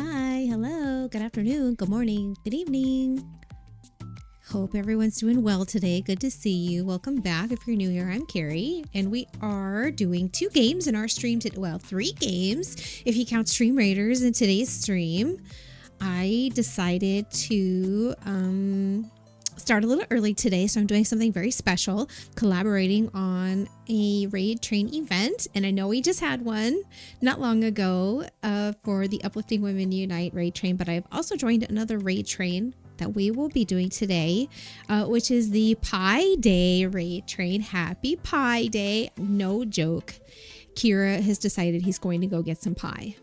Hi, hello, good afternoon, good morning, good evening. Hope everyone's doing well today. Good to see you. Welcome back. If you're new here, I'm Carrie, and we are doing 2 games in our stream today. Well, 3 games if you count Stream Raiders in today's stream. I decided to start a little early today, so I'm doing something very special, collaborating on a raid train event. And I know we just had one not long ago for the Uplifting Women Unite raid train, but I've also joined another raid train that we will be doing today, which is the Pie Day raid train. Happy Pie Day. No joke. Kira has decided he's going to go get some pie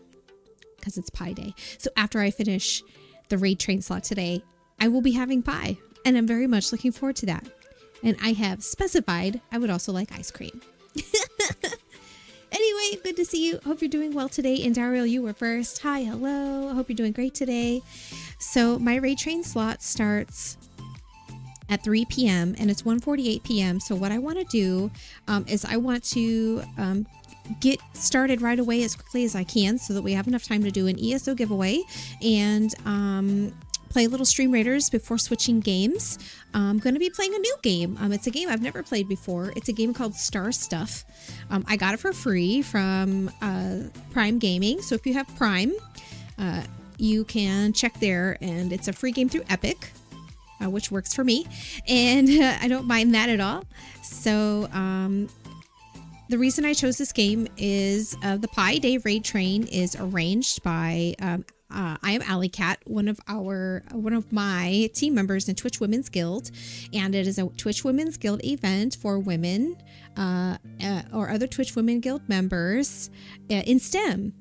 because it's Pie Day. So after I finish the raid train slot today, I will be having pie. And I'm very much looking forward to that. And I have specified I would also like ice cream. Anyway, good to see you. Hope you're doing well today. And Daryl, you were first. Hi, hello. I hope you're doing great today. So my raid train slot starts at 3 p.m. and it's 1:48 p.m. So what I want to do is I want to get started right away as quickly as I can so that we have enough time to do an ESO giveaway and play little Stream Raiders before switching games. I'm going to be playing a new game. It's a game I've never played before. It's a game called Star Stuff. I got it for free from Prime Gaming. So if you have Prime, you can check there, and it's a free game through Epic, which works for me, and I don't mind that at all. So the reason I chose this game is the Pie Day raid train is arranged by I am Alley Cat, one of my team members in Twitch Women's Guild, and it is a Twitch Women's Guild event for women or other Twitch Women Guild members in STEM.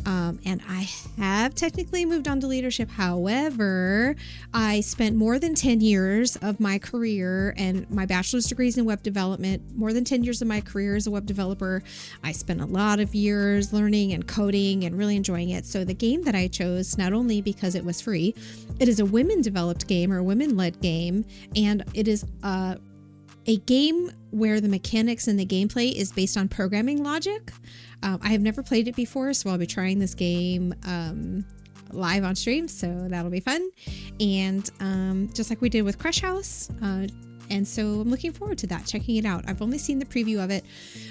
And I have technically moved on to leadership. However, I spent more than 10 years of my career and my bachelor's degrees in web development, more than 10 years of my career as a web developer. I spent a lot of years learning and coding and really enjoying it. So the game that I chose, not only because it was free, it is a women developed game or women led game. And it is a game where the mechanics and the gameplay is based on programming logic. I have never played it before, so I'll be trying this game live on stream, so that'll be fun. And just like we did with Crush House. And so I'm looking forward to that, checking it out. I've only seen the preview of it.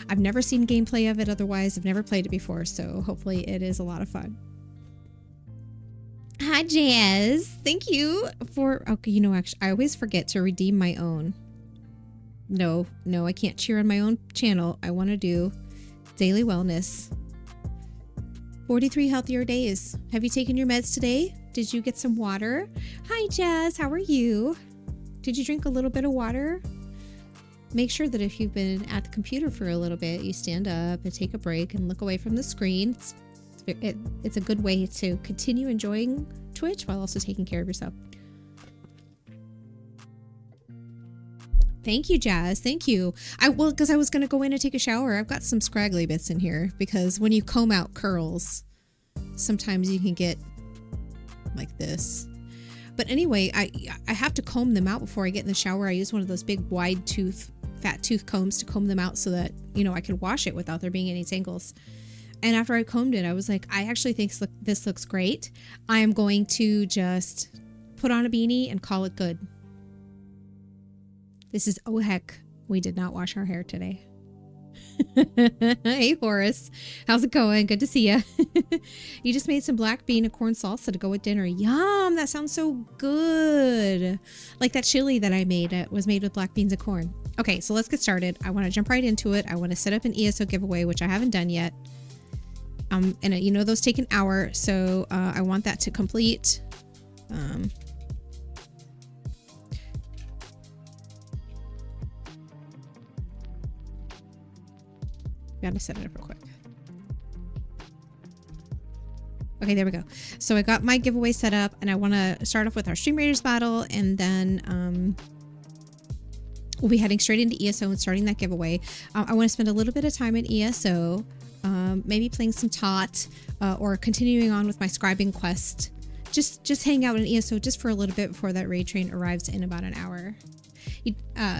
I've never seen gameplay of it otherwise. I've never played it before, so hopefully it is a lot of fun. Hi, Jazz. Thank you for... Okay, actually, I always forget to redeem my own. No, I can't cheer on my own channel. I want to do daily wellness. 43 healthier days. Have you taken your meds today? Did you get some water? Hi, Jazz. How are you? Did you drink a little bit of water? Make sure that if you've been at the computer for a little bit, you stand up and take a break and look away from the screen. It's a good way to continue enjoying Twitch while also taking care of yourself. Thank you, Jazz. Thank you. Because I was going to go in and take a shower. I've got some scraggly bits in here because when you comb out curls, sometimes you can get like this. But anyway, I have to comb them out before I get in the shower. I use one of those big fat tooth combs to comb them out so that, I can wash it without there being any tangles. And after I combed it, I was like, I actually think this looks great. I am going to just put on a beanie and call it good. This is, oh heck, we did not wash our hair today. Hey, Horace. How's it going? Good to see you. You just made some black bean and corn salsa to go with dinner. Yum, that sounds so good. Like that chili that I made. It was made with black beans and corn. Okay, so let's get started. I want to jump right into it. I want to set up an ESO giveaway, which I haven't done yet. And those take an hour, so I want that to complete. Gotta set it up real quick. Okay, there we go. So I got my giveaway set up, and I want to start off with our Stream Raiders battle, and then we'll be heading straight into ESO and starting that giveaway. I want to spend a little bit of time in ESO, maybe playing some TOT, or continuing on with my scribing quest. Just hang out in ESO just for a little bit before that raid train arrives in about an hour.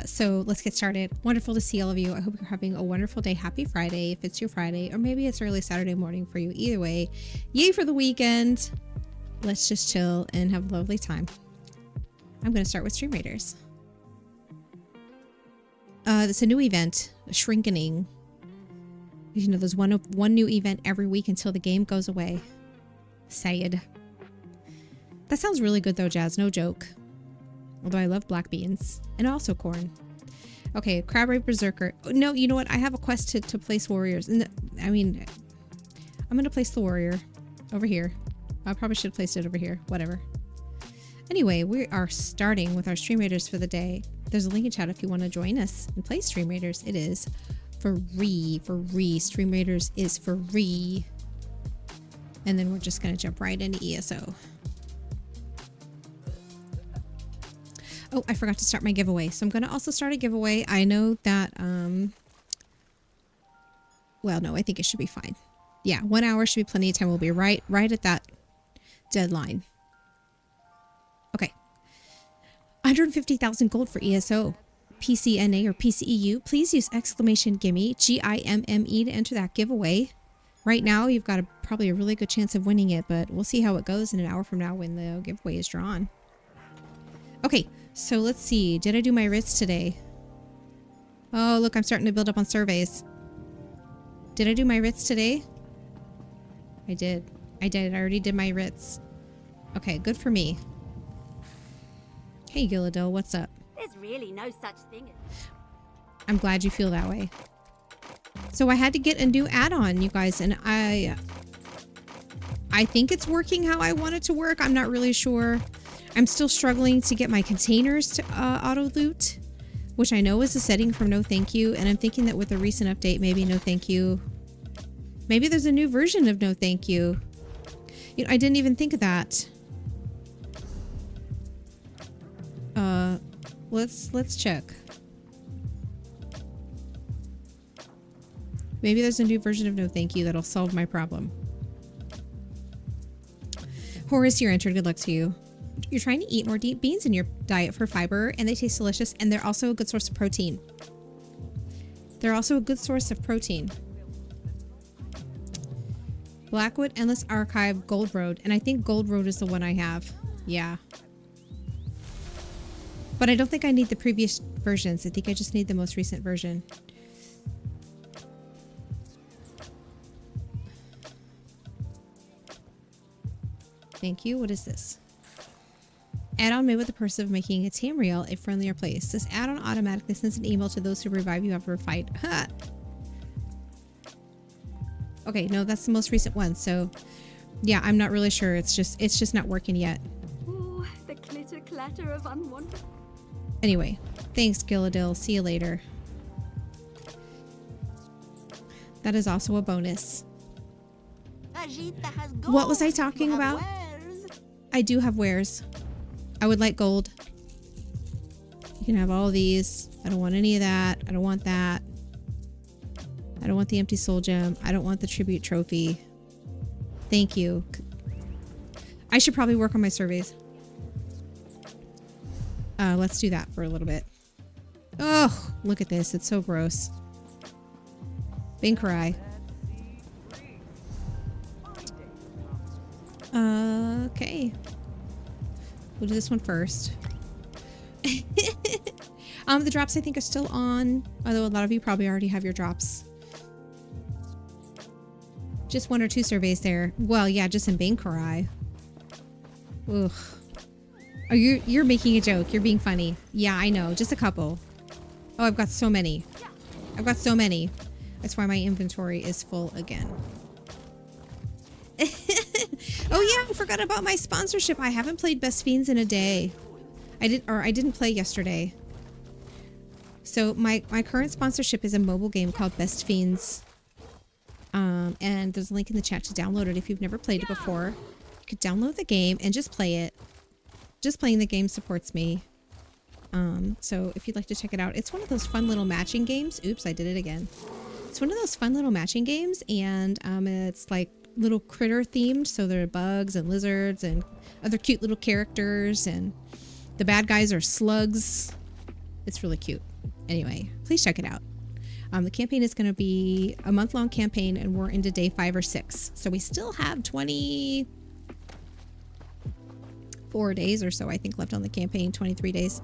So let's get started. Wonderful to see all of you. I hope you're having a wonderful day. Happy Friday if it's your Friday, or maybe it's early Saturday morning for you. Either way, yay for the weekend. let's just chill and have a lovely time. I'm going to start with Stream Raiders. It's a new event, Shrinkening. You know, there's one new event every week until the game goes away. Sad. That sounds really good though, Jazz. No joke. Although I love black beans. And also corn. Okay, Crabberry Berserker. No, you know what? I have a quest to place warriors. I mean, I'm going to place the warrior over here. I probably should have placed it over here. Whatever. Anyway, we are starting with our Stream Raiders for the day. There's a link in chat if you want to join us and play Stream Raiders. It is free. Stream Raiders is free. And then we're just going to jump right into ESO. Oh, I forgot to start my giveaway. So I'm going to also start a giveaway. I know that, well, no, I think it should be fine. Yeah, 1 hour should be plenty of time. We'll be right at that deadline. Okay. 150,000 gold for ESO. PCNA or PCEU. Please use exclamation gimme, GIMME to enter that giveaway. Right now, you've got probably a really good chance of winning it, but we'll see how it goes in an hour from now when the giveaway is drawn. Okay, so let's see. Did I do my writs today? Oh, look, I'm starting to build up on surveys. Did I do my writs today? I did. I already did my writs. Okay, good for me. Hey, Gilladil, what's up? There's really no such thing. I'm glad you feel that way. So I had to get a new add-on, you guys, and I think it's working how I want it to work. I'm not really sure. I'm still struggling to get my containers to auto loot, which I know is a setting from No Thank You, and I'm thinking that with a recent update, maybe No Thank You. Maybe there's a new version of No Thank You. You know, I didn't even think of that. Let's check. Maybe there's a new version of No Thank You that'll solve my problem. Horace, you're entered. Good luck to you. You're trying to eat more deep beans in your diet for fiber, and they taste delicious, and they're also a good source of protein. They're also a good source of protein. Blackwood Endless Archive Gold Road, and I think Gold Road is the one I have. Yeah. But I don't think I need the previous versions. I think I just need the most recent version. Thank you. What is this? Add-on made with the purpose of making a Tamriel a friendlier place. This add-on automatically sends an email to those who revive you after a fight. Huh. Okay, no, that's the most recent one. So, yeah, I'm not really sure. It's just not working yet. Ooh, the clitter clatter of unwanted. Anyway, thanks, Gilladil. See you later. That is also a bonus. What was I talking about? I do have wares. I would like gold. You can have all of these. I don't want any of that. I don't want that. I don't want the empty soul gem. I don't want the tribute trophy. Thank you. I should probably work on my surveys. Let's do that for a little bit. Oh, look at this. It's so gross. Bankarai. Okay. We'll do this one first. The drops I think are still on, although a lot of you probably already have your drops. Just 1 or 2 surveys there. Well, yeah, just in Bankarai. Ugh. Oh, you're making a joke. You're being funny. Yeah, I know. Just a couple. Oh, I've got so many. I've got so many. That's why my inventory is full again. Oh yeah, I forgot about my sponsorship. I haven't played Best Fiends in a day. I didn't play yesterday. So my current sponsorship is a mobile game called Best Fiends. And there's a link in the chat to download it if you've never played it before. You could download the game and just play it. Just playing the game supports me. So if you'd like to check it out, it's one of those fun little matching games. Oops, I did it again. It's one of those fun little matching games, and it's like little critter themed, so there are bugs and lizards and other cute little characters, and the bad guys are slugs. It's really cute. Anyway, please check it out. The campaign is going to be a month-long campaign, and we're into day 5 or 6, so we still have 20 4 days or so, I think, left on the campaign. 23 days.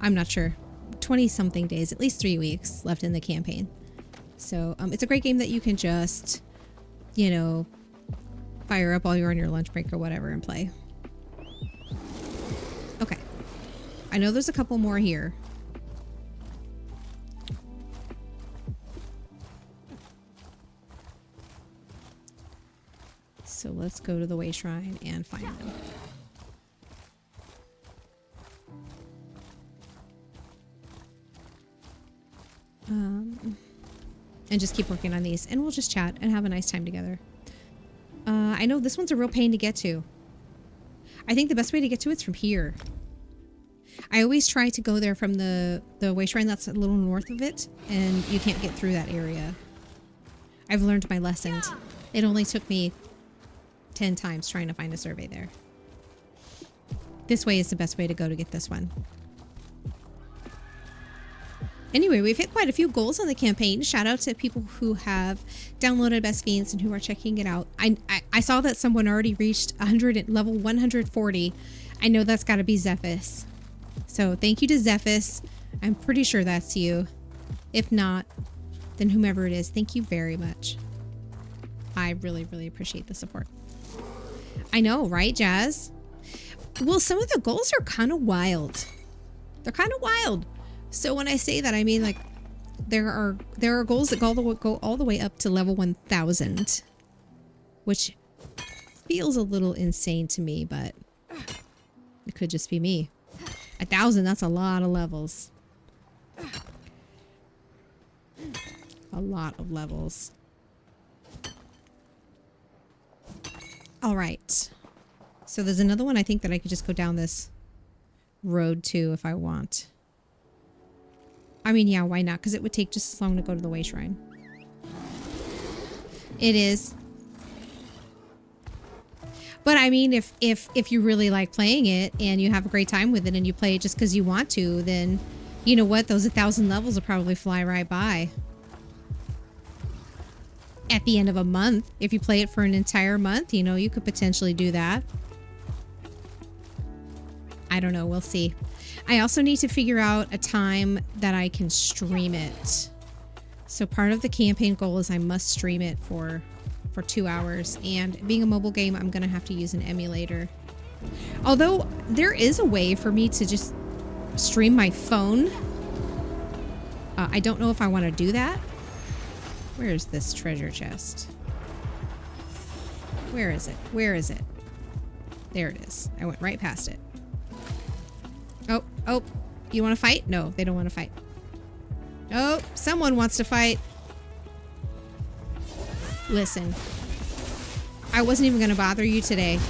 I'm not sure. 20 something days, at least 3 weeks left in the campaign. So it's a great game that you can just, you know, fire up while you're on your lunch break or whatever and play. Okay. I know there's a couple more here. So let's go to the Way Shrine and find them. And just keep working on these, and we'll just chat and have a nice time together. I know this one's a real pain to get to. I think the best way to get to it's from here. I always try to go there from the Way Shrine that's a little north of it, and you can't get through that area. I've learned my lesson. It only took me 10 times trying to find a survey there. This way is the best way to go to get this one. Anyway, we've hit quite a few goals on the campaign. Shout out to people who have downloaded Best Fiends and who are checking it out. I saw that someone already reached level 140. I know that's got to be Zephys. So thank you to Zephys. I'm pretty sure that's you. If not, then whomever it is, thank you very much. I really, really appreciate the support. I know, right, Jazz? Well, some of the goals are kind of wild. They're kind of wild. So when I say that, I mean, like, there are goals that go all the way up to level 1000, which feels a little insane to me, but it could just be me. 1000, that's a lot of levels. A lot of levels. All right. So there's another one I think that I could just go down this road to if I want. I mean, yeah, why not? Because it would take just as long to go to the Way Shrine. It is. But I mean, if you really like playing it and you have a great time with it and you play it just because you want to, then you know what? Those 1000 levels will probably fly right by. At the end of a month, if you play it for an entire month, you know, you could potentially do that. I don't know. We'll see. I also need to figure out a time that I can stream it. So part of the campaign goal is I must stream it for 2 hours. And being a mobile game, I'm going to have to use an emulator. Although there is a way for me to just stream my phone. I don't know if I want to do that. Where is this treasure chest? Where is it? Where is it? There it is. I went right past it. Oh, you want to fight? No, they don't want to fight. Oh, someone wants to fight. Listen, I wasn't even going to bother you today.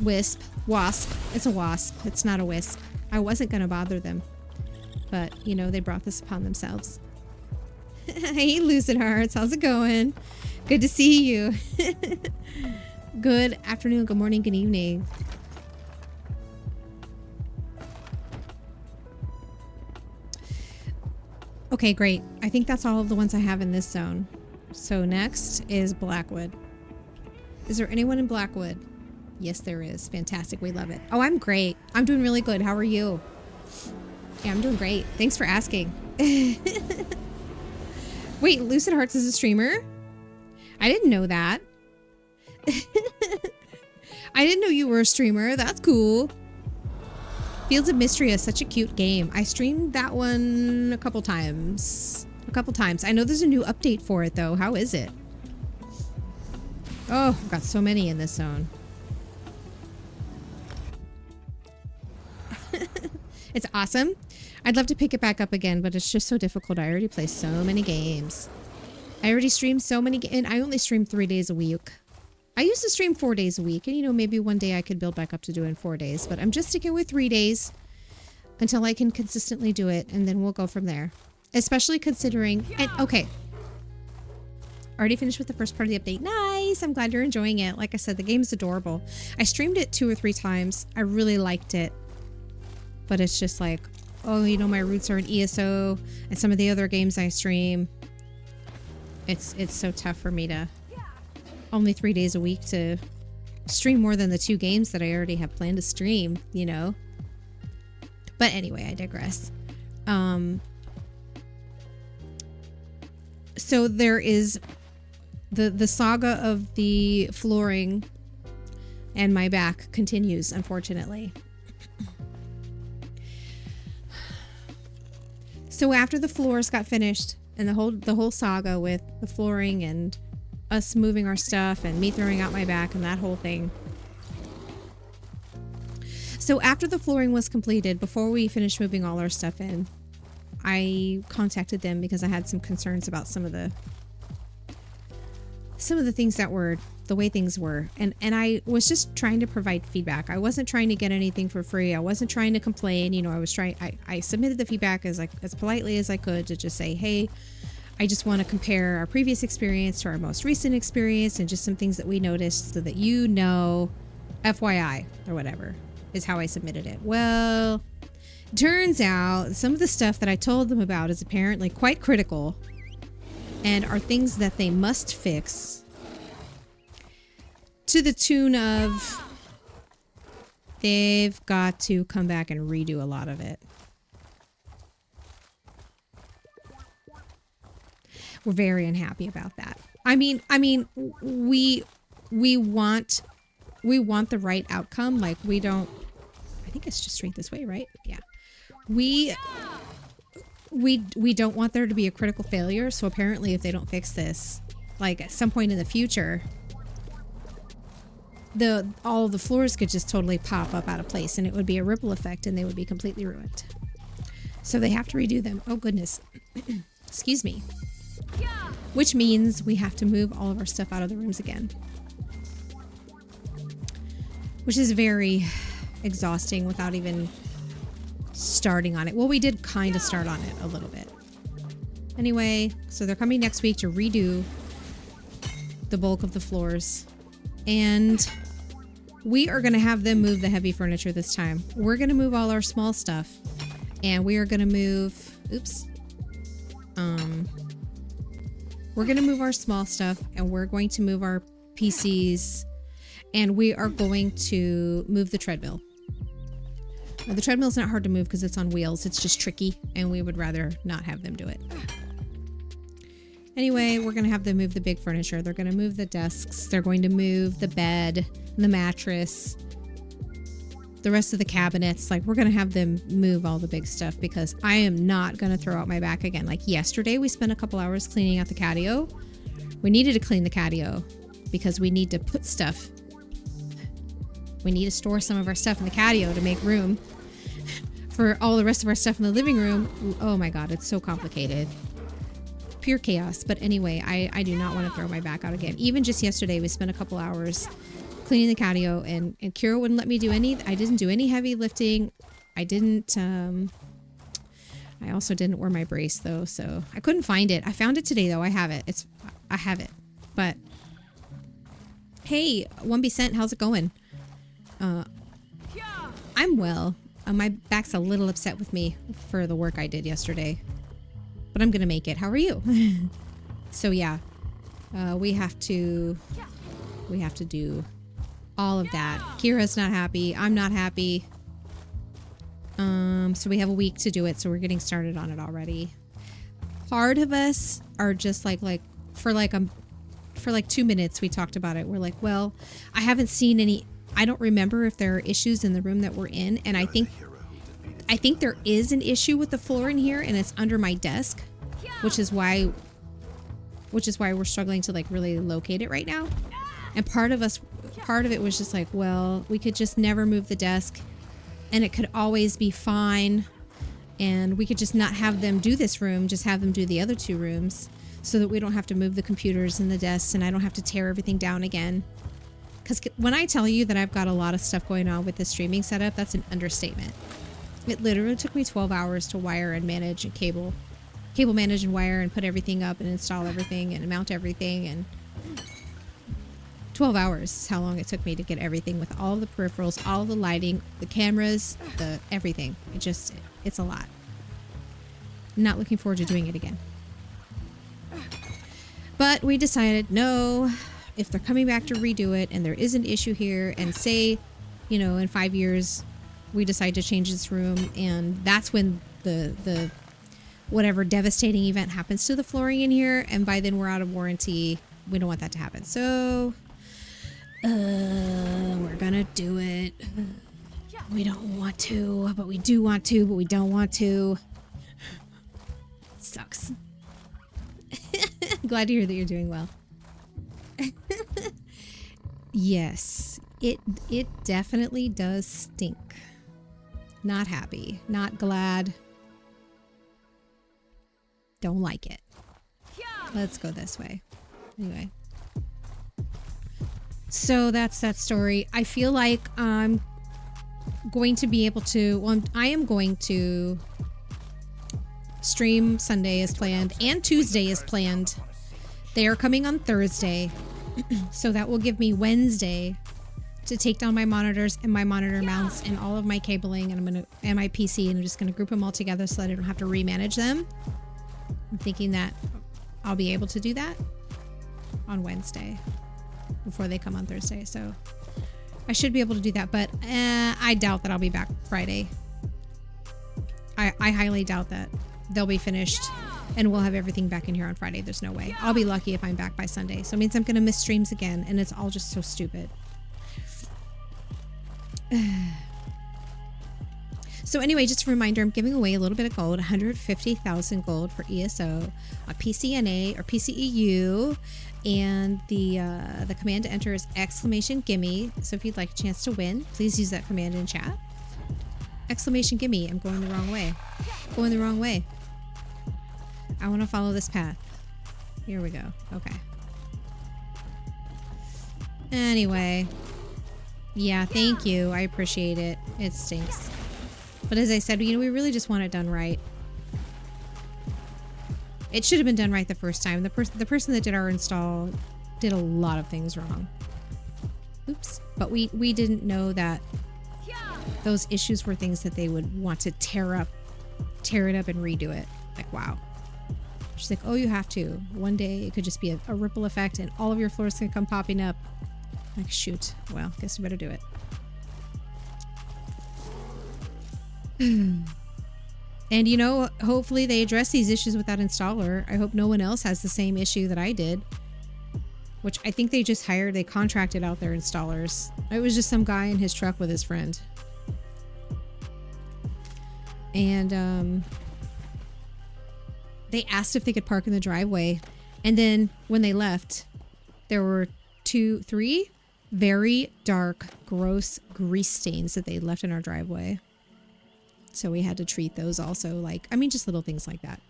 Wasp. It's a wasp. It's not a wisp. I wasn't going to bother them. But, you know, they brought this upon themselves. Hey, Lucid Hearts. How's it going? Good to see you. Good afternoon, good morning, good evening. Okay, great. I think that's all of the ones I have in this zone. So next is Blackwood. Is there anyone in Blackwood? Yes, there is. Fantastic. We love it. Oh, I'm great. I'm doing really good. How are you? Yeah, I'm doing great. Thanks for asking. Wait, Lucid Hearts is a streamer? I didn't know that. I didn't know you were a streamer. That's cool. Fields of Mystery is such a cute game. I streamed that one a couple times. I know there's a new update for it, though. How is it? Oh, I've got so many in this zone. It's awesome. I'd love to pick it back up again, but it's just so difficult. I already play so many games. I already streamed so many and I only stream 3 days a week. I used to stream 4 days a week, and you know, maybe one day I could build back up to doing 4 days, but I'm just sticking with 3 days until I can consistently do it, and then we'll go from there. Especially considering, and okay. Already finished with the first part of the update. Nice! I'm glad you're enjoying it. Like I said, the game's adorable. I streamed it 2 or 3 times. I really liked it. But it's just like, oh, you know, my roots are in ESO and some of the other games I stream. It's so tough for me to only 3 days a week to stream more than the 2 games that I already have planned to stream, you know. But anyway, I digress. So there is the saga of the flooring and my back continues, unfortunately. So after the floors got finished and the whole saga with the flooring and us moving our stuff and me throwing out my back and that whole thing. So after the flooring was completed, before we finished moving all our stuff in, I contacted them because I had some concerns about some of the things that were the way things were. And I was just trying to provide feedback. I wasn't trying to get anything for free. I wasn't trying to complain. You know, I submitted the feedback as politely as I could to just say, hey, I just want to compare our previous experience to our most recent experience and just some things that we noticed so that you know, FYI or whatever is how I submitted it. Well, turns out some of the stuff that I told them about is apparently quite critical and are things that they must fix to the tune of they've got to come back and redo a lot of it. We're very unhappy about that. I mean, we want the right outcome. Like we don't, I think it's just straight this way, right? Yeah. We don't want there to be a critical failure. So apparently if they don't fix this, like at some point in the future, all of the floors could just totally pop up out of place and it would be a ripple effect and they would be completely ruined. So they have to redo them. Oh goodness. Excuse me. Which means we have to move all of our stuff out of the rooms again. Which is very exhausting without even starting on it. Well, we did kind of start on it a little bit. Anyway, so they're coming next week to redo the bulk of the floors. And we are going to have them move the heavy furniture this time. We're going to move all our small stuff. And we are going to move... Oops. We're going to move our small stuff. And we're going to move our PCs. And we are going to move the treadmill. Now, the treadmill's not hard to move because it's on wheels. It's just tricky. And we would rather not have them do it. Anyway, we're going to have them move the big furniture. They're going to move the desks. They're going to move the bed, the mattress, the rest of the cabinets. Like, we're going to have them move all the big stuff because I am not going to throw out my back again. Like yesterday, we spent a couple hours cleaning out the catio. We needed to clean the catio because we need to put stuff. We need to store some of our stuff in the catio to make room for all the rest of our stuff in the living room. Oh my God, it's so complicated. Pure chaos. But anyway, I do not want to throw my back out again. Even just yesterday, we spent a couple hours cleaning the catio and Kira wouldn't let me do I didn't do any heavy lifting. I didn't, I also didn't wear my brace though. So I couldn't find it. I found it today though. I have it. I have it, but hey, 1B Cent, how's it going? I'm well. My back's a little upset with me for the work I did yesterday. But I'm going to make it. How are you? So yeah, we have to do all of that. Kira's not happy. I'm not happy. So we have a week to do it. So we're getting started on it already. Part of us are just like for 2 minutes, we talked about it. We're like, well, I haven't seen any, I don't remember if there are issues in the room that we're in. And I think there is an issue with the floor in here and it's under my desk, which is why we're struggling to like really locate it right now. And part of it was just like, well, we could just never move the desk and it could always be fine. And we could just not have them do this room, just have them do the other 2 rooms so that we don't have to move the computers and the desks and I don't have to tear everything down again. Because when I tell you that I've got a lot of stuff going on with the streaming setup, that's an understatement. It literally took me 12 hours to wire and manage and cable manage and wire and put everything up and install everything and mount everything. And 12 hours is how long it took me to get everything with all the peripherals, all the lighting, the cameras, the everything. It's a lot. Not looking forward to doing it again. But we decided, no, if they're coming back to redo it and there is an issue here, and say, you know, in 5 years we decide to change this room and that's when the whatever devastating event happens to the flooring in here, and by then we're out of warranty, we don't want that to happen. So we're gonna do it. We don't want to, but we do want to, but we don't want to. It sucks. Glad to hear that you're doing well. Yes, it definitely does stink. Not happy, not glad. Don't like it. Let's go this way. Anyway. So that's that story. I feel like I'm going to be able to, well, I am going to stream Sunday as planned and Tuesday as planned. They are coming on Thursday. So that will give me Wednesday to take down my monitors and my monitor mounts and all of my cabling, and my PC, and I'm just gonna group them all together so that I don't have to remanage them. I'm thinking that I'll be able to do that on Wednesday before they come on Thursday. So I should be able to do that, but I doubt that I'll be back Friday. I highly doubt that they'll be finished and we'll have everything back in here on Friday. There's no way. I'll be lucky if I'm back by Sunday. So it means I'm going to miss streams again, and it's all just so stupid. So anyway, just a reminder, I'm giving away a little bit of gold, 150,000 gold for ESO, a PCNA or PCEU, and the command to enter is !gimme. So if you'd like a chance to win, please use that command in chat. !gimme. I'm going the wrong way. Going the wrong way. I want to follow this path. Here we go. Okay. Anyway. Yeah, thank you. I appreciate it. It stinks. But as I said, you know, we really just want it done right. It should have been done right the first time. The person that did our install did a lot of things wrong. Oops. But we didn't know that those issues were things that they would want to tear it up and redo it. Like, wow. She's like, oh, you have to. One day it could just be a ripple effect and all of your floors can come popping up. Like, shoot. Well, guess we better do it. And, you know, hopefully they address these issues with that installer. I hope no one else has the same issue that I did. Which I think they contracted out their installers. It was just some guy in his truck with his friend. And, they asked if they could park in the driveway. And then when they left, there were 3 very dark, gross grease stains that they left in our driveway. So we had to treat those also. Like, I mean, just little things like that.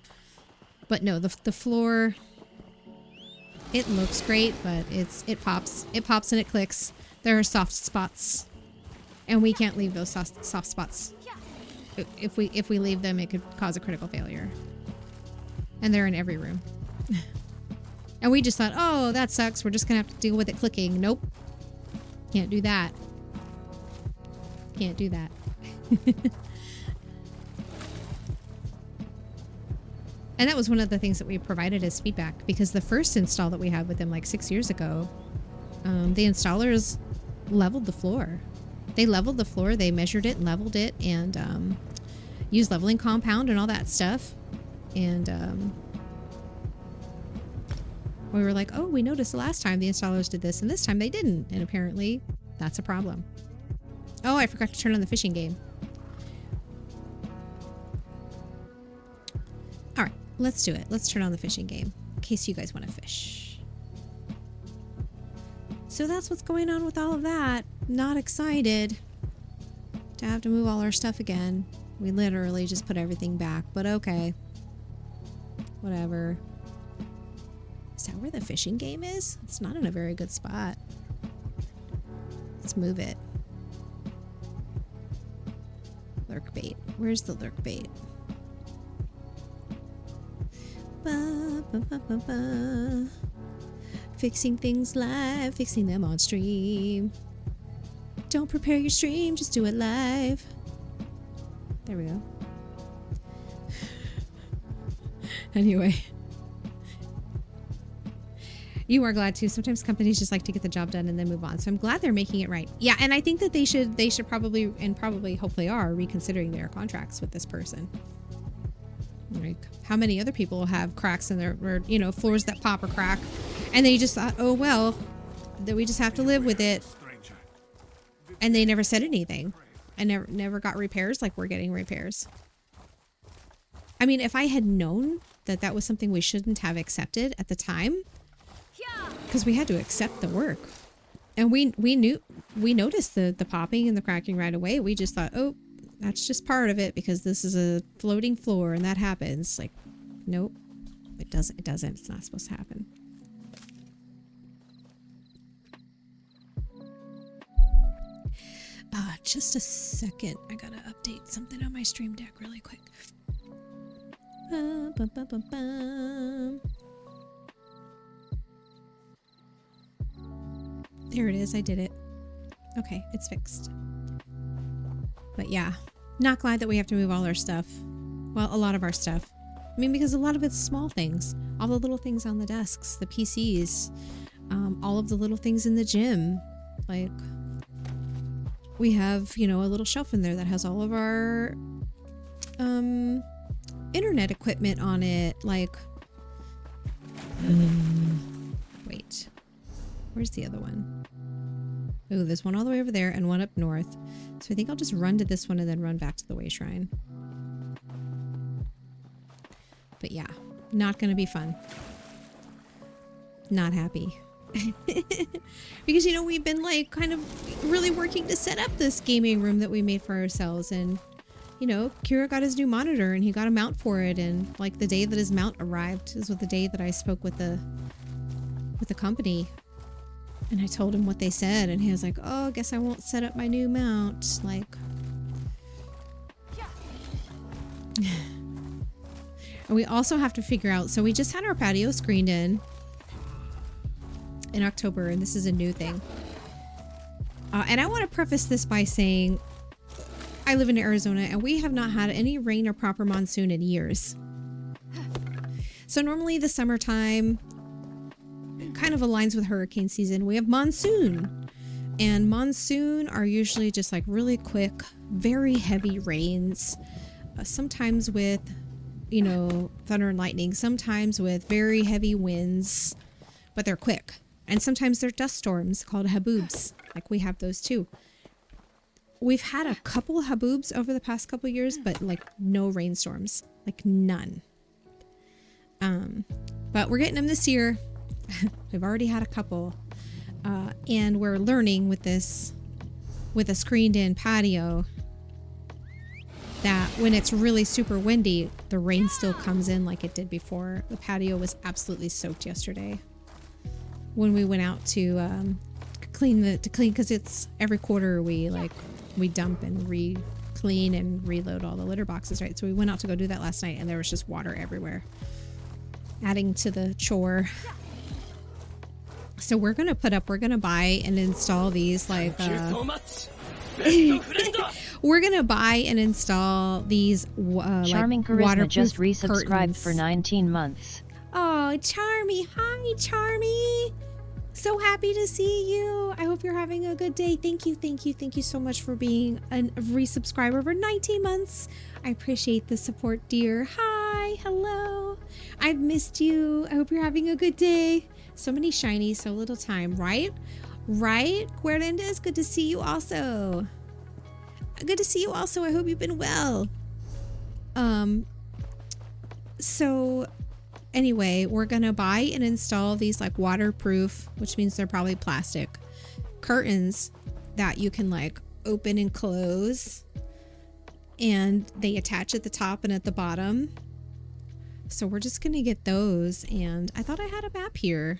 But no, the floor, it looks great, but it pops. It pops and it clicks. There are soft spots. And we can't leave those soft spots. If we leave them, it could cause a critical failure. And they're in every room. And we just thought, oh, that sucks. We're just going to have to deal with it clicking. Nope. Can't do that. Can't do that. And that was one of the things that we provided as feedback, because the first install that we had with them like 6 years ago, the installers leveled the floor. They leveled the floor. They measured it and leveled it and used leveling compound and all that stuff. And we were like, oh, we noticed the last time the installers did this, and this time they didn't. And apparently that's a problem. Oh, I forgot to turn on the fishing game. All right, let's do it. Let's turn on the fishing game in case you guys want to fish. So that's what's going on with all of that. Not excited to have to move all our stuff again. We literally just put everything back, but okay. Whatever. Is that where the fishing game is? It's not in a very good spot. Let's move it. Lurk bait. Where's the lurk bait? Ba, ba, ba, ba, ba. Fixing things live, fixing them on stream. Don't prepare your stream, just do it live. There we go. Anyway. You are glad too. Sometimes companies just like to get the job done and then move on. So I'm glad they're making it right. Yeah, and I think that they should probably, and probably hopefully are, reconsidering their contracts with this person. Like, how many other people have cracks in their, or, you know, floors that pop or crack, and they just thought, oh well, that we just have to live with it, and they never said anything, and never got repairs like we're getting repairs. I mean, if I had known that that was something we shouldn't have accepted at the time, because we had to accept the work, and we noticed the popping and the cracking right away. We just thought, oh, that's just part of it because this is a floating floor and that happens. Like, nope, it doesn't. It's not supposed to happen. Just a second. I gotta update something on my stream deck really quick. Bum, bum, bum, bum, bum. There it is. I did it. Okay, it's fixed. But yeah, not glad that we have to move all our stuff. Well, a lot of our stuff. I mean, because a lot of it's small things. All the little things on the desks, the PCs, all of the little things in the gym. Like, we have, you know, a little shelf in there that has all of our internet equipment on it. Like, wait, where's the other one? Oh, there's one all the way over there and one up north. So I think I'll just run to this one and then run back to the way shrine. But yeah, not gonna be fun. Not happy. Because, you know, we've been like kind of really working to set up this gaming room that we made for ourselves, and you know, Kira got his new monitor and he got a mount for it, and like the day that his mount arrived is the day that I spoke with the company, and I told him what they said, and he was like, oh, I guess I won't set up my new mount. Like, and we also have to figure out, so we just had our patio screened in October, and this is a new thing. And I want to preface this by saying I live in Arizona and we have not had any rain or proper monsoon in years. So normally the summertime kind of aligns with hurricane season. We have monsoon, and monsoon are usually just like really quick, very heavy rains, sometimes with, you know, thunder and lightning, sometimes with very heavy winds, but they're quick. And sometimes they're dust storms called haboobs. Like, we have those too. We've had a couple haboobs over the past couple years, but like no rainstorms, like none. But we're getting them this year. We've already had a couple. And we're learning with this, with a screened in patio, that when it's really super windy, the rain still comes in like it did before. The patio was absolutely soaked yesterday when we went out to clean, because it's every quarter we dump and clean and reload all the litter boxes, right? So we went out to go do that last night, and there was just water everywhere, adding to the chore. So we're gonna buy and install these, like we're gonna buy and install these Charming like Charisma waterproof just resubscribed curtains. for 19 months. Oh, Charmy. Hi, Charmy. So happy to see you. I hope you're having a good day. Thank you so much for being a resubscriber for 19 months. I appreciate the support, dear. Hi, hello. I've missed you. I hope you're having a good day. So many shinies, so little time, right? Right? Guerendez, good to see you also. Good to see you also. I hope you've been well. So anyway, we're gonna buy and install these like waterproof, which means they're probably plastic, curtains that you can like open and close, and they attach at the top and at the bottom. So we're just gonna get those, and I thought I had a map here.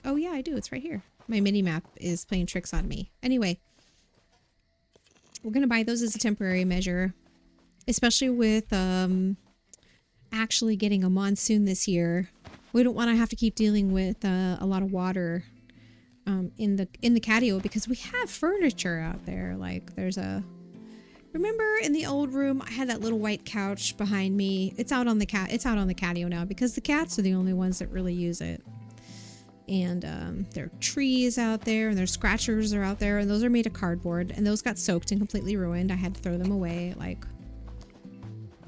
Oh yeah, I do. It's right here. My mini map is playing tricks on me. Anyway, we're gonna buy those as a temporary measure, especially with actually getting a monsoon this year. We don't want to have to keep dealing with a lot of water in the catio, because we have furniture out there. Like there's Remember in the old room, I had that little white couch behind me. It's out on the catio now because the cats are the only ones that really use it. And there are trees out there, and their scratchers are out there, and those are made of cardboard, and those got soaked and completely ruined. I had to throw them away. Like,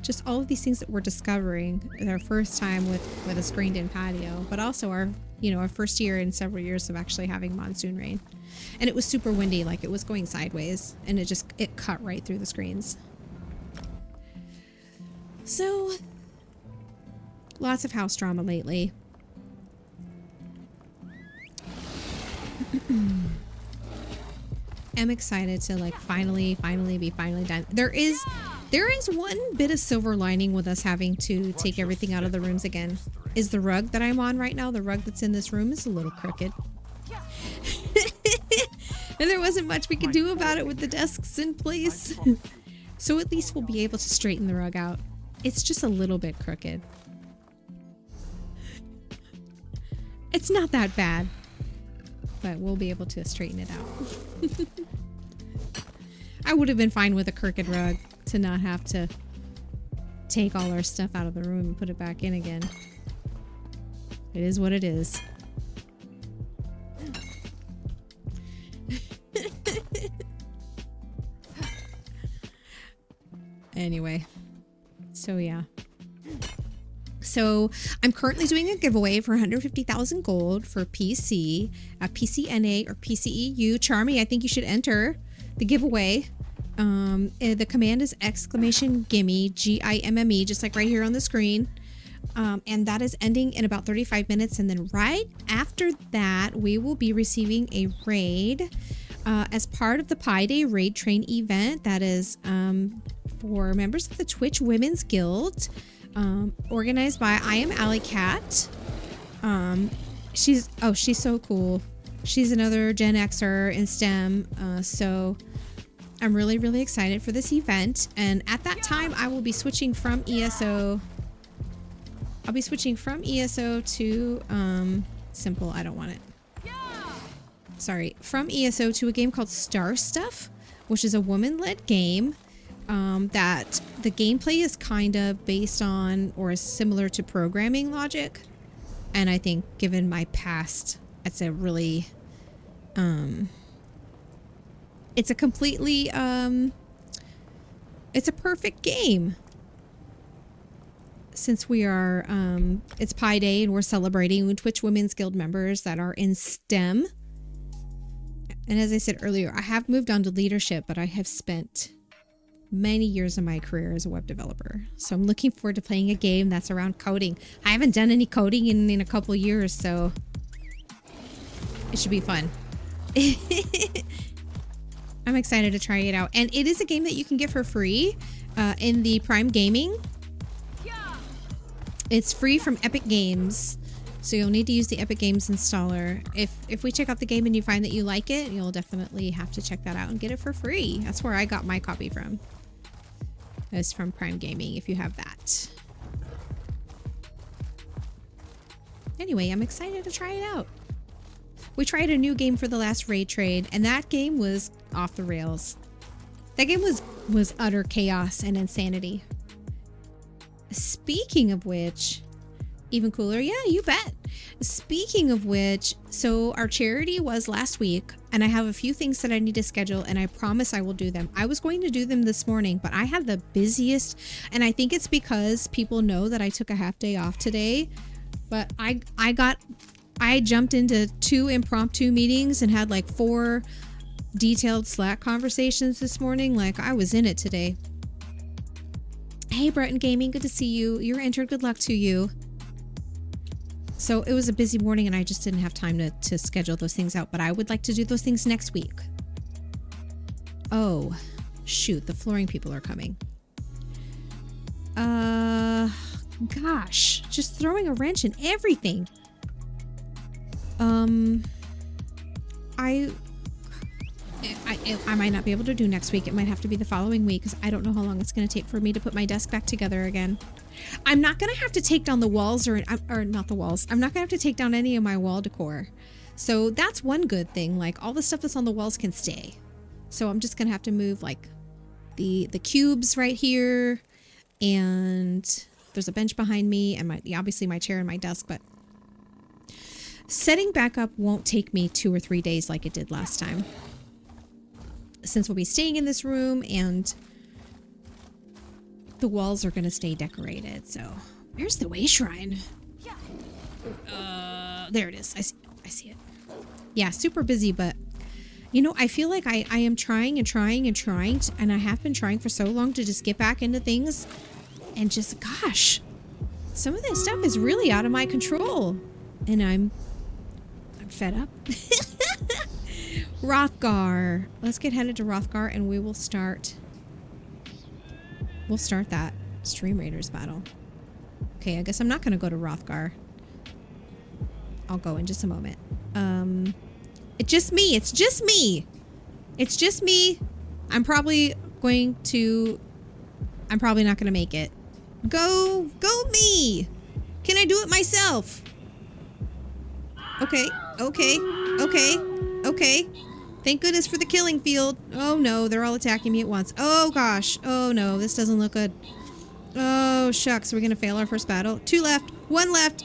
just all of these things that we're discovering in our first time with a screened-in patio, but also our first year in several years of actually having monsoon rain. And it was super windy, like it was going sideways, and it cut right through the screens. So, lots of house drama lately. I'm excited to like finally be done. There is one bit of silver lining with us having to take everything out of the rooms again. Is the rug that I'm on right now, the rug that's in this room, is a little crooked. And there wasn't much we could do about it with the desks in place. So at least we'll be able to straighten the rug out. It's just a little bit crooked. It's not that bad, but we'll be able to straighten it out. I would have been fine with a crooked rug to not have to take all our stuff out of the room and put it back in again. It is what it is. Anyway, so yeah. So I'm currently doing a giveaway for 150,000 gold for PC, PCNA or PCEU. Charmy, I think you should enter the giveaway. The command is !gimme, GIMME, just like right here on the screen. And that is ending in about 35 minutes. And then right after that, we will be receiving a raid as part of the Pi Day Raid Train event. That is for members of the Twitch Women's Guild, organized by I Am Alley Cat. She's so cool. She's another Gen Xer in STEM. So I'm really, really excited for this event. And at that time, I will be switching from ESO. I'll be switching from ESO to Simple. I don't want it. Sorry. From ESO to a game called Star Stuff, which is a woman-led game that the gameplay is kind of based on or is similar to programming logic. And I think given my past, it's a really... it's a completely... it's a perfect game. Since we are... it's Pi Day and we're celebrating Twitch Women's Guild members that are in STEM. And as I said earlier, I have moved on to leadership, but I have spent many years of my career as a web developer. So I'm looking forward to playing a game that's around coding. I haven't done any coding in a couple years, so it should be fun. I'm excited to try it out. And it is a game that you can get for free in the Prime Gaming. It's free from Epic Games. So you'll need to use the Epic Games installer. If we check out the game and you find that you like it, you'll definitely have to check that out and get it for free. That's where I got my copy from. It's from Prime Gaming, if you have that. Anyway, I'm excited to try it out. We tried a new game for the last raid trade, and that game was off the rails. That game was utter chaos and insanity. Speaking of which... Even cooler? Yeah, you bet. Speaking of which, so our charity was last week, and I have a few things that I need to schedule, and I promise I will do them. I was going to do them this morning, but I had the busiest, and I think it's because people know that I took a half day off today, but I jumped into 2 impromptu meetings and had like 4 detailed Slack conversations this morning. Like, I was in it today. Hey, Breton Gaming, good to see you. You're entered. Good luck to you. So it was a busy morning and I just didn't have time to schedule those things out, but I would like to do those things next week. Oh, shoot, the flooring people are coming. Gosh, just throwing a wrench in everything. I might not be able to do next week. It might have to be the following week because I don't know how long it's going to take for me to put my desk back together again. I'm not going to have to take down the walls or not the walls. I'm not going to have to take down any of my wall decor. So that's one good thing. Like all the stuff that's on the walls can stay. So I'm just going to have to move like the cubes right here, and there's a bench behind me, and obviously my chair and my desk. But setting back up won't take me 2 or 3 days like it did last time, since we'll be staying in this room and the walls are going to stay decorated. So where's the way shrine? There it is. I see it. Yeah, super busy, but you know, I feel like I am trying and trying and trying and I have been trying for so long to just get back into things, and just, gosh, some of this stuff is really out of my control, and I'm fed up. Rothgar. Let's get headed to Rothgar and we'll start that Stream Raiders battle. Okay, I guess I'm not going to go to Rothgar. I'll go in just a moment. It's just me. It's just me. It's just me. I'm probably not going to make it. Go me. Can I do it myself? Okay. Thank goodness for the killing field. Oh no, they're all attacking me at once. Oh gosh. Oh no, this doesn't look good. Oh shucks, we're gonna fail our first battle. 2 left, 1 left.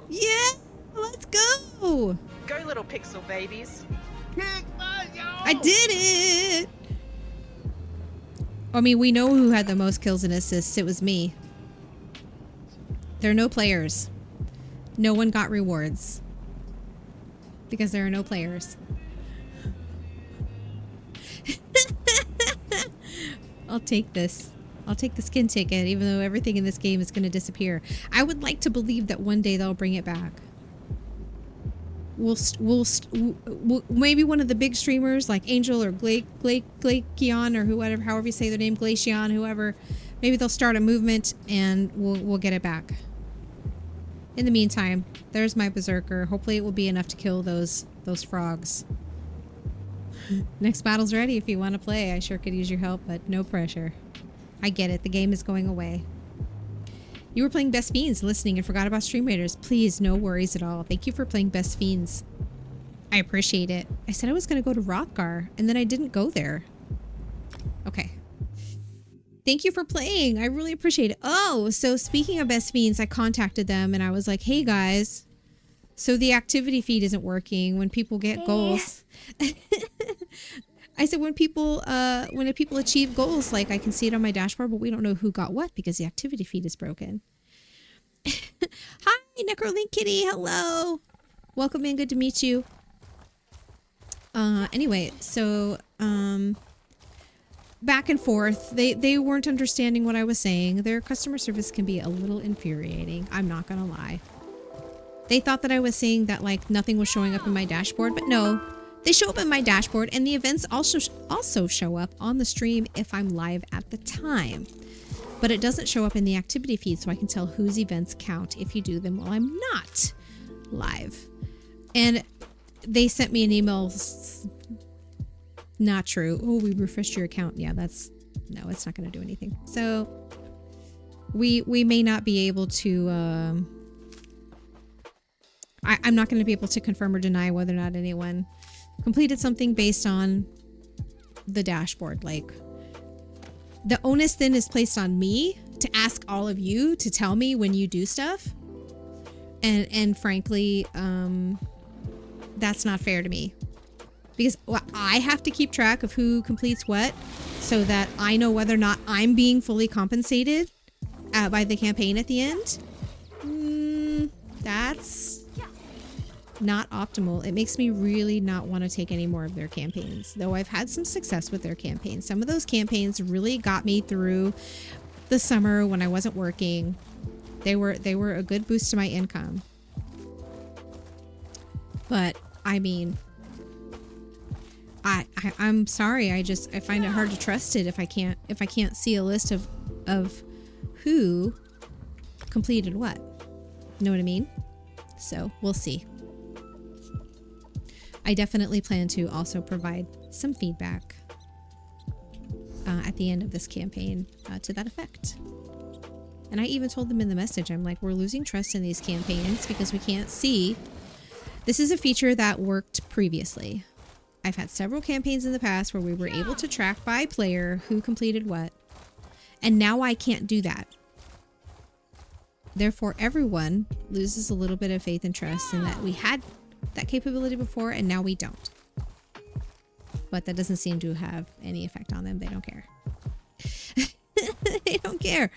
Yeah, let's go. Go little pixel babies. I did it. I mean, we know who had the most kills and assists. It was me. There are no players. No one got rewards. Because there are no players. I'll take this. I'll take the skin ticket, even though everything in this game is going to disappear. I would like to believe that one day they'll bring it back. We'll maybe one of the big streamers like Angel or Glacian or whoever, however you say their name, Glacian, whoever. Maybe they'll start a movement and we'll get it back. In the meantime, there's my berserker. Hopefully it will be enough to kill those frogs. Next battle's ready if you want to play. I sure could use your help, but no pressure. I get it. The game is going away. You were playing Best Fiends, listening, and forgot about Stream Raiders. Please, no worries at all. Thank you for playing Best Fiends. I appreciate it. I said I was going to go to Rothgar, and then I didn't go there. Okay. Thank you for playing. I really appreciate it. Oh, so speaking of Best Fiends, I contacted them, and I was like, hey, guys. So the activity feed isn't working when people get goals. I said when people achieve goals, like I can see it on my dashboard, but we don't know who got what because the activity feed is broken. Hi, Necrolink Kitty. Hello. Welcome in. Good to meet you. Anyway, so back and forth. They weren't understanding what I was saying. Their customer service can be a little infuriating. I'm not gonna lie. They thought that I was saying that like nothing was showing up in my dashboard, but no. They show up in my dashboard, and the events also show up on the stream if I'm live at the time. But it doesn't show up in the activity feed, so I can tell whose events count if you do them while I'm not live. And they sent me an email. Not true. Oh, we refreshed your account. Yeah, no, it's not going to do anything. So we may not be able to. I'm not going to be able to confirm or deny whether or not anyone completed something based on the dashboard. Like, the onus then is placed on me to ask all of you to tell me when you do stuff. And frankly, that's not fair to me. Because I have to keep track of who completes what so that I know whether or not I'm being fully compensated by the campaign at the end. That's not optimal. It makes me really not want to take any more of their campaigns, though I've had some success with their campaigns. Some of those campaigns really got me through the summer when I wasn't working. They were a good boost to my income. But I mean, I'm sorry. I find it hard to trust it if I can't see a list of who completed what. You know what I mean? So we'll see. I definitely plan to also provide some feedback at the end of this campaign to that effect. And I even told them in the message, I'm like, we're losing trust in these campaigns because we can't see. This is a feature that worked previously. I've had several campaigns in the past where we were able to track by player who completed what. And now I can't do that. Therefore, everyone loses a little bit of faith and trust in that we had that capability before and now we don't. But that doesn't seem to have any effect on them. They don't care. They don't care.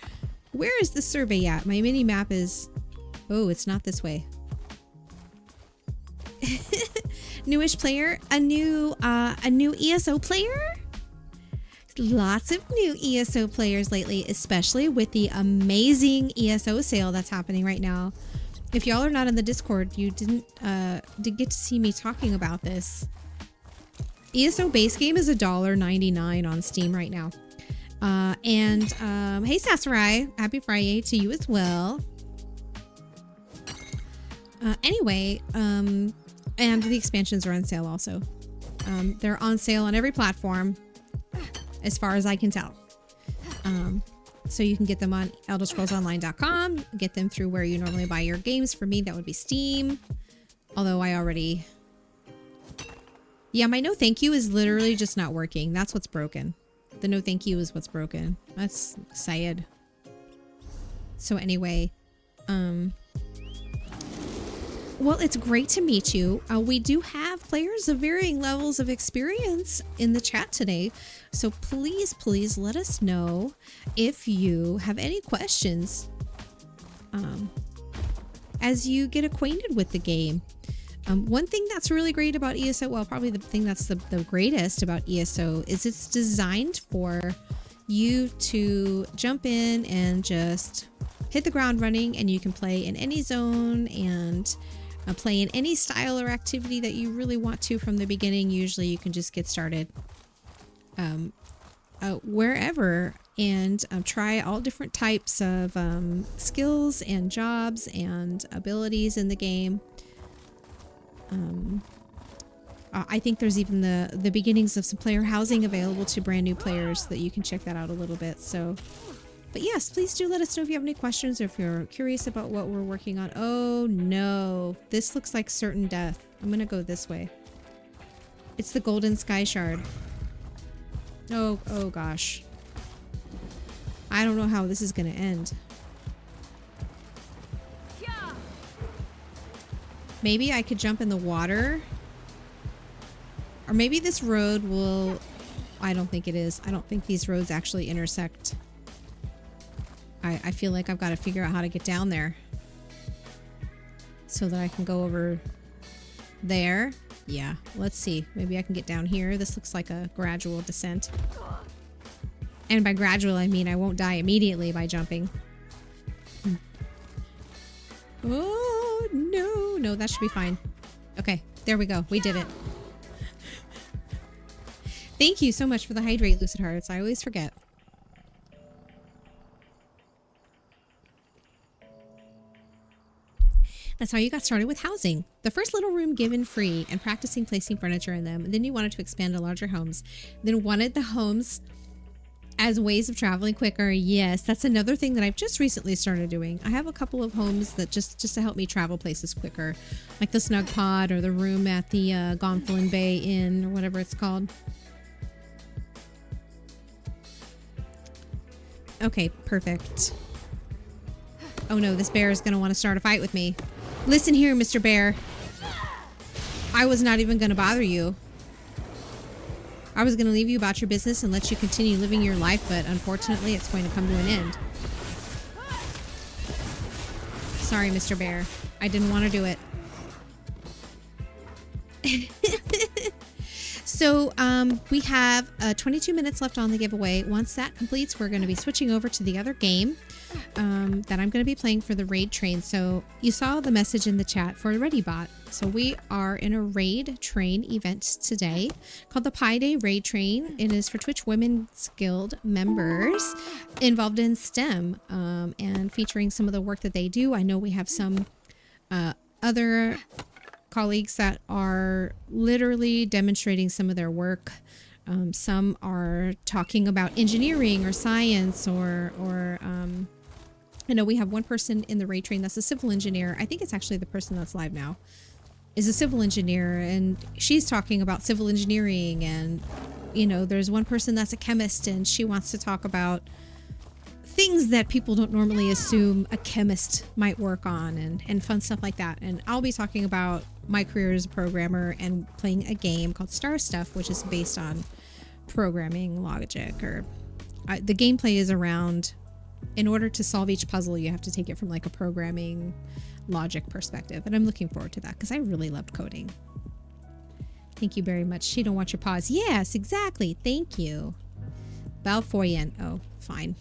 Where is the survey at? My mini map is... Oh, it's not this way. Newish player, a new ESO player. Lots of new ESO players lately, especially with the amazing ESO sale that's happening right now. If y'all are not in the Discord, you didn't get to see me talking about this. ESO base game is $1.99 on Steam right now. Hey Sasarai, happy Friday to you as well. Anyway, and the expansions are on sale also. They're on sale on every platform, as far as I can tell. So you can get them on elderscrollsonline.com, get them through where you normally buy your games. For me, that would be Steam. Although I already... Yeah, my no thank you is literally just not working. That's what's broken. The no thank you is what's broken. That's sad. So anyway, well, it's great to meet you. We do have players of varying levels of experience in the chat today. So please, please let us know if you have any questions as you get acquainted with the game. One thing that's really great about ESO, well, probably the thing that's the greatest about ESO is it's designed for you to jump in and just hit the ground running, and you can play in any zone and play in any style or activity that you really want to from the beginning. Usually you can just get started wherever and try all different types of skills and jobs and abilities in the game. I think there's even the beginnings of some player housing available to brand new players that you can check that out a little bit. So, but yes, please do let us know if you have any questions or if you're curious about what we're working on. Oh no, this looks like certain death. I'm gonna go this way. It's the Golden Sky Shard. Oh gosh. I don't know how this is gonna end. Maybe I could jump in the water. Or maybe this road will... I don't think it is. I don't think these roads actually intersect. I feel like I've got to figure out how to get down there. So that I can go over there. Yeah, let's see. Maybe I can get down here. This looks like a gradual descent. And by gradual, I mean I won't die immediately by jumping. Oh, no. No, that should be fine. Okay, there we go. We did it. Thank you so much for the hydrate, Lucid Hearts. I always forget. That's how you got started with housing. The first little room given free and practicing placing furniture in them. And then you wanted to expand to larger homes. Then wanted the homes as ways of traveling quicker. Yes, that's another thing that I've just recently started doing. I have a couple of homes that just to help me travel places quicker. Like the Snug Pod or the room at the Gonfalon Bay Inn or whatever it's called. Okay, perfect. Oh no, this bear is going to want to start a fight with me. Listen here, Mr. Bear. I was not even going to bother you. I was going to leave you about your business and let you continue living your life, but unfortunately it's going to come to an end. Sorry, Mr. Bear. I didn't want to do it. So we have 22 minutes left on the giveaway. Once that completes, we're going to be switching over to the other game that I'm going to be playing for the raid train. So you saw the message in the chat for ReadyBot. So we are in a raid train event today called the Pi Day Raid Train. It is for Twitch Women's Guild members involved in STEM and featuring some of the work that they do. I know we have some other colleagues that are literally demonstrating some of their work. Some are talking about engineering or science or I know we have one person in the raid train that's a civil engineer. I think it's actually the person that's live now. is a civil engineer, and she's talking about civil engineering, and there's one person that's a chemist, and she wants to talk about things that people don't normally assume a chemist might work on, and fun stuff like that. And I'll be talking about my career as a programmer and playing a game called Star Stuff, which is based on programming logic, or the gameplay is around, in order to solve each puzzle, you have to take it from like a programming logic perspective. And I'm looking forward to that because I really loved coding. Thank you very much. She don't want your paws. Yes, exactly. Thank you. Balfoyen. Oh, fine.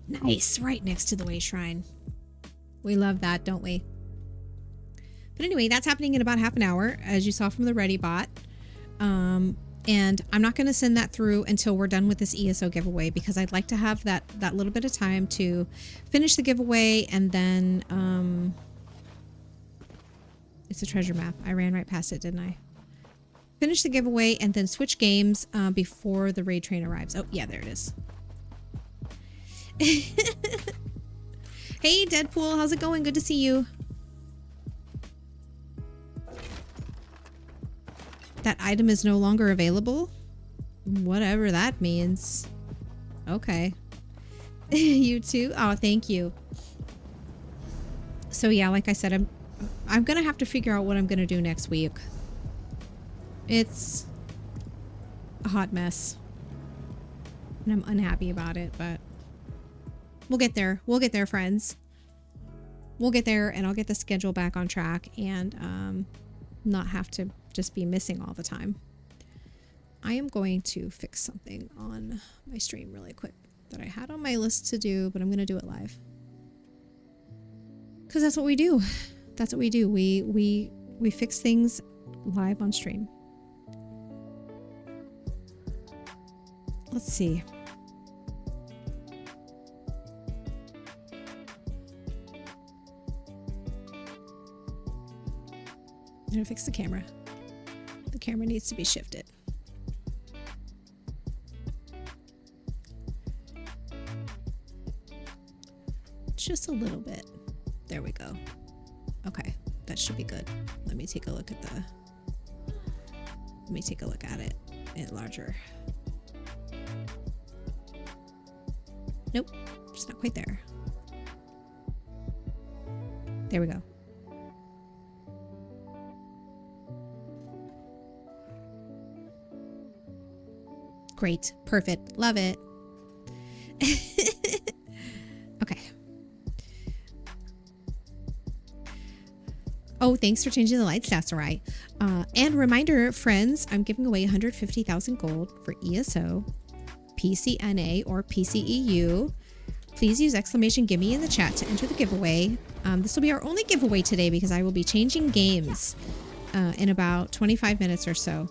Nice. Right next to the way shrine. We love that, don't we? But anyway, that's happening in about half an hour, as you saw from the Ready bot. And I'm not going to send that through until we're done with this ESO giveaway, because I'd like to have that little bit of time to finish the giveaway, and then it's a treasure map. I ran right past it, didn't I? Finish the giveaway and then switch games before the raid train arrives. Oh, yeah, there it is. Hey, Deadpool, how's it going? Good to see you. That item is no longer available? Whatever that means. Okay. You too? Oh, thank you. So yeah, like I said, I'm gonna have to figure out what I'm gonna do next week. It's a hot mess. And I'm unhappy about it, but we'll get there. We'll get there, friends. We'll get there, and I'll get the schedule back on track, and not have to just be missing all the time. I am going to fix something on my stream really quick that I had on my list to do, but I'm going to do it live. Because that's what we do. That's what we do. We fix things live on stream. Let's see. I'm going to fix the camera. The camera needs to be shifted. Just a little bit. There we go. Okay, that should be good. Let me take a look at it in larger. Nope, it's not quite there. There we go. Great. Perfect. Love it. Okay. Oh, thanks for changing the lights, Sasarai. And reminder, friends, I'm giving away 150,000 gold for ESO, PCNA, or PCEU. Please use !gimme in the chat to enter the giveaway. This will be our only giveaway today because I will be changing games in about 25 minutes or so.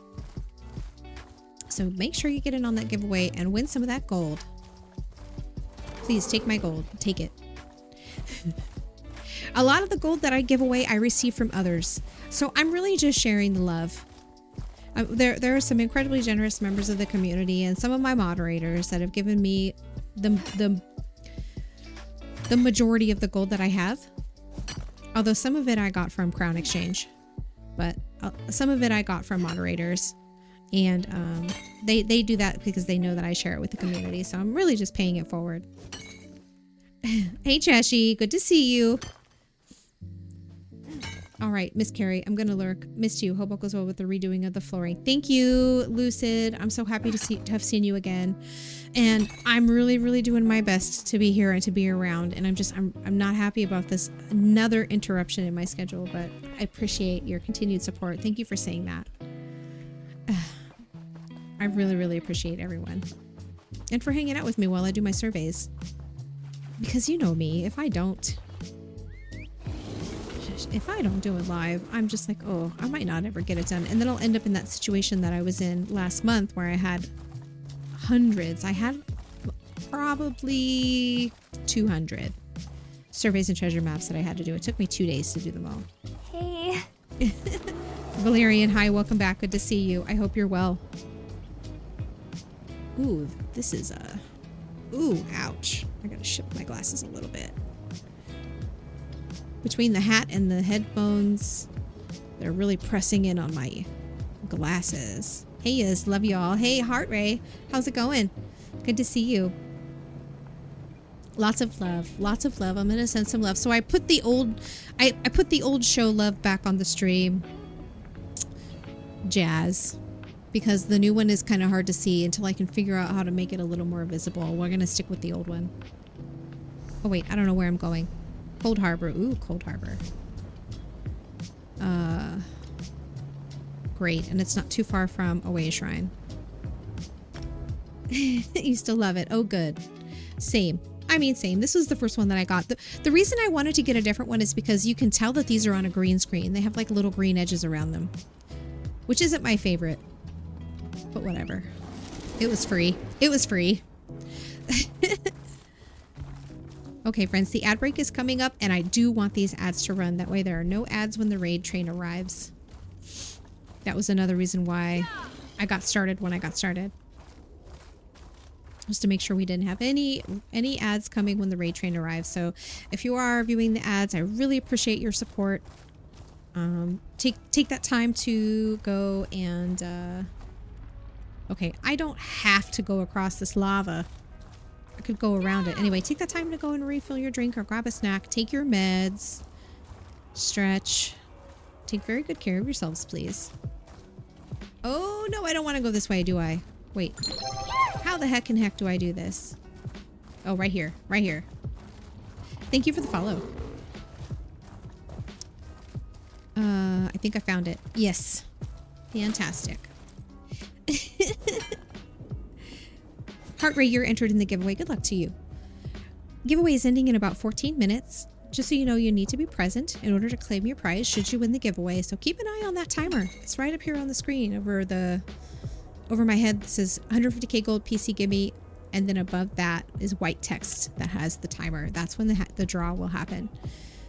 So make sure you get in on that giveaway and win some of that gold. Please take my gold. Take it. A lot of the gold that I give away, I receive from others. So I'm really just sharing the love. There are some incredibly generous members of the community and some of my moderators that have given me the majority of the gold that I have. Although some of it I got from Crown Exchange. But some of it I got from moderators. And they do that because they know that I share it with the community. So I'm really just paying it forward. Hey, Cheshi. Good to see you. All right, Miss Carrie, I'm going to lurk. Missed you. Hope all goes well with the redoing of the flooring. Thank you, Lucid. I'm so happy to have seen you again. And I'm really, really doing my best to be here and to be around. And I'm not happy about this another interruption in my schedule, but I appreciate your continued support. Thank you for saying that. I really, really appreciate everyone. And for hanging out with me while I do my surveys. Because you know me, if I don't do it live, I'm just like, oh, I might not ever get it done. And then I'll end up in that situation that I was in last month where I had hundreds. I had probably 200 surveys and treasure maps that I had to do. It took me 2 days to do them all. Hey. Valerian, hi, welcome back. Good to see you. I hope you're well. Ooh, this is ooh, ouch. I gotta shift my glasses a little bit. Between the hat and the headphones, they're really pressing in on my glasses. Hey, yes, love you all. Hey, Heart Ray, how's it going? Good to see you. Lots of love. Lots of love. I'm gonna send some love. So I put the old I put the old show love back on the stream. Jazz. Because the new one is kind of hard to see until I can figure out how to make it a little more visible. We're gonna stick with the old one. Oh wait, I don't know where I'm going. Cold Harbor. Ooh, Cold Harbor. Great, and it's not too far from Away Shrine. You still love it. Oh, good. Same. I mean, same. This was the first one that I got. The reason I wanted to get a different one is because you can tell that these are on a green screen. They have like little green edges around them, which isn't my favorite, but whatever. It was free. It was free. Okay, friends, the ad break is coming up, and I do want these ads to run. That way there are no ads when the raid train arrives. That was another reason why I got started when I got started. Just to make sure we didn't have any ads coming when the raid train arrives. So if you are viewing the ads, I really appreciate your support. Take that time to go and... okay, I don't have to go across this lava. I could go around it. Anyway, take that time to go and refill your drink or grab a snack. Take your meds. Stretch. Take very good care of yourselves, please. Oh, no, I don't want to go this way, do I? Wait. How the heck do I do this? Oh, right here. Right here. Thank you for the follow. I think I found it. Yes. Fantastic. Heart Ray, you're entered in the giveaway. Good luck to you. Giveaway is ending in about 14 minutes. Just so you know, you need to be present in order to claim your prize should you win the giveaway. So keep an eye on that timer. It's right up here on the screen over my head. This is 150k gold PC gimme, and then above that is white text that has the timer. That's when the draw will happen.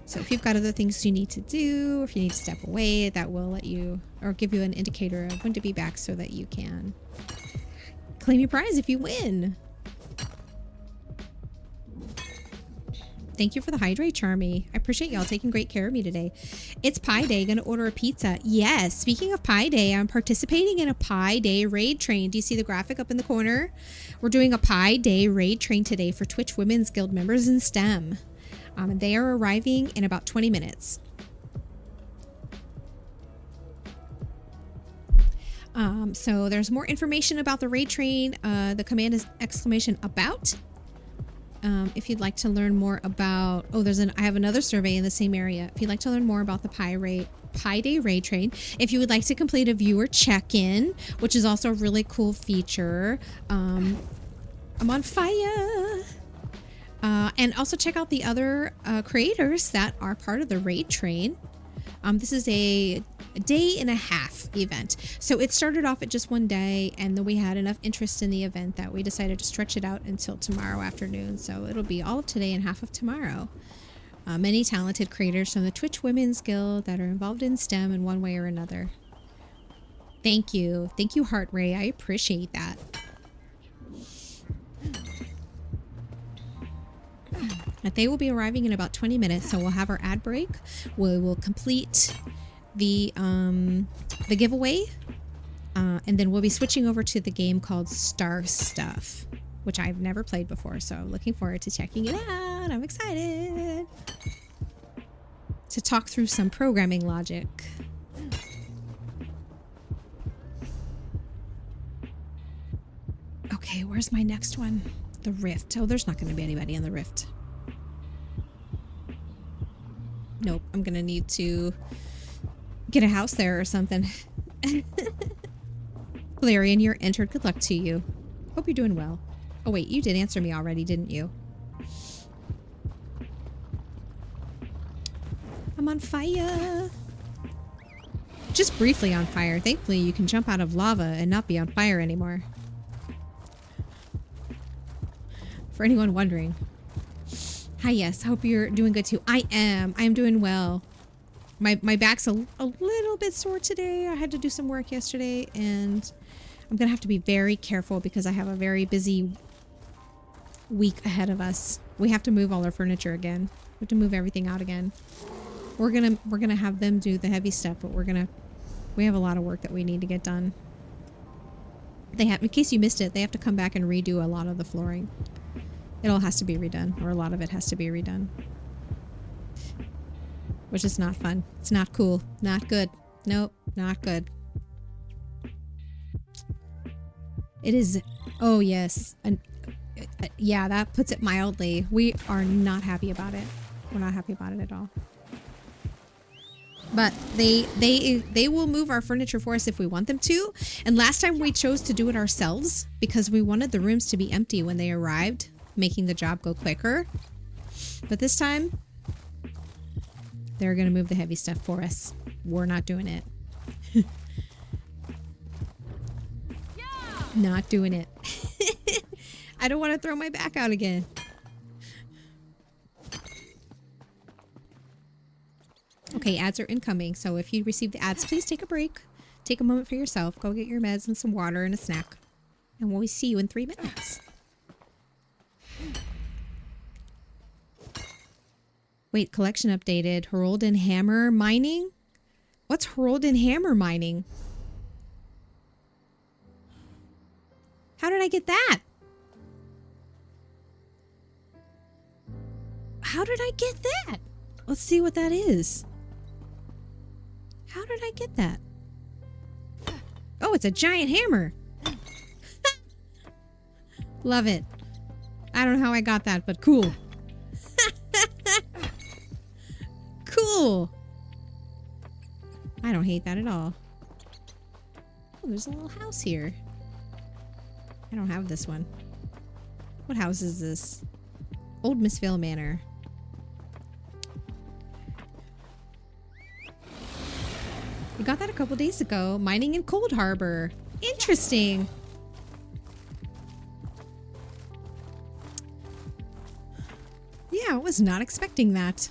So if you've got other things you need to do, or if you need to step away, that will let you or give you an indicator of when to be back so that you can claim your prize if you win. Thank you for the hydrate, Charmy. I appreciate y'all taking great care of me today. It's Pie Day. Gonna order a pizza. Yes. Speaking of Pie Day, I'm participating in a Pie Day raid train. Do you see the graphic up in the corner? We're doing a Pie Day raid train today for Twitch Women's Guild members in STEM. And they are arriving in about 20 minutes. So there's more information about the raid train. The command is !about. If you'd like to learn more about, I have another survey in the same area. If you'd like to learn more about the Pie Day raid train, if you would like to complete a viewer check-in, which is also a really cool feature, I'm on fire. And also check out the other creators that are part of the raid train. This is a day and a half event. So it started off at just one day, and then we had enough interest in the event that we decided to stretch it out until tomorrow afternoon. So it'll be all of today and half of tomorrow. Many talented creators from the Twitch Women's Guild that are involved in STEM in one way or another. Thank you. Thank you, Heart Ray. I appreciate that. They will be arriving in about 20 minutes, so we'll have our ad break. We will complete the giveaway, and then we'll be switching over to the game called Star Stuff, which I've never played before, so I'm looking forward to checking it out. I'm excited to talk through some programming logic. Okay, where's my next one? The Rift. Oh, there's not going to be anybody in the Rift. Nope, I'm gonna need to get a house there or something. Valerian, you're entered. Good luck to you. Hope you're doing well. Oh wait, you did answer me already, didn't you? I'm on fire. Just briefly on fire. Thankfully, you can jump out of lava and not be on fire anymore. For anyone wondering. Hi, yes. Hope you're doing good too. I am doing well. My back's a little bit sore today. I had to do some work yesterday, and I'm gonna have to be very careful because I have a very busy week ahead of us. We have to move all our furniture again. We have to move everything out again. We're gonna have them do the heavy stuff, but we have a lot of work that we need to get done. They have, in case you missed it, they have to come back and redo a lot of the flooring. It all has to be redone, or a lot of it has to be redone. Which is not fun. It's not cool. Not good. Nope, not good. It is, oh yes. Yeah, that puts it mildly. We are not happy about it. We're not happy about it at all. But they will move our furniture for us if we want them to. And last time we chose to do it ourselves because we wanted the rooms to be empty when they arrived, making the job go quicker. But this time, they're going to move the heavy stuff for us. We're not doing it. Not doing it. I don't want to throw my back out again. Okay, ads are incoming, so if you receive the ads, please take a break. Take a moment for yourself. Go get your meds and some water and a snack. And we'll see you in 3 minutes. Wait, collection updated. Herald and Hammer mining? What's Herald and Hammer mining? How did I get that? How did I get that? Let's see what that is. How did I get that? Oh, it's a giant hammer. Love it. I don't know how I got that, but cool. Cool. I don't hate that at all. Oh, there's a little house here. I don't have this one. What house is this? Old Missvale Manor. We got that a couple days ago. Mining in Cold Harbor. Interesting. Yeah, I was not expecting that.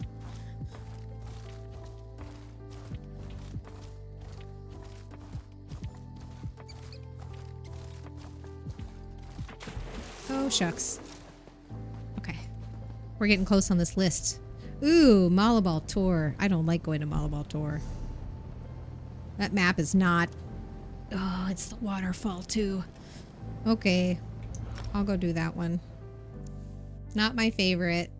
Oh, shucks. Okay. We're getting close on this list. Ooh, Malabal Tour. I don't like going to Malabal Tour. That map is not... Oh, it's the waterfall too. Okay. I'll go do that one. Not my favorite.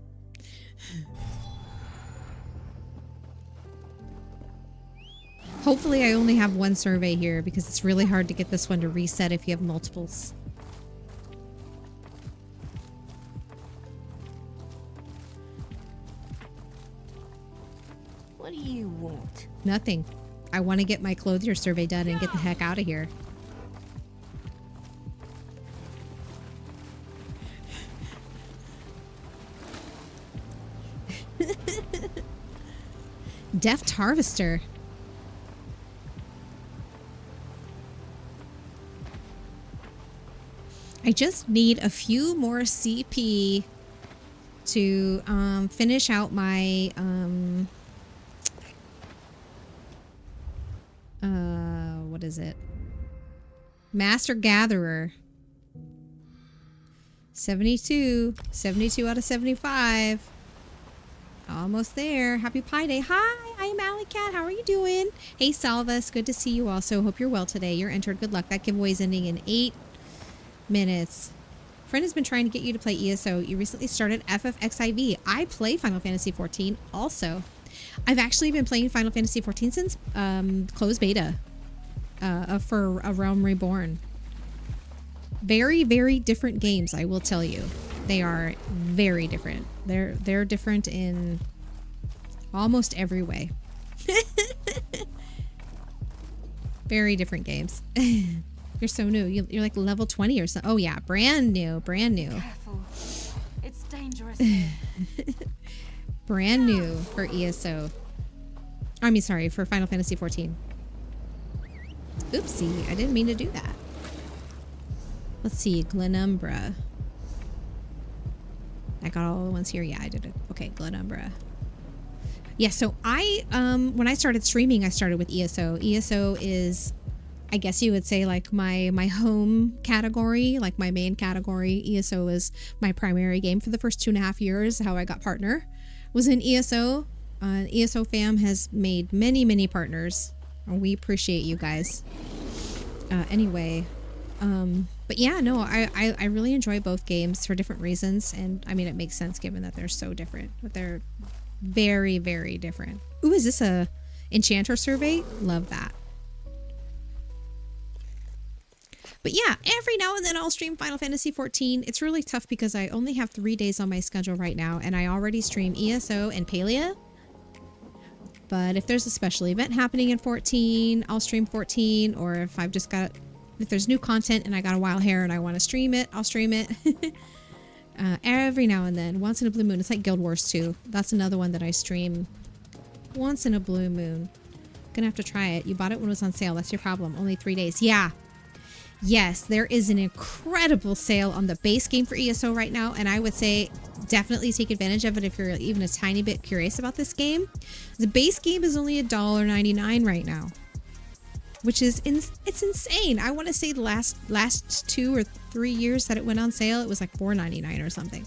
Hopefully I only have one survey here because it's really hard to get this one to reset if you have multiples. What do you want? Nothing. I want to get my clothier survey done and get the heck out of here. Deft Harvester. I just need a few more CP to finish out my what is it? Master Gatherer. 72 out of 75. Almost there. Happy Pi Day. Hi, I'm Alley Cat. How are you doing? Hey, Salvas. Good to see you also. Hope you're well today. You're entered. Good luck. That giveaway is ending in 8 minutes. Friend has been trying to get you to play ESO. You recently started FFXIV. I play Final Fantasy XIV also. I've actually been playing Final Fantasy XIV since closed beta for A Realm Reborn. Very, very different games, I will tell you. They are very different. They're different in almost every way. Very different games. You're so new. You're like level 20 or so. Oh yeah, brand new, brand new. Careful. It's dangerous. Brand new for ESO. I mean, sorry, for Final Fantasy XIV. Oopsie, I didn't mean to do that. Let's see, Glenumbra. I got all the ones here. Yeah, I did it. Okay, Glenumbra. Yeah, so I, when I started streaming, I started with ESO. ESO is, I guess you would say, like my home category, like my main category. ESO is my primary game for the first 2.5 years. How I got partner was in ESO. ESO fam has made many, many partners. We appreciate you guys. Anyway, but yeah, no, I really enjoy both games for different reasons. And I mean, it makes sense given that they're so different, but they're very, very different. Ooh, is this a Enchanter survey? Love that. But yeah, every now and then I'll stream Final Fantasy XIV. It's really tough because I only have 3 days on my schedule right now, and I already stream ESO and Palia. But if there's a special event happening in 14, I'll stream 14. Or if if there's new content and I got a wild hair and I want to stream it, I'll stream it. Every now and then, once in a blue moon. It's like Guild Wars 2. That's another one that I stream once in a blue moon. Gonna have to try it. You bought it when it was on sale. That's your problem. Only 3 days. Yeah. Yes, there is an incredible sale on the base game for ESO right now, and I would say definitely take advantage of it if you're even a tiny bit curious about this game. The base game is only $1.99 right now, which is it's insane. I want to say the last 2 or 3 years that it went on sale, it was like $4.99 or something.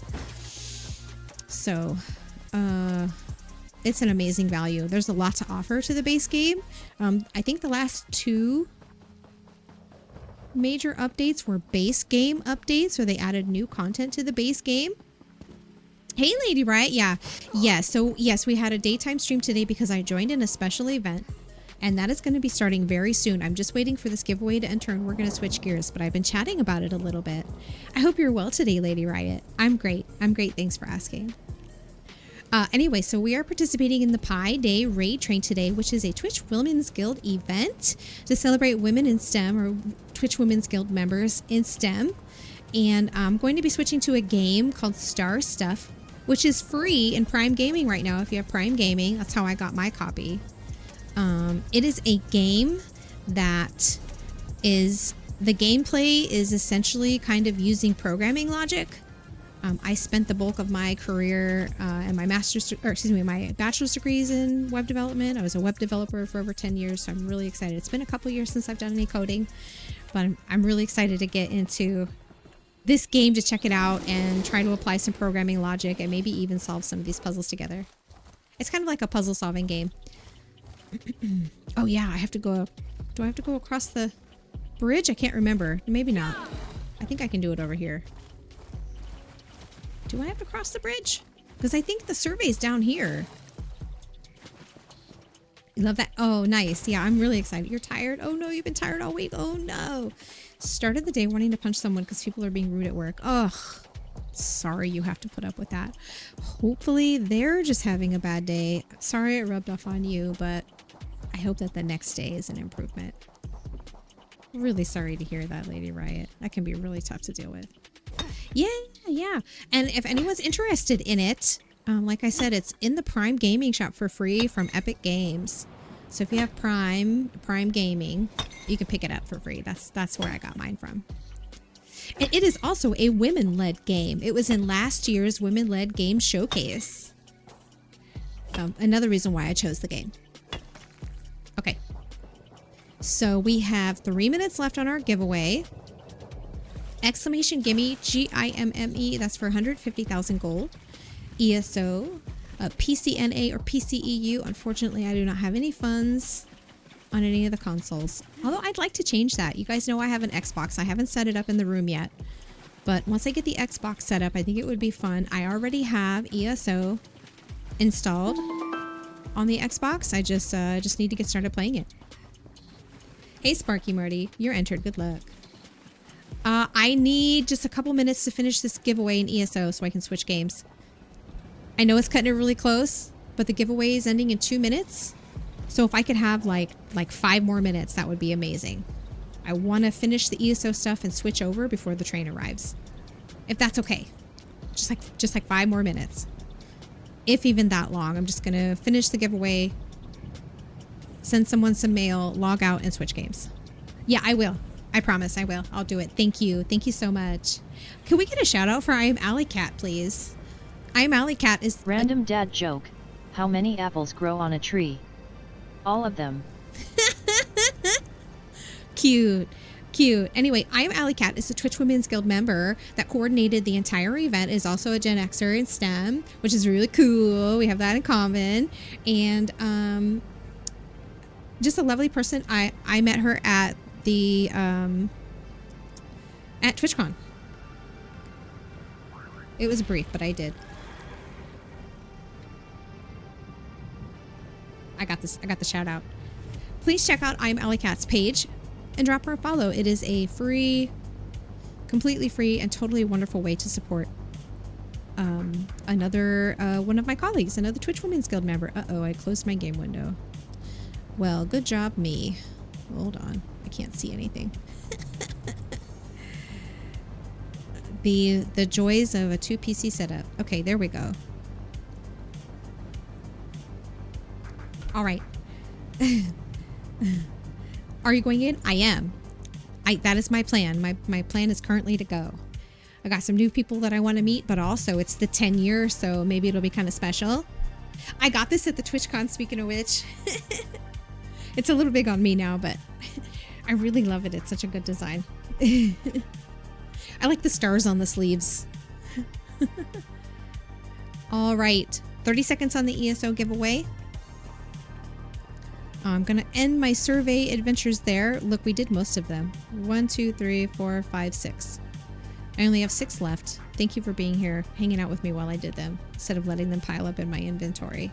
So, it's an amazing value. There's a lot to offer to the base game. I think the last 2 major updates were base game updates, where they added new content to the base game. Hey, Lady Riot. Yeah. Yes. So, yes, we had a daytime stream today because I joined in a special event, and that is going to be starting very soon. I'm just waiting for this giveaway to enter, and we're going to switch gears, but I've been chatting about it a little bit. I hope you're well today, Lady Riot. I'm great. I'm great. Thanks for asking. Anyway, so we are participating in the Pi Day Raid Train today, which is a Twitch Women's Guild event to celebrate women in STEM, or Twitch Women's Guild members in STEM. And I'm going to be switching to a game called Star Stuff, which is free in Prime Gaming right now. If you have Prime Gaming, that's how I got my copy. It is a game that the gameplay is essentially kind of using programming logic. I spent the bulk of my career and my my bachelor's degrees in web development. I was a web developer for over 10 years, so I'm really excited. It's been a couple years since I've done any coding, but I'm really excited to get into this game to check it out and try to apply some programming logic and maybe even solve some of these puzzles together. It's kind of like a puzzle solving game. Oh yeah, I have to go. Do I have to go across the bridge? I can't remember. Maybe not. I think I can do it over here. Do I have to cross the bridge? Because I think the survey's down here. You love that? Oh, nice. Yeah, I'm really excited. You're tired? Oh no, you've been tired all week. Oh no. Started the day wanting to punch someone because people are being rude at work. Ugh. Sorry you have to put up with that. Hopefully they're just having a bad day. Sorry it rubbed off on you, but I hope that the next day is an improvement. Really sorry to hear that, Lady Riot. That can be really tough to deal with. Yeah. And if anyone's interested in it, like I said, it's in the Prime Gaming shop for free from Epic Games. So if you have Prime Gaming, you can pick it up for free. That's where I got mine from. And it is also a women-led game. It was in last year's women-led game showcase. Another reason why I chose the game. Okay. So we have 3 minutes left on our giveaway. Exclamation Gimme, GIMME, that's for 150,000 gold. ESO, PCNA or PCEU. Unfortunately, I do not have any funds on any of the consoles. Although I'd like to change that. You guys know I have an Xbox. I haven't set it up in the room yet. But once I get the Xbox set up, I think it would be fun. I already have ESO installed on the Xbox. I just need to get started playing it. Hey, Sparky Marty, you're entered. Good luck. I need just a couple minutes to finish this giveaway in ESO so I can switch games. I know it's cutting it really close, but the giveaway is ending in 2 minutes. So if I could have like 5 more minutes, that would be amazing. I want to finish the ESO stuff and switch over before the train arrives. If that's okay. Just like 5 more minutes. If even that long. I'm just going to finish the giveaway, send someone some mail, log out, and switch games. Yeah, I will. I promise I will. I'll do it. Thank you. Thank you so much. Can we get a shout out for I Am Alley Cat, please? I Am Alley Cat is... Random dad joke. How many apples grow on a tree? All of them. Cute. Cute. Anyway, I'm Alley Cat is a Twitch Women's Guild member that coordinated the entire event, is also a Gen Xer in STEM, which is really cool. We have that in common. And just a lovely person. I met her at the at TwitchCon. It was brief, but I did. I got this. I got the shout out. Please check out I'm Alley Cat's page and drop her a follow. It is a free, completely free and totally wonderful way to support another one of my colleagues, another Twitch Women's Guild member. Uh-oh, I closed my game window. Well, good job me. Hold on. I can't see anything. The joys of a 2 PC setup. Okay, there we go. All right. Are you going in? I am. That is my plan. My plan is currently to go. I got some new people that I want to meet, but also it's the 10 year, so maybe it'll be kind of special. I got this at the TwitchCon, speaking of which. It's a little big on me now, but I really love it. It's such a good design. I like the stars on the sleeves. All right. 30 seconds on the ESO giveaway. I'm going to end my survey adventures there. Look, we did most of them. 1, 2, 3, 4, 5, 6. I only have 6 left. Thank you for being here, hanging out with me while I did them, instead of letting them pile up in my inventory.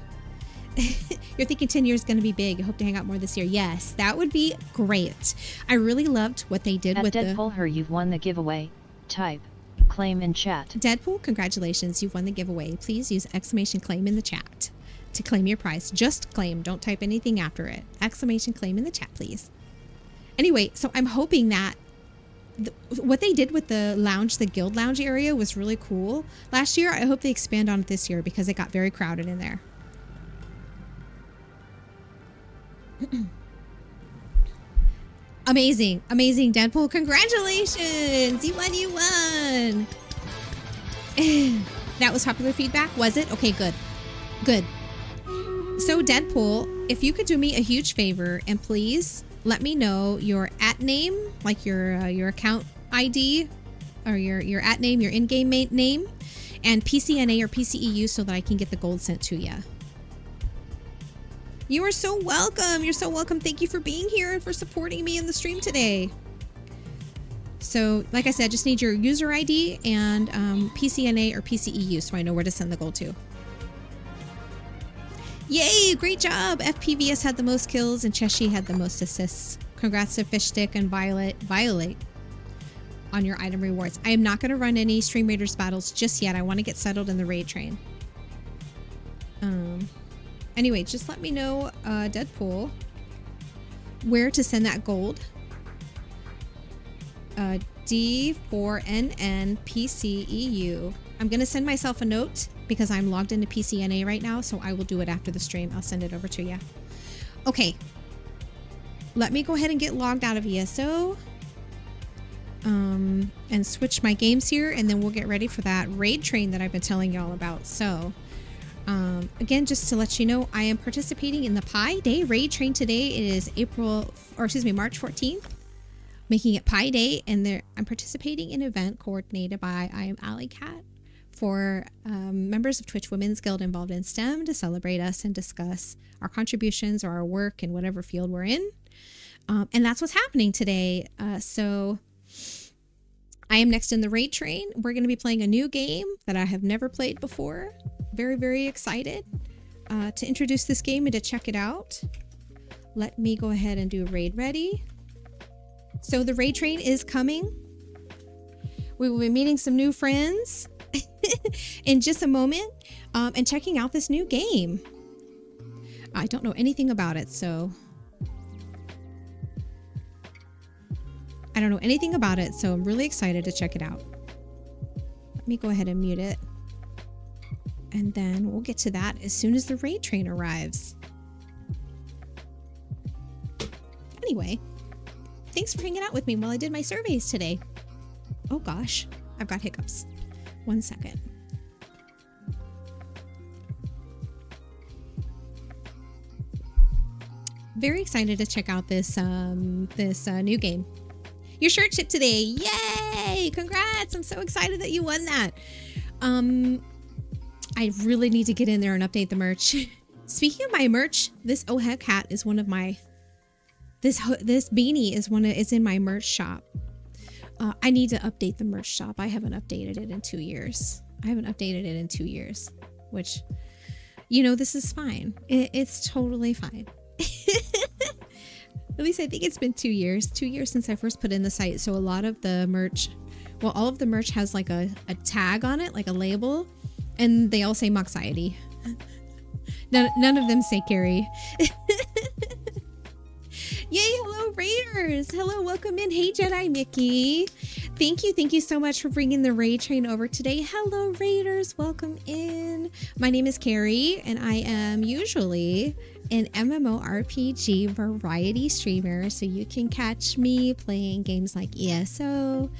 You're thinking 10 years is going to be big. I hope to hang out more this year. Yes, that would be great. I really loved what they did with Deadpool her, you've won the giveaway. Type claim in chat. Deadpool, congratulations. You've won the giveaway. Please use exclamation claim in the chat to claim your prize. Just claim. Don't type anything after it. Exclamation claim in the chat, please. Anyway, so I'm hoping that what they did with the lounge, the guild lounge area, was really cool last year. I hope they expand on it this year because it got very crowded in there. Amazing. Amazing, Deadpool. Congratulations. You won. You won. That was popular feedback, was it? Okay, good. Good. So, Deadpool, if you could do me a huge favor and please let me know your @name, like your account ID or your @name, your in-game name, and PCNA or PCEU so that I can get the gold sent to you. You are so welcome. You're so welcome. Thank you for being here and for supporting me in the stream today. So, like I said, just need your user ID and PCNA or PCEU so I know where to send the gold to. Yay! Great job! FPVS had the most kills and Cheshi had the most assists. Congrats to Fishstick and Violet on your item rewards. I am not going to run any Stream Raiders battles just yet. I want to get settled in the raid train. Anyway, just let me know, Deadpool, where to send that gold. D4NNPCEU. I'm going to send myself a note because I'm logged into PCNA right now, so I will do it after the stream. I'll send it over to you. Okay. Let me go ahead and get logged out of ESO. And switch my games here, and then we'll get ready for that raid train that I've been telling y'all about. So... again, just to let you know, I am participating in the Pi Day raid train today. It is March 14th, making it Pi Day, and I'm participating in an event coordinated by I Am Alley Cat for members of Twitch Women's Guild involved in STEM to celebrate us and discuss our contributions or our work in whatever field we're in. And that's what's happening today. So I am next in the raid train. We're going to be playing a new game that I have never played before. Very, very excited to introduce this game and to check it out. Let me go ahead and do raid ready. So the raid train is coming. We will be meeting some new friends in just a moment and checking out this new game. I don't know anything about it, so... I'm really excited to check it out. Let me go ahead and mute it. And then we'll get to that as soon as the raid train arrives. Anyway, thanks for hanging out with me while I did my surveys today. Oh gosh, I've got hiccups. 1 second. Very excited to check out this new game. Your shirt shipped today. Yay! Congrats! I'm so excited that you won that. I really need to get in there and update the merch. Speaking of my merch, this oh heck hat is one of my. This beanie is in my merch shop. I need to update the merch shop. I haven't updated it in 2 years. Which, this is fine. It's totally fine. At least I think it's been 2 years. 2 years since I first put in the site. So a lot of the merch, all of the merch has like a tag on it, like a label, and they all say Moxiety. None of them say Carrie. Yay, hello Raiders. Hello, welcome in. Hey Jedi Mickey. Thank you so much for bringing the raid train over today. Hello Raiders, welcome in. My name is Carrie and I am usually an MMORPG variety streamer, so you can catch me playing games like ESO,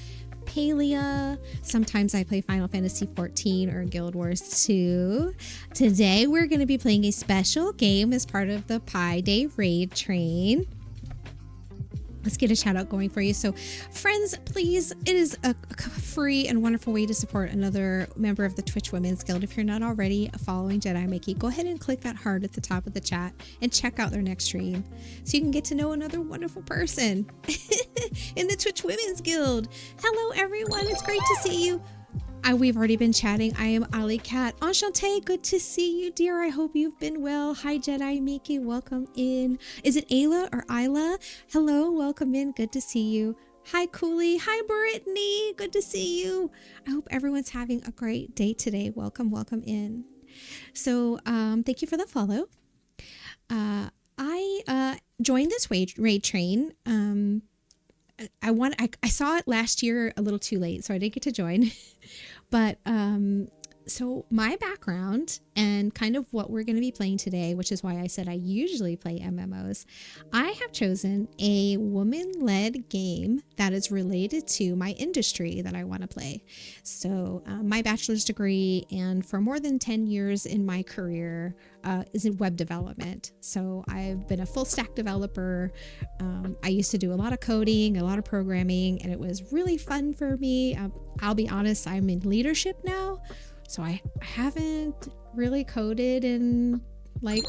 Palia. Sometimes I play Final Fantasy XIV or Guild Wars 2. Today we're going to be playing a special game as part of the Pi Day raid train. Let's get a shout out going for you. So friends, please, it is a free and wonderful way to support another member of the Twitch Women's Guild. If you're not already following Jedi Mickey, go ahead and click that heart at the top of the chat and check out their next stream so you can get to know another wonderful person in the Twitch Women's Guild. Hello everyone, it's great to see you. We've already been chatting. I am Ali Cat. Enchantée, good to see you, dear. I hope you've been well. Hi, Jedi Miki. Welcome in. Is it Ayla or Isla? Hello, welcome in. Good to see you. Hi, Cooley. Hi, Brittany. Good to see you. I hope everyone's having a great day today. Welcome in. So, thank you for the follow. I joined this raid train. I saw it last year a little too late, so I didn't get to join. But so my background and kind of what we're going to be playing today, which is why I said I usually play MMOs, I have chosen a woman-led game that is related to my industry that I want to play. So my bachelor's degree and for more than 10 years in my career is in web development. So I've been a full stack developer. I used to do a lot of coding, a lot of programming, and it was really fun for me. I'll be honest, I'm in leadership now. So I haven't really coded in like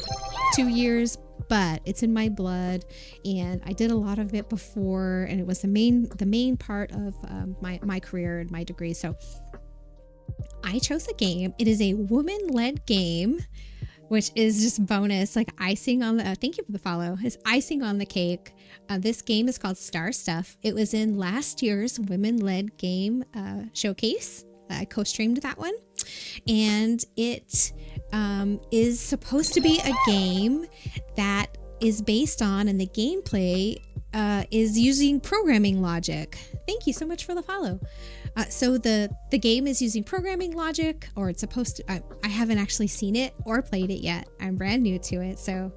2 years, but it's in my blood and I did a lot of it before, and it was the main part of my career and my degree. So I chose a game. It is a woman-led game, which is just bonus, like icing on the, thank you for the follow, is icing on the cake. This game is called Star Stuff. It was in last year's women-led game showcase. I co-streamed that one, and it is supposed to be a game that is based on, and the gameplay is using programming logic. Thank you so much for the follow. So the game is using programming logic, or it's supposed to. I haven't actually seen it or played it yet. I'm brand new to it. So,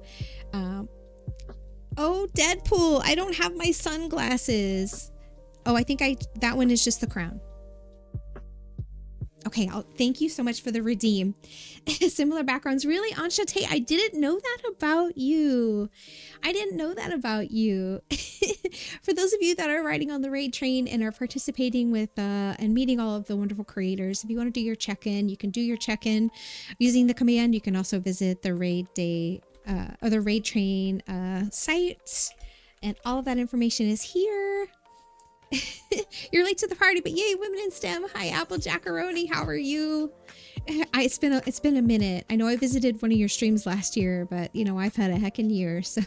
oh, Deadpool! I don't have my sunglasses. Oh, I think that one is just the crown. Okay, thank you so much for the redeem. Similar backgrounds. Really, Enchantée, I didn't know that about you. For those of you that are riding on the raid train and are participating with and meeting all of the wonderful creators, if you want to do your check-in, you can do your check-in using the command. You can also visit the raid day or the raid train site, and all of that information is here. You're late to the party, but yay, women in STEM. Hi, Apple Jackaroni. How are you? It's been a minute. I know I visited one of your streams last year, but I've had a heckin' year, so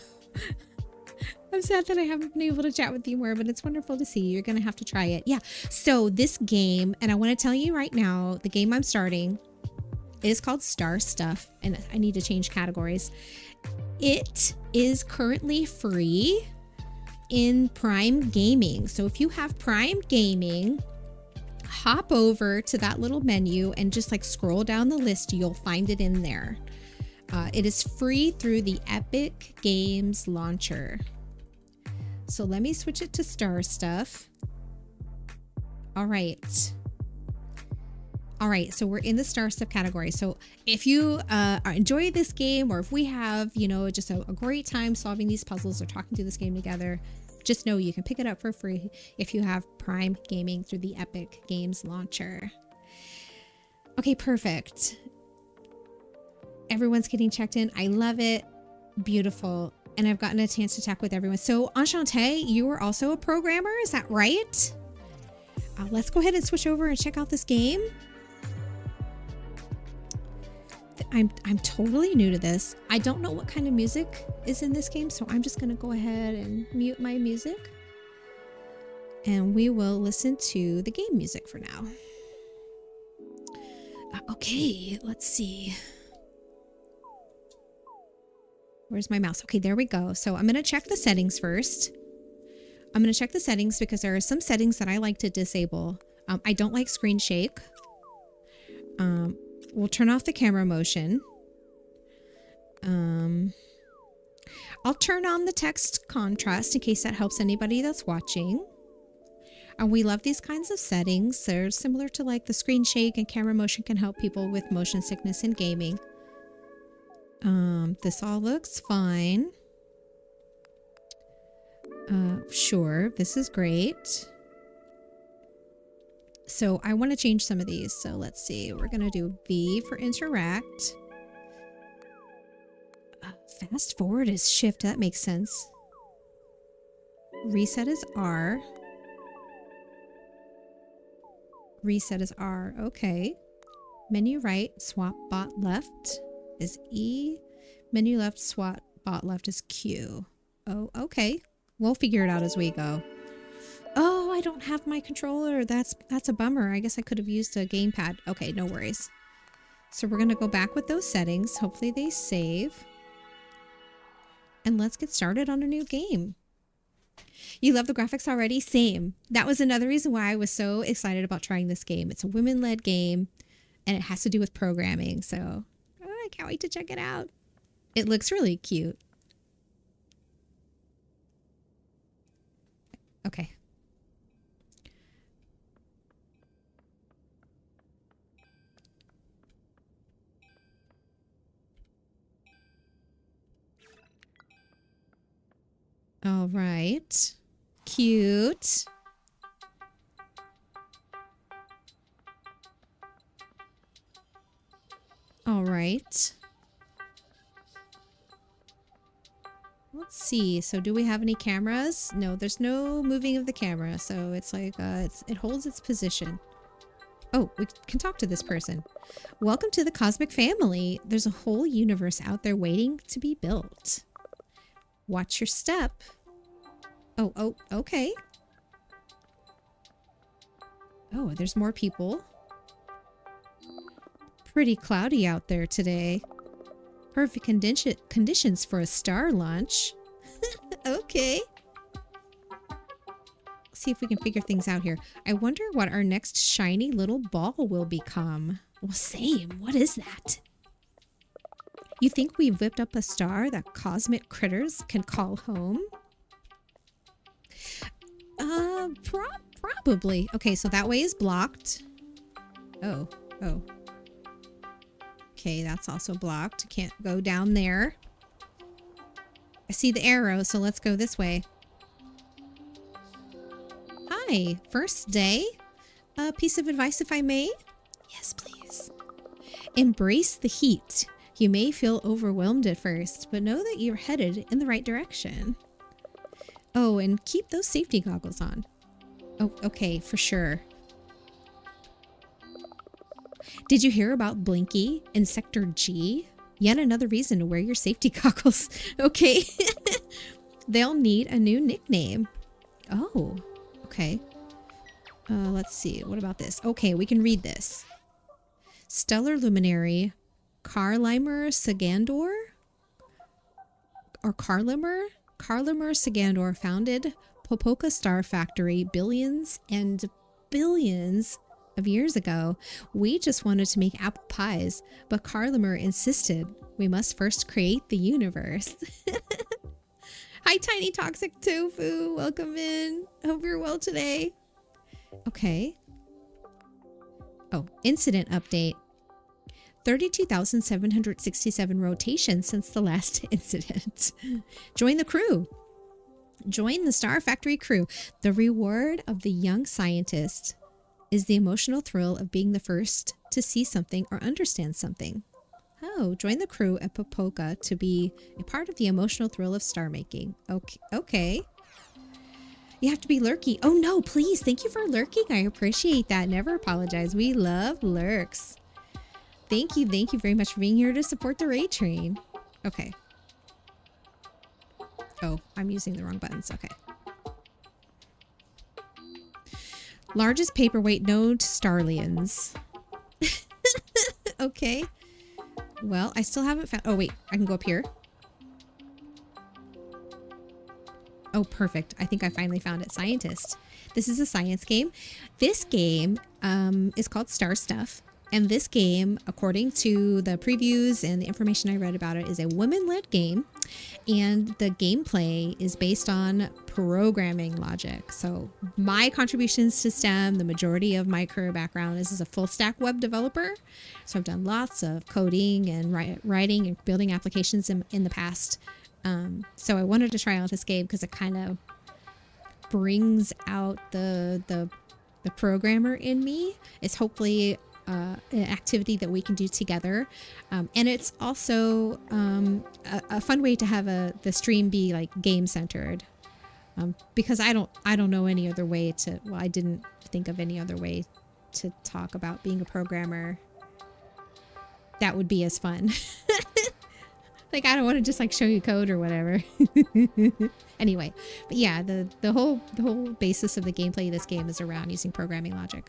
I'm sad that I haven't been able to chat with you more, but it's wonderful to see you. You're gonna have to try it. Yeah. So this game, and I want to tell you right now, the game I'm starting is called Star Stuff, and I need to change categories. It is currently free in Prime Gaming. So if you have Prime Gaming, hop over to that little menu and just like scroll down the list. You'll find it in there. It is free through the Epic Games launcher. So let me switch it to Star Stuff. All right. All right, so we're in the star step category. So if you enjoy this game, or if we have, just a great time solving these puzzles or talking through this game together, just know you can pick it up for free if you have Prime Gaming through the Epic Games launcher. Okay, perfect. Everyone's getting checked in. I love it. Beautiful. And I've gotten a chance to talk with everyone. So Enchante, you are also a programmer, is that right? Let's go ahead and switch over and check out this game. I'm totally new to this. I don't know what kind of music is in this game, so I'm just gonna go ahead and mute my music. And we will listen to the game music for now. Okay, let's see. Where's my mouse? Okay, there we go. So I'm gonna check the settings first. I'm gonna check the settings because there are some settings that I like to disable. I don't like screen shake. We'll turn off the camera motion. I'll turn on the text contrast in case that helps anybody that's watching. And we love these kinds of settings. They're similar to like the screen shake, and camera motion can help people with motion sickness in gaming. This all looks fine. Sure, this is great. So I want to change some of these. So let's see. We're going to do V for interact. Fast forward is shift. That makes sense. Reset is R. Reset is R. Okay. Menu right, swap bot left is E. Menu left, swap bot left is Q. Oh, okay. We'll figure it out as we go. Oh, I don't have my controller. That's a bummer. I guess I could have used a gamepad. Okay, no worries. So we're going to go back with those settings. Hopefully they save. And let's get started on a new game. You love the graphics already? Same. That was another reason why I was so excited about trying this game. It's a women-led game, and it has to do with programming. So I can't wait to check it out. It looks really cute. Okay. All right. Cute. All right. Let's see. So do we have any cameras? No, there's no moving of the camera. So it's like it holds its position. Oh, we can talk to this person. Welcome to the cosmic family. There's a whole universe out there waiting to be built. Watch your step. Oh, okay. Oh, there's more people. Pretty cloudy out there today. Perfect conditions for a star launch. Okay. Let's see if we can figure things out here. I wonder what our next shiny little ball will become. Well, same. What is that? You think we've whipped up a star that cosmic critters can call home? Probably. Okay, so that way is blocked. Oh. Okay, that's also blocked. Can't go down there. I see the arrow, so let's go this way. Hi, first day? A piece of advice, if I may? Yes, please. Embrace the heat. You may feel overwhelmed at first, but know that you're headed in the right direction. Oh, and keep those safety goggles on. Oh, okay, for sure. Did you hear about Blinky in Sector G? Yet another reason to wear your safety goggles. Okay. They'll need a new nickname. Oh, okay. Let's see. What about this? Okay, we can read this. Stellar luminary Carlimer Sagandor? Or Carlimer? Carlimer Sagandor founded Popoka Star Factory billions and billions of years ago. We just wanted to make apple pies, but Carlimer insisted we must first create the universe. Hi, Tiny Toxic Tofu. Welcome in. Hope you're well today. Okay. Oh, incident update. 32,767 rotations since the last incident. Join the crew. Join the Star Factory crew. The reward of the young scientist is the emotional thrill of being the first to see something or understand something. Oh, join the crew at Popoka to be a part of the emotional thrill of star making. Okay. You have to be lurky. Oh no, please. Thank you for lurking. I appreciate that. Never apologize. We love lurks. Thank you very much for being here to support the raid train. Okay. Oh, I'm using the wrong buttons. Okay. Largest paperweight known to Starlians. Okay. Well, I still haven't found... Oh, wait. I can go up here. Oh, perfect. I think I finally found it. Scientist. This is a science game. This game is called Star Stuff. And this game, according to the previews and the information I read about it, is a women-led game. And the gameplay is based on programming logic. So my contributions to STEM, the majority of my career background is as a full-stack web developer. So I've done lots of coding and writing and building applications in the past. So I wanted to try out this game because it kind of brings out the programmer in me. It's hopefully an activity that we can do together, and it's also a fun way to have the stream be like game centered, because I don't know any other way to. Well, I didn't think of any other way to talk about being a programmer that would be as fun. Like, I don't want to just like show you code or whatever. Anyway, but yeah, the whole basis of the gameplay of this game is around using programming logic.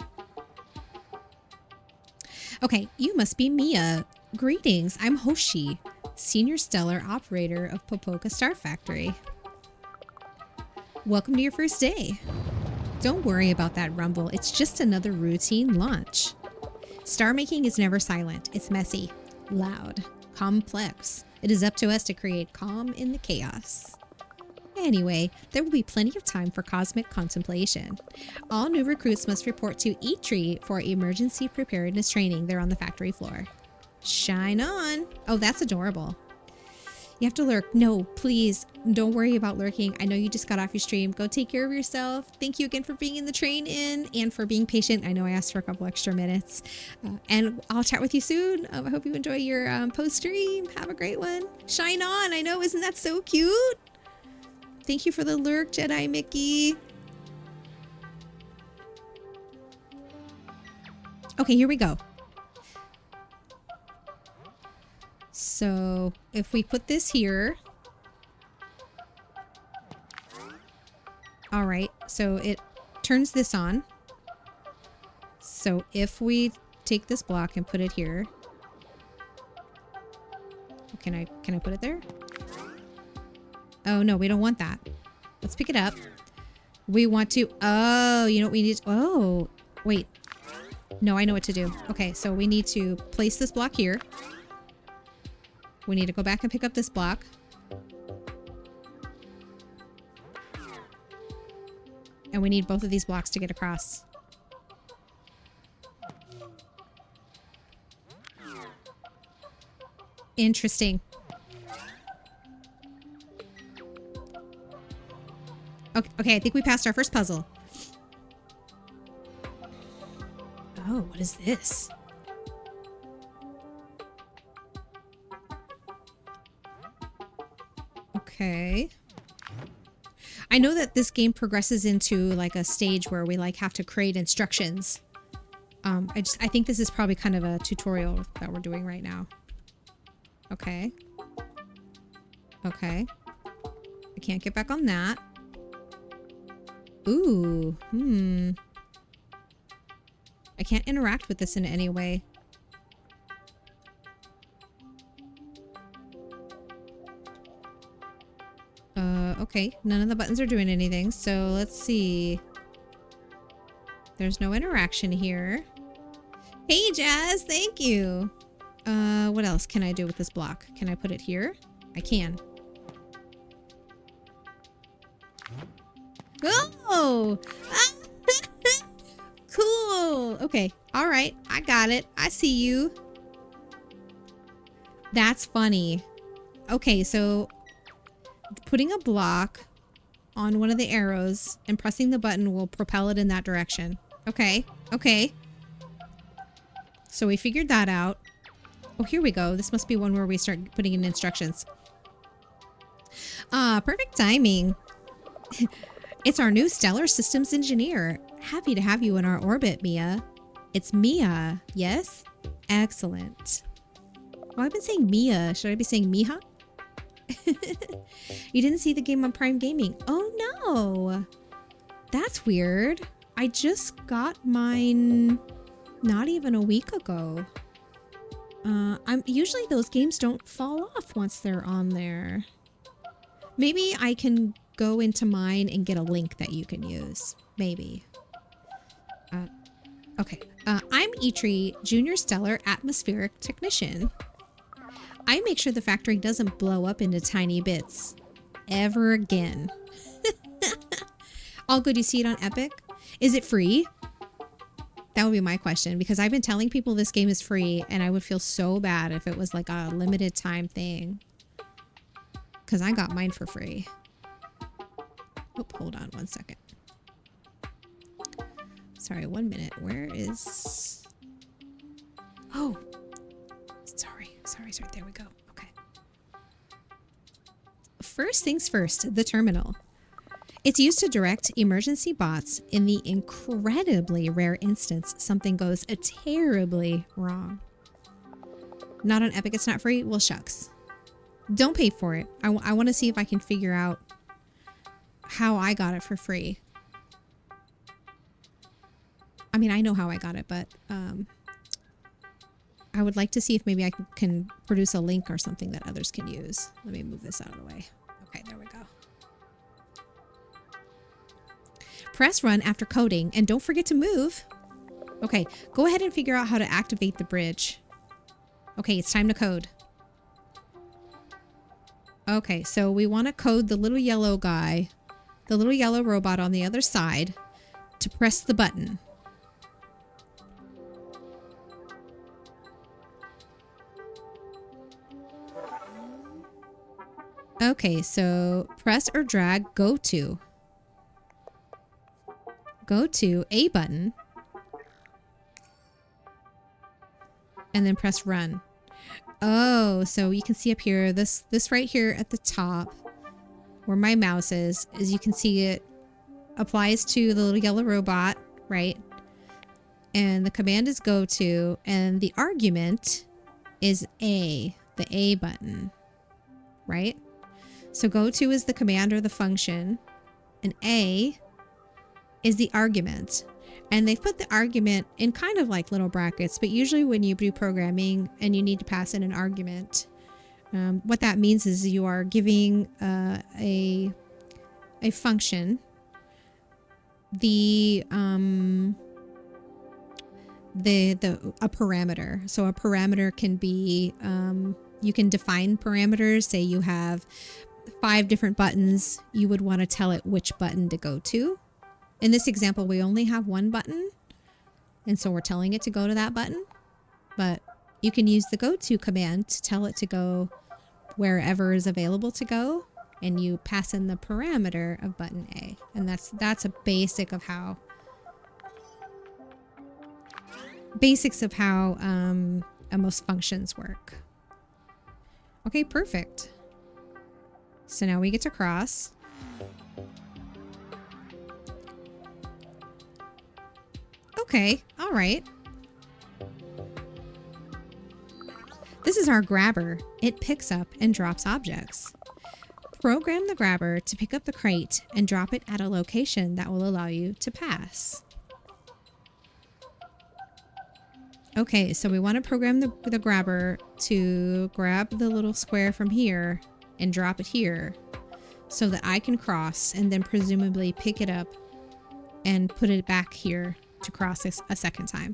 Okay, you must be Mia. Greetings, I'm Hoshi, Senior Stellar Operator of Popoka Star Factory. Welcome to your first day. Don't worry about that rumble, it's just another routine launch. Star making is never silent, it's messy, loud, complex. It is up to us to create calm in the chaos. Anyway, there will be plenty of time for cosmic contemplation. All new recruits must report to E-Tree for emergency preparedness training. They're on the factory floor. Shine on. Oh, that's adorable. You have to lurk. No, please, don't worry about lurking. I know you just got off your stream. Go take care of yourself. Thank you again for being in the train in and for being patient. I know I asked for a couple extra minutes. And I'll chat with you soon. I hope you enjoy your post-stream. Have a great one. Shine on. I know, isn't that so cute? Thank you for the lurk, Jedi Mickey. Okay, here we go. So if we put this here. All right, so it turns this on. So if we take this block and put it here. Can I put it there? Oh, no, we don't want that. Let's pick it up. We want to... Oh, you know what we need... Oh, wait. No, I know what to do. Okay, so we need to place this block here. We need to go back and pick up this block. And we need both of these blocks to get across. Interesting. Okay, I think we passed our first puzzle. Oh, what is this? Okay. I know that this game progresses into like a stage where we like have to create instructions. I think this is probably kind of a tutorial that we're doing right now. Okay. Okay. I can't get back on that. Ooh, I can't interact with this in any way. Okay, none of the buttons are doing anything, so let's see. There's no interaction here. Hey, Jazz, thank you. What else can I do with this block? Can I put it here? I can. Oh! Cool! Okay, All right, I got it. I see you. That's funny. Okay, so putting a block on one of the arrows and pressing the button will propel it in that direction. Okay, okay. So we figured that out. Oh, here we go. This must be one where we start putting in instructions. Perfect timing. It's our new Stellar Systems Engineer. Happy to have you in our orbit, Mia. It's Mia, yes? Excellent. Well, I've been saying Mia. Should I be saying Miha? You didn't see the game on Prime Gaming. Oh no. That's weird. I just got mine not even a week ago. Usually those games don't fall off once they're on there. Maybe I can go into mine and get a link that you can use. Maybe. Okay. I'm Eitri, Junior Stellar Atmospheric Technician. I make sure the factory doesn't blow up into tiny bits. Ever again. All good, you see it on Epic? Is it free? That would be my question, because I've been telling people this game is free, and I would feel so bad if it was like a limited time thing. Because I got mine for free. Oh, hold on one second. Sorry, 1 minute. Where is... Oh. Sorry. There we go. Okay. First things first, the terminal. It's used to direct emergency bots in the incredibly rare instance something goes terribly wrong. Not on Epic, it's not free? Well, shucks. Don't pay for it. I want to see if I can figure out how I got it for free. I mean, I know how I got it, but I would like to see if maybe I can produce a link or something that others can use. Let me move this out of the way. Okay, there we go. Press run after coding, and don't forget to move. Okay, go ahead and figure out how to activate the bridge. Okay, it's time to code. Okay, so we want to code the little yellow guy, the little yellow robot on the other side, to press the button. Okay, so press or drag go to a button and then press run. Oh, so you can see up here, this right here at the top where my mouse is you can see it applies to the little yellow robot, right? And the command is go to, and the argument is the A button, right? So go to is the command or the function, and A is the argument. And they've put the argument in kind of like little brackets, but usually when you do programming and you need to pass in an argument, what that means is you are giving a function a parameter. So a parameter can be, you can define parameters. Say you have 5 different buttons. You would want to tell it which button to go to. In this example, we only have 1 button, and so we're telling it to go to that button. But you can use the go to command to tell it to go wherever is available to go, and you pass in the parameter of button A. And that's a basics of how most functions work. Okay, perfect. So now we get to cross. Okay, all right. This is our grabber. It picks up and drops objects. Program the grabber to pick up the crate and drop it at a location that will allow you to pass. Okay, so we want to program the grabber to grab the little square from here and drop it here so that I can cross and then presumably pick it up and put it back here to cross a second time.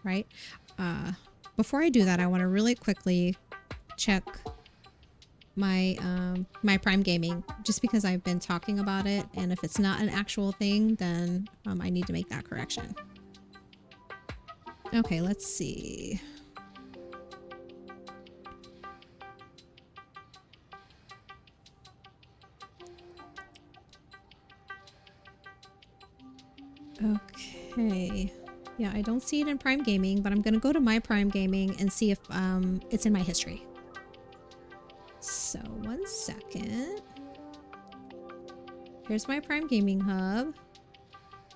Right? Before I do that, I want to really quickly check my my Prime Gaming, just because I've been talking about it, and if it's not an actual thing, then I need to make that correction. Okay, let's see. Okay. Yeah, I don't see it in Prime Gaming, but I'm going to go to my Prime Gaming and see if it's in my history. So, 1 second. Here's my Prime Gaming Hub.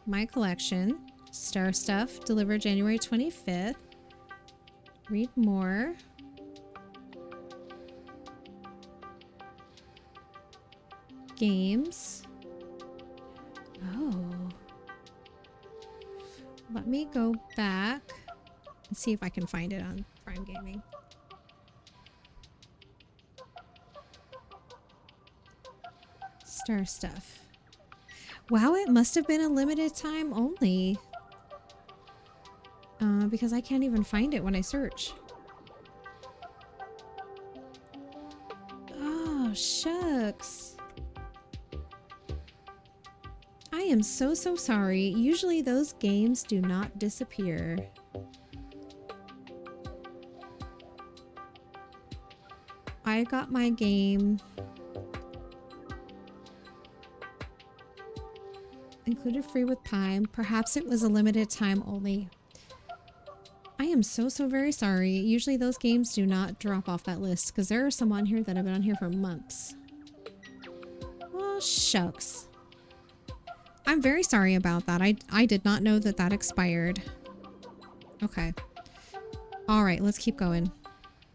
My collection. Star Stuff, delivered January 25th. Read more. Games. Oh. Let me go back and see if I can find it on Prime Gaming. Star Stuff. Wow, it must have been a limited time only. Because I can't even find it when I search. Oh, shucks. I am so sorry. Usually those games do not disappear. I got my game included free with Prime. Perhaps it was a limited time only. I am so very sorry. Usually those games do not drop off that list because there are some on here that have been on here for months. Oh, shucks. I'm very sorry about that. I did not know that that expired. Okay. All right, let's keep going.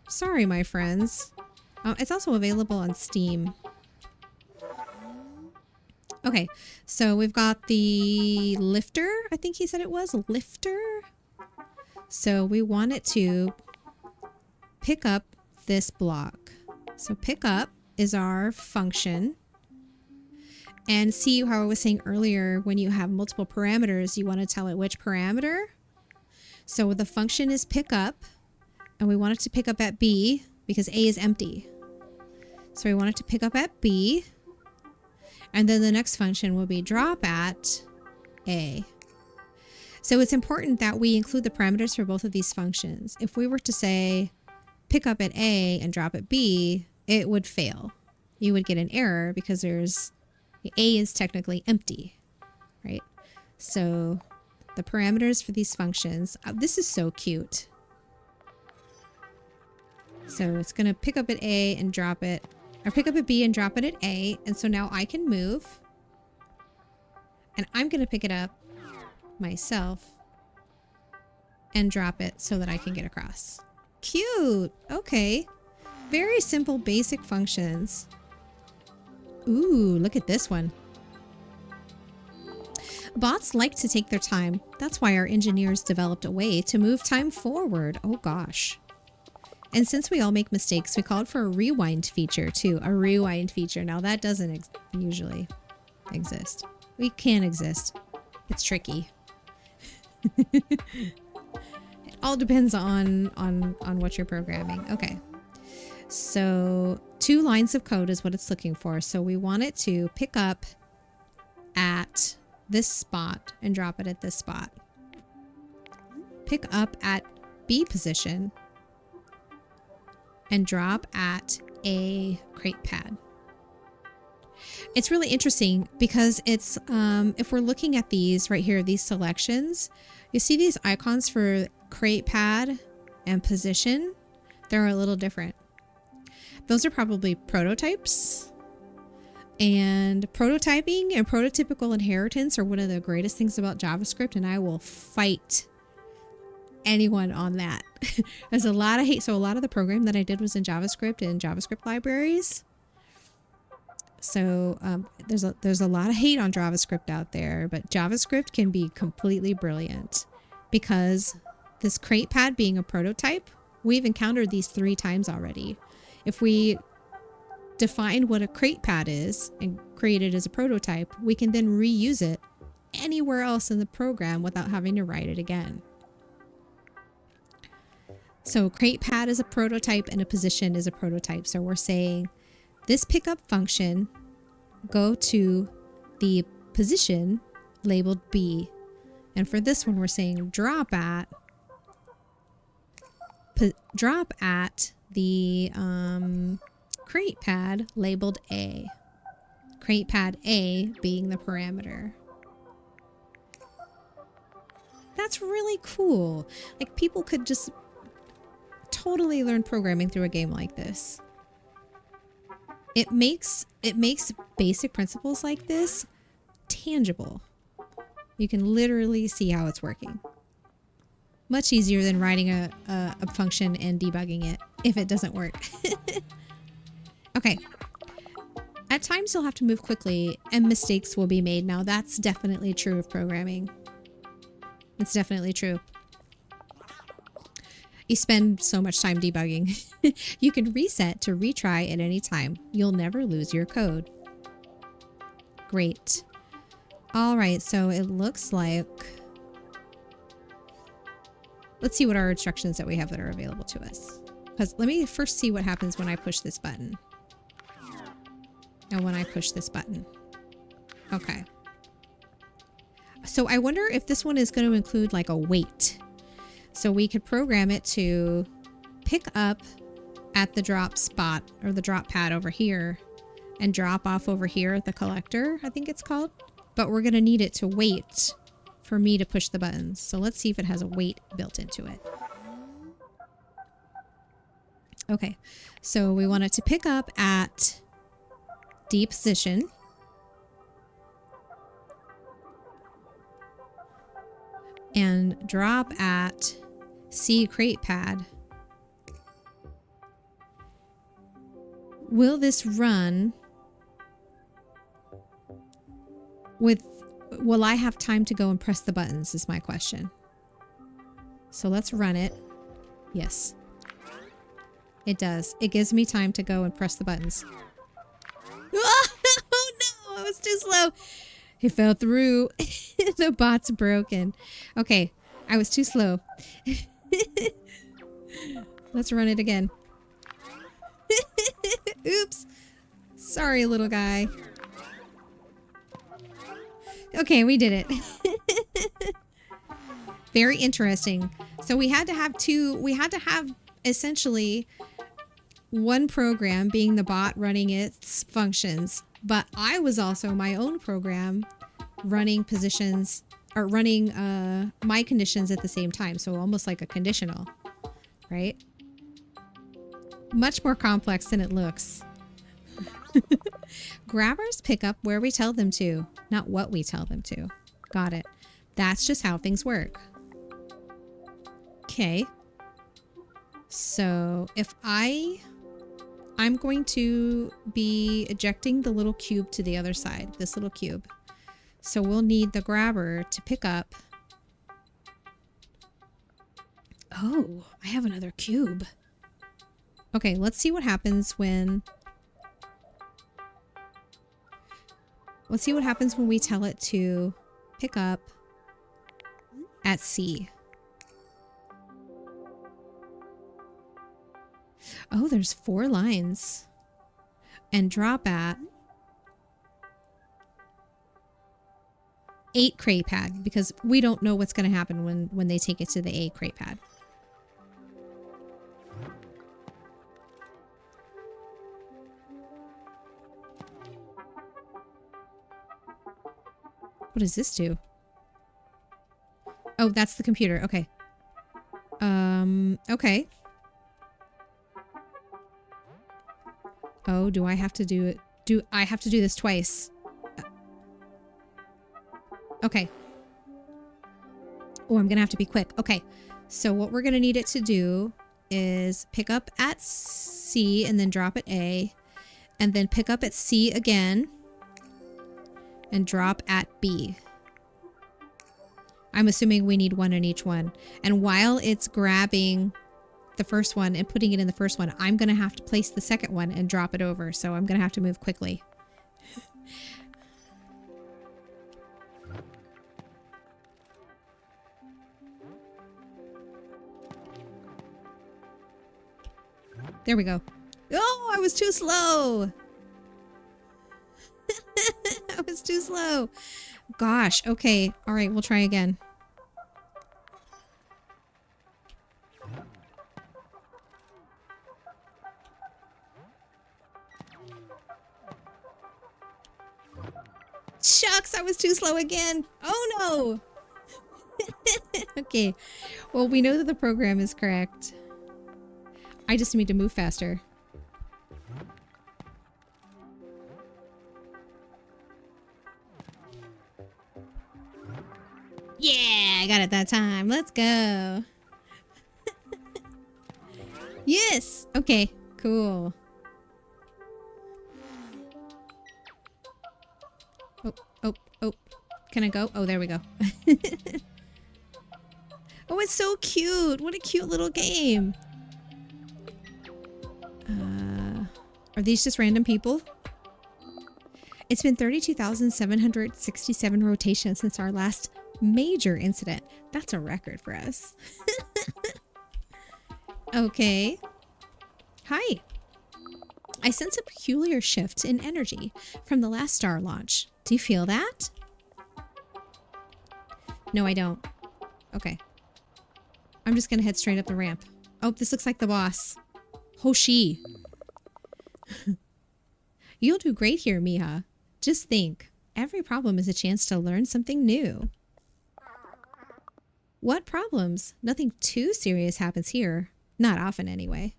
Sorry, my friends. It's also available on Steam. Okay, so we've got the lifter. I think he said it was lifter. So we want it to pick up this block. So pick up is our function. And see how I was saying earlier, when you have multiple parameters, you want to tell it which parameter. So the function is pick up, and we want it to pick up at B because A is empty. So we want it to pick up at B. And then the next function will be drop at A. So it's important that we include the parameters for both of these functions. If we were to say pick up at A and drop at B, it would fail. You would get an error because A is technically empty, right? So the parameters for these functions, this is so cute. So it's going to pick up at A and drop it, or pick up at B and drop it at A. And so now I can move. And I'm going to pick it up myself and drop it so that I can get across. Cute. Okay. Very simple, basic functions. Ooh, look at this one. Bots like to take their time. That's why our engineers developed a way to move time forward. Oh gosh. And since we all make mistakes, we called for a rewind feature too. A rewind feature. Now that doesn't usually exist. We can exist. It's tricky. It all depends on what you're programming. Okay. So 2 lines of code is what it's looking for. So we want it to pick up at this spot and drop it at this spot. Pick up at B position and drop at a crate pad. It's really interesting because it's, if we're looking at these right here, these selections, you see these icons for crate pad and position, they're a little different. Those are probably prototypes. And prototyping and prototypical inheritance are one of the greatest things about JavaScript, and I will fight anyone on that. There's a lot of hate. So a lot of the program that I did was in JavaScript and JavaScript libraries. So there's a lot of hate on JavaScript out there, but JavaScript can be completely brilliant because this crate pad being a prototype, we've encountered these 3 times already. If we define what a crate pad is and create it as a prototype, we can then reuse it anywhere else in the program without having to write it again. So crate pad is a prototype and a position is a prototype. So we're saying this pickup function, go to the position labeled B. And for this one, we're saying drop at drop at the crate pad labeled A. Crate pad A being the parameter. That's really cool. Like, people could just totally learn programming through a game like this. It makes basic principles like this tangible. You can literally see how it's working. Much easier than writing a function and debugging it if it doesn't work. Okay. At times you'll have to move quickly and mistakes will be made. Now that's definitely true of programming. It's definitely true. You spend so much time debugging. You can reset to retry at any time. You'll never lose your code. Great. All right, so it looks like... Let's see what our instructions that we have that are available to us. Because let me first see what happens when I push this button. And when I push this button. Okay. So I wonder if this one is going to include like a wait. So we could program it to pick up at the drop spot or the drop pad over here and drop off over here at the collector, I think it's called. But we're going to need it to wait for me to push the buttons. So let's see if it has a wait built into it. Okay, so we want it to pick up at D position. And drop at C crate pad. Will this run with... Will I have time to go and press the buttons is my question. So let's run it. Yes. It does. It gives me time to go and press the buttons. Oh no! I was too slow. It fell through. The bot's broken. Okay. I was too slow. Let's run it again. Oops. Sorry, little guy. Okay, we did it. Very interesting. So we had to have essentially one program being the bot running its functions, but I was also my own program running positions or running my conditions at the same time. So almost like a conditional, right? Much more complex than it looks. Grabbers pick up where we tell them to, not what we tell them to. Got it. That's just how things work. Okay. So if I'm going to be ejecting the little cube to the other side, this little cube. So we'll need the grabber to pick up. Oh, I have another cube. Okay, let's see what happens when... Let's see what happens when we tell it to pick up at C. Oh, there's 4 lines. And drop at 8 crate pad, because we don't know what's going to happen when they take it to the A crate pad. What does this do? Oh, that's the computer. Okay. Okay. Oh, do I have to do it? Do I have to do this twice? Okay. Oh, I'm gonna have to be quick. Okay. So what we're gonna need it to do is pick up at C and then drop at A, and then pick up at C again and drop at B. I'm assuming we need one in each one. And while it's grabbing the first one and putting it in the first one, I'm going to have to place the second one and drop it over. So I'm going to have to move quickly. There we go. Oh, I was too slow. I was too slow. Gosh. Okay. All right. We'll try again. Shucks, I was too slow again. Oh no. Okay. Well, we know that the program is correct. I just need to move faster. Yeah, I got it that time. Let's go. Yes. Okay, cool. Oh, oh, oh. Can I go? Oh, there we go. Oh, it's so cute. What a cute little game. Are these just random people? It's been 32,767 rotations since our last major incident. That's a record for us. Okay. Hi. I sense a peculiar shift in energy from the last star launch. Do you feel that? No, I don't. Okay. I'm just gonna head straight up the ramp. Oh, this looks like the boss. Hoshi. You'll do great here, Miha. Just think, every problem is a chance to learn something new. What problems? Nothing too serious happens here. Not often, anyway.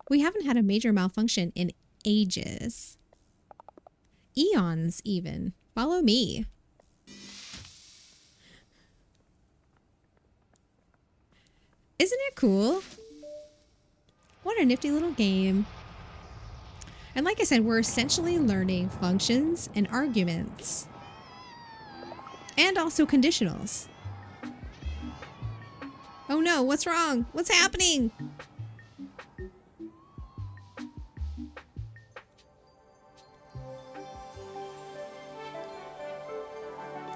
We haven't had a major malfunction in ages. Eons, even. Follow me. Isn't it cool? What a nifty little game. And like I said, we're essentially learning functions and arguments. And also conditionals. Oh no, what's wrong? What's happening?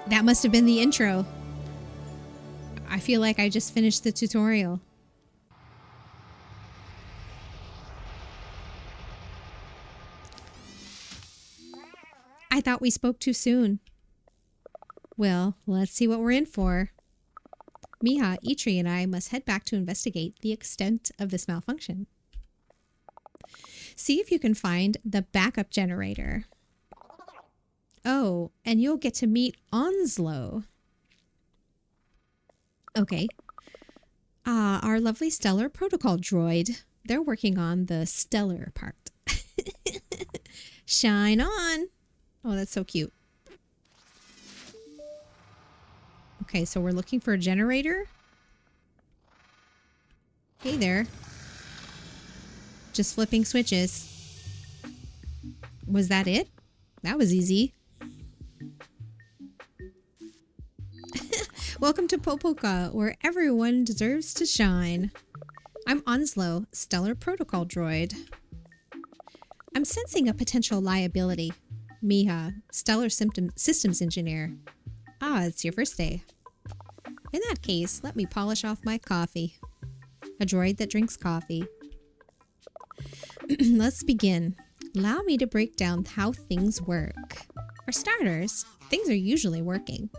That must have been the intro. I feel like I just finished the tutorial. I thought we spoke too soon. Well, let's see what we're in for. Miha, Itri, and I must head back to investigate the extent of this malfunction. See if you can find the backup generator. Oh, and you'll get to meet Onslow. Okay. Our lovely Stellar Protocol droid. They're working on the stellar part. Shine on. Oh, that's so cute. Okay, so we're looking for a generator. Hey there. Just flipping switches. Was that it? That was easy. Welcome to Popoka, where everyone deserves to shine. I'm Onslow, Stellar Protocol droid. I'm sensing a potential liability. Miha, Stellar Systems Engineer. Ah, it's your first day. In that case, let me polish off my coffee. A droid that drinks coffee. Let's begin. Allow me to break down how things work. For starters, things are usually working.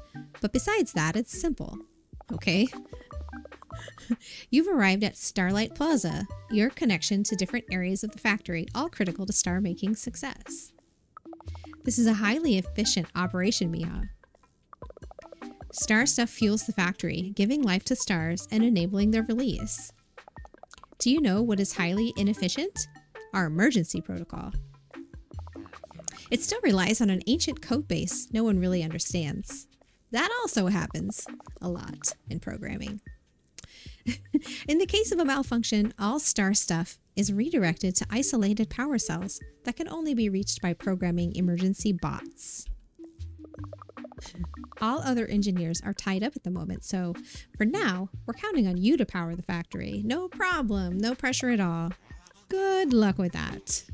But besides that, it's simple. Okay? You've arrived at Starlight Plaza, your connection to different areas of the factory, all critical to star-making success. This is a highly efficient operation, Miha. Star stuff fuels the factory, giving life to stars and enabling their release. Do you know what is highly inefficient? Our emergency protocol. It still relies on an ancient code base no one really understands. That also happens a lot in programming. In the case of a malfunction, all star stuff is redirected to isolated power cells that can only be reached by programming emergency bots. All other engineers are tied up at the moment, so for now, we're counting on you to power the factory. No problem, no pressure at all. Good luck with that.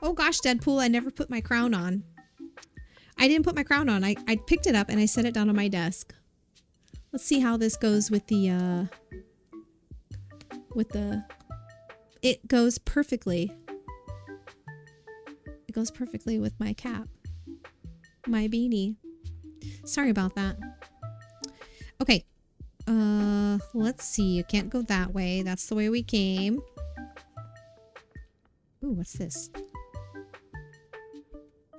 Oh gosh, Deadpool, I never put my crown on. I didn't put my crown on. I picked it up and I set it down on my desk. Let's see how this goes with the, it goes perfectly. It goes perfectly with my cap. My beanie. Sorry about that. Okay. Let's see. You can't go that way. That's the way we came. Ooh, what's this?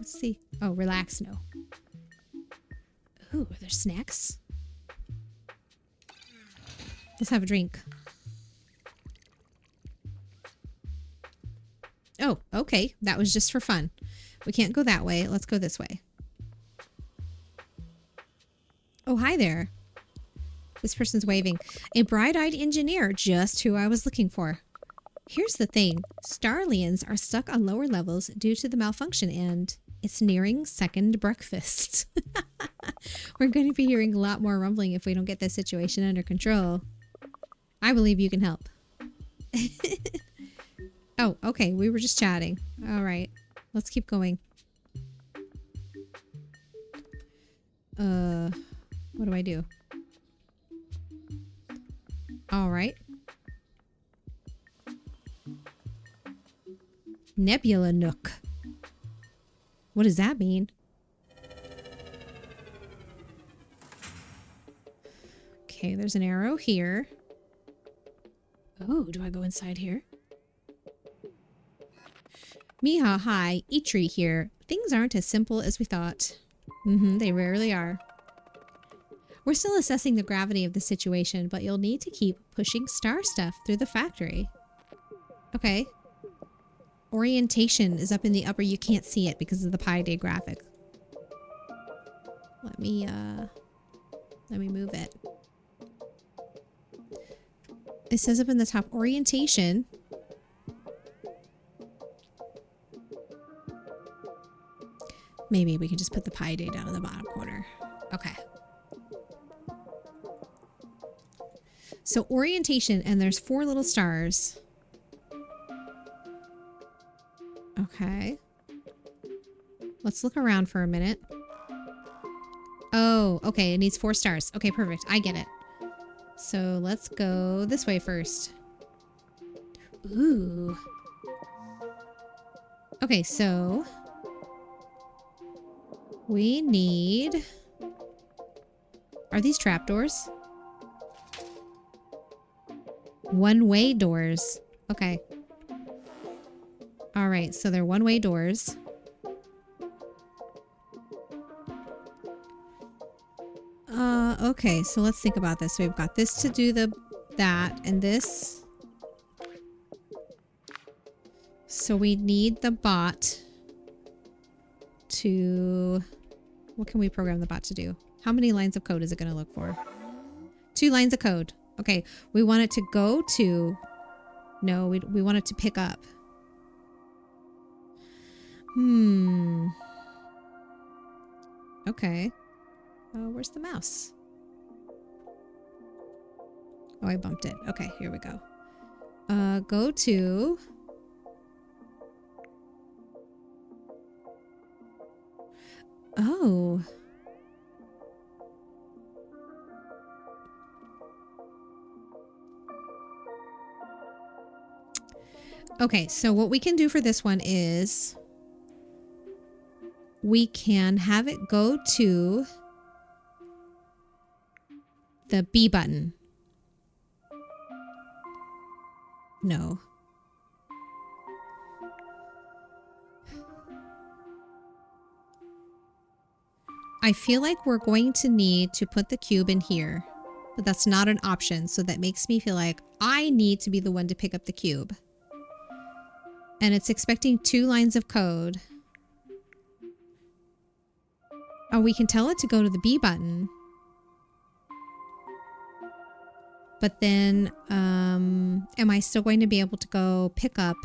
Let's see. Oh, relax. No. Ooh, are there snacks? Let's have a drink. Oh, okay. That was just for fun. We can't go that way. Let's go this way. Oh, hi there. This person's waving. A bright-eyed engineer, just who I was looking for. Here's the thing. Starlians are stuck on lower levels due to the malfunction, and it's nearing second breakfast. We're going to be hearing a lot more rumbling if we don't get this situation under control. I believe you can help. Oh, okay. We were just chatting. All right. Let's keep going. What do I do? All right. Nebula Nook. What does that mean? Okay, there's an arrow here. Oh, do I go inside here? Miha, hi. Itri here. Things aren't as simple as we thought. They rarely are. We're still assessing the gravity of the situation, but you'll need to keep pushing star stuff through the factory. Okay. Orientation is up in the upper. You can't see it because of the Pi Day graphic. Let me move it. It says up in the top, orientation. Maybe we can just put the Pi Day down in the bottom corner. Okay. So orientation, and there's 4 little stars. Okay. Let's look around for a minute. Oh, okay. It needs 4 stars. Okay, perfect. I get it. So let's go this way first. Ooh. Okay, so we need... Are these trapdoors? One-way doors. Okay. All right, so they're one-way doors. Okay, so let's think about this. So we've got this to do that, and this. So we need the bot to... What can we program the bot to do? How many lines of code is it going to look for? 2 lines of code. Okay, we want it to go to... No, we want it to pick up. Okay. Where's the mouse? Oh, I bumped it. Okay, here we go. Go to... Oh. Okay, so what we can do for this one is we can have it go to the B button. No. I feel like we're going to need to put the cube in here, but that's not an option. So that makes me feel like I need to be the one to pick up the cube. And it's expecting 2 lines of code. Oh, we can tell it to go to the B button. But then, am I still going to be able to go pick up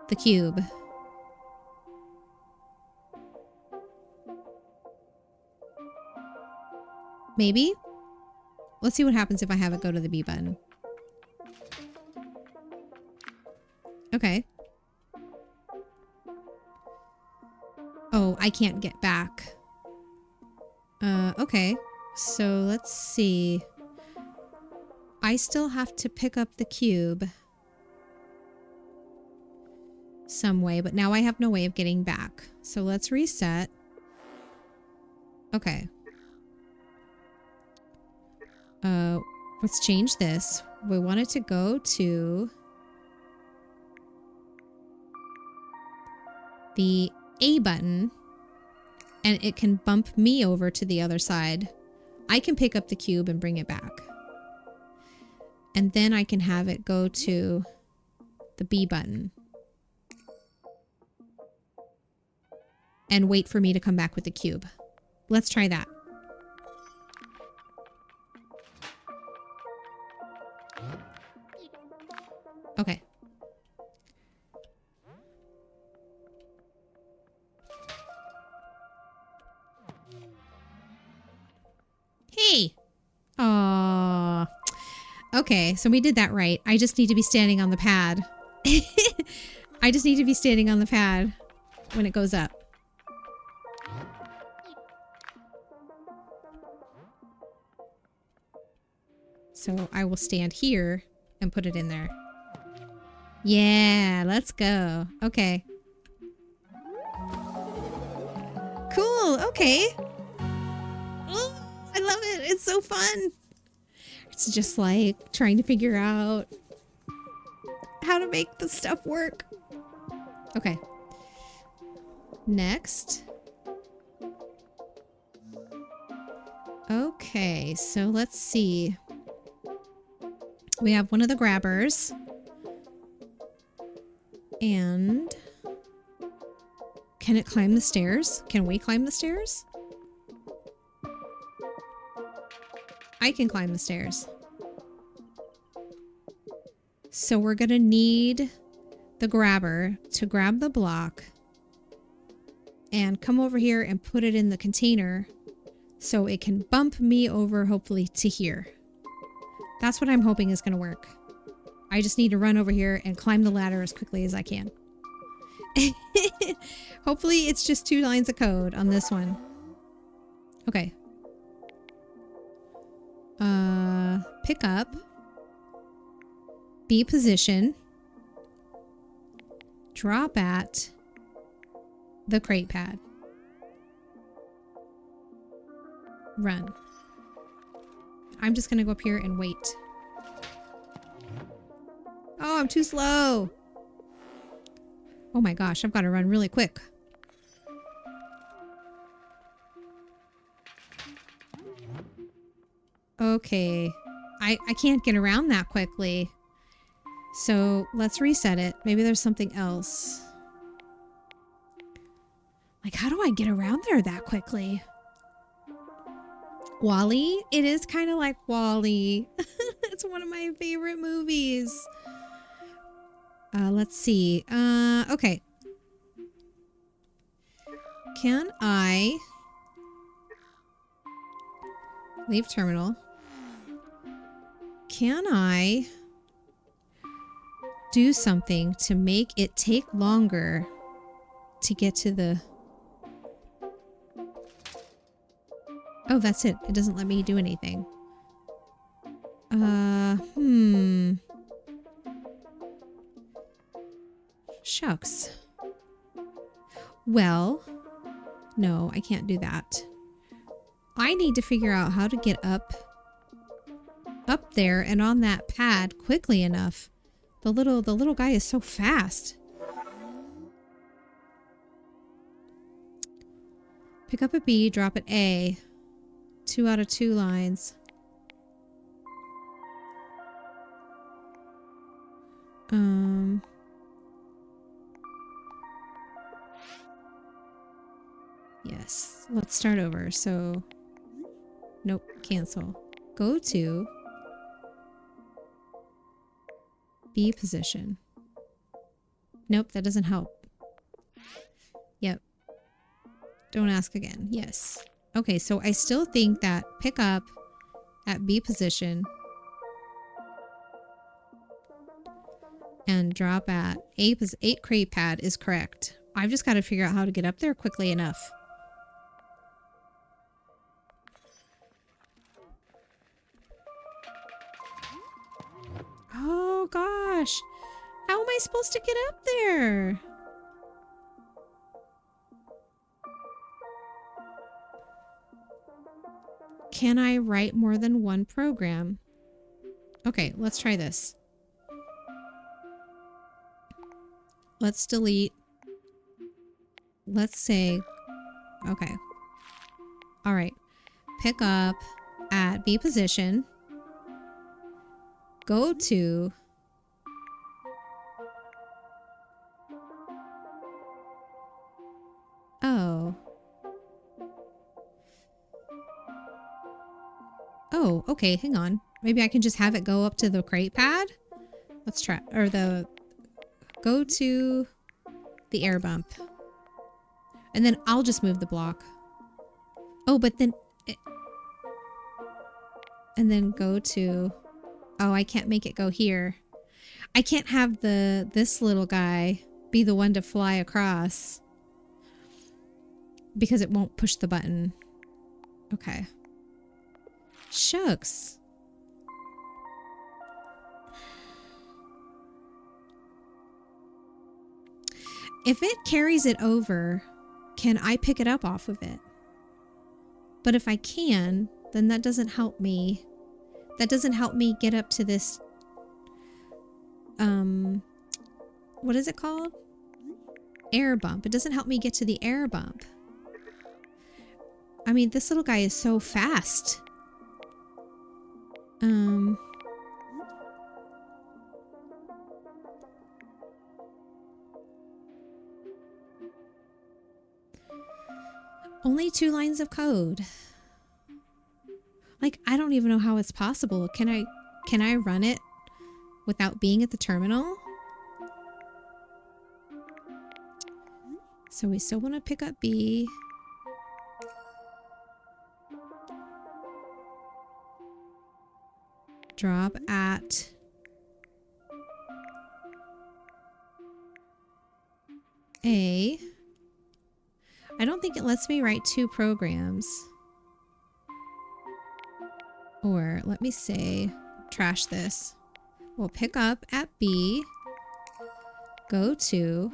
the cube? Maybe? Let's see what happens if I have it go to the B button. Okay. Oh, I can't get back. Okay. So let's see. I still have to pick up the cube some way, but now I have no way of getting back. So let's reset. Okay. Let's change this. We want it to go to the A button, and it can bump me over to the other side. I can pick up the cube and bring it back. And then I can have it go to the B button. And wait for me to come back with the cube. Let's try that. Okay. Hey! Aww. Okay, so we did that right. I just need to be standing on the pad. I just need to be standing on the pad when it goes up. So I will stand here and put it in there. Yeah, let's go. Okay. Cool, okay. Oh, I love it. It's so fun. It's just like trying to figure out how to make the stuff work. Okay. Next. Okay, so let's see. We have one of the grabbers. And can it climb the stairs? Can we climb the stairs? I can climb the stairs. So we're going to need the grabber to grab the block and come over here and put it in the container so it can bump me over, hopefully, to here. That's what I'm hoping is going to work. I just need to run over here and climb the ladder as quickly as I can. Hopefully it's just 2 lines of code on this one. Okay. Pick up. B position. Drop at the crate pad. Run. I'm just gonna go up here and wait. Oh, I'm too slow. Oh my gosh, I've got to run really quick. Okay. I can't get around that quickly. So let's reset it. Maybe there's something else. Like, how do I get around there that quickly? WALL-E? It is kind of like WALL-E. It's one of my favorite movies. Let's see. Okay. Can I leave terminal? Can I do something to make it take longer to get to the... Oh, that's it. It doesn't let me do anything. Shucks. Well, no, I can't do that. I need to figure out how to get up there and on that pad quickly enough. The little guy is so fast. Pick up a B, drop at A. 2 out of 2 lines. Yes. Let's start over. So, nope, cancel. Go to B position. Nope, that doesn't help. Yep. Don't ask again. Yes. Okay, so I still think that pick up at B position and drop at A crate pad is correct. I've just got to figure out how to get up there quickly enough. Oh gosh. How am I supposed to get up there? Can I write more than one program? Okay, let's try this. Let's delete let's say, okay. All right. Pick up at B position. Go to oh. Oh, okay, hang on. Maybe I can just have it go up to the crate pad? Let's try, or the, go to the air bump. And then I'll just move the block. Oh, but then, and then go to, oh, I can't make it go here. I can't have this little guy be the one to fly across because it won't push the button. Okay. Shucks. If it carries it over, can I pick it up off of it? But if I can, then that doesn't help me. That doesn't help me get up to this, what is it called? Air bump. It doesn't help me get to the air bump. I mean, this little guy is so fast. Only 2 lines of code. Like, I don't even know how it's possible. Can I run it without being at the terminal? So we still want to pick up B. Drop at A. I don't think it lets me write 2 programs. Or let me say, trash this. We'll pick up at B. Go to.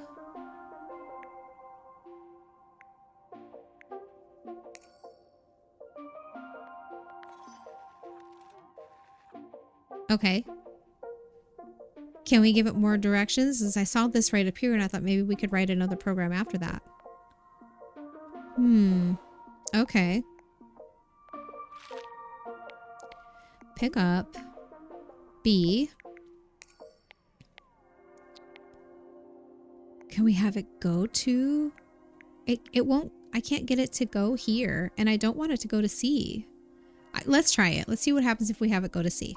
Okay. Can we give it more directions? As I saw this right up here and I thought maybe we could write another program after that. Okay. Pick up B. Can we have it go to? It won't, I can't get it to go here and I don't want it to go to C. Let's try it. Let's see what happens if we have it go to C.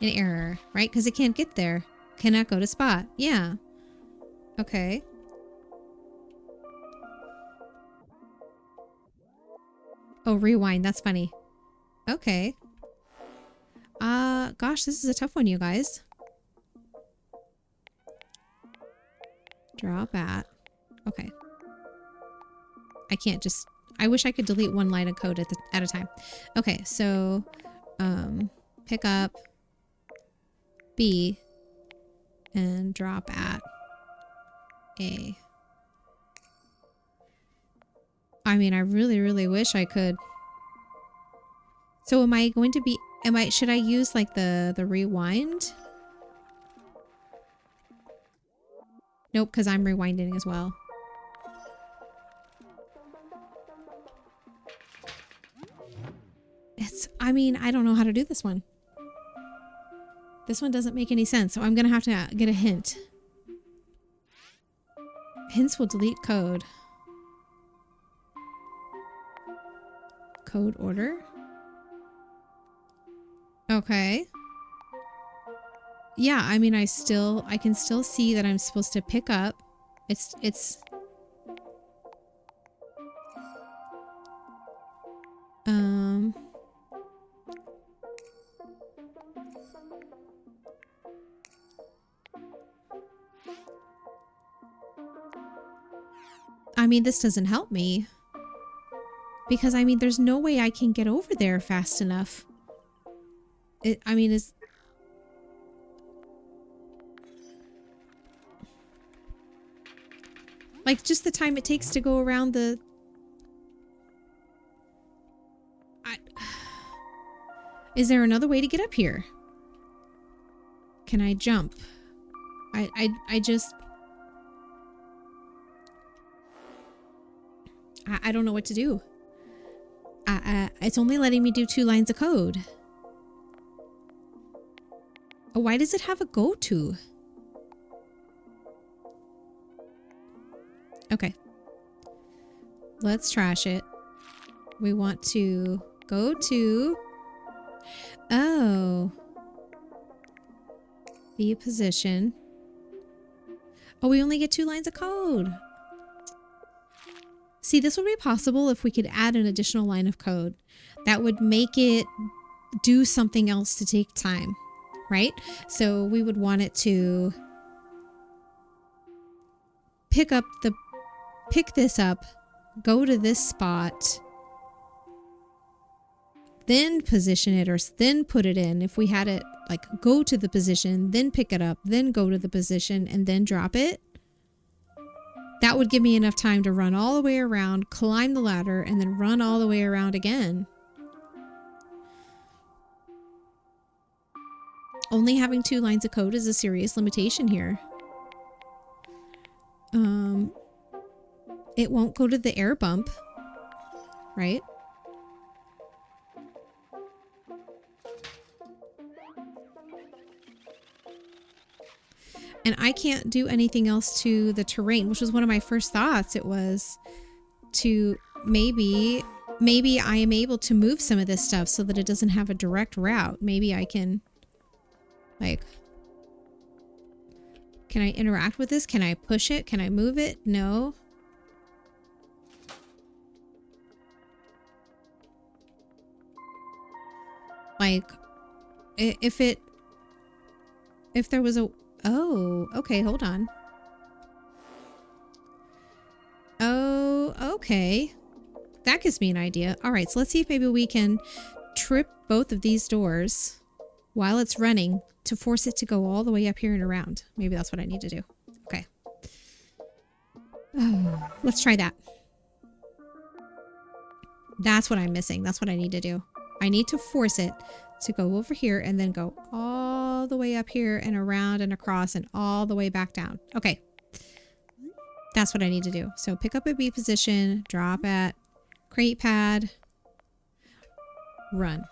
An error, right? Because it can't get there. Cannot go to spot. Yeah. Okay. Oh, rewind. That's funny. Okay. Gosh, this is a tough one, you guys. Drop at. Okay. I can't just, I wish I could delete 1 line of code at a time. Okay, so, pick up B and drop at A. I mean, I really, really wish I could. So am I going to be, should I use like the rewind? Nope, because I'm rewinding as well. I mean, I don't know how to do this one. This one doesn't make any sense, so I'm going to have to get a hint. Hints will delete code. Code order? Okay. Yeah, I mean, I can still see that I'm supposed to pick up. It's I mean, this doesn't help me. Because, I mean, there's no way I can get over there fast enough. I mean, it's... Like, just the time it takes to go around the... Is there another way to get up here? Can I jump? I just... I don't know what to do. It's only letting me do 2 lines of code. Oh, why does it have a go to? Okay. Let's trash it. We want to go to... Oh. Be position. Oh, we only get 2 lines of code. See, this would be possible if we could add an additional line of code. That would make it do something else to take time, right? So we would want it to pick this up, go to this spot, then position it, or then put it in. If we had it like go to the position, then pick it up, then go to the position, and then drop it, that would give me enough time to run all the way around, climb the ladder, and then run all the way around again. Only having 2 lines of code is a serious limitation here. It won't go to the air bump, right? And I can't do anything else to the terrain, which was one of my first thoughts. It was to maybe I am able to move some of this stuff so that it doesn't have a direct route. Maybe I can, like, can I interact with this? Can I push it? Can I move it? No. Like, if there was a... Oh, okay, hold on. Oh, okay. That gives me an idea. All right, so let's see if maybe we can trip both of these doors while it's running to force it to go all the way up here and around. Maybe that's what I need to do. Okay. Oh, let's try that. That's what I'm missing. That's what I need to do. I need to force it to go over here and then go all the way up here and around and across and all the way back down. Okay. That's what I need to do. So pick up a B position, drop at crate pad, run.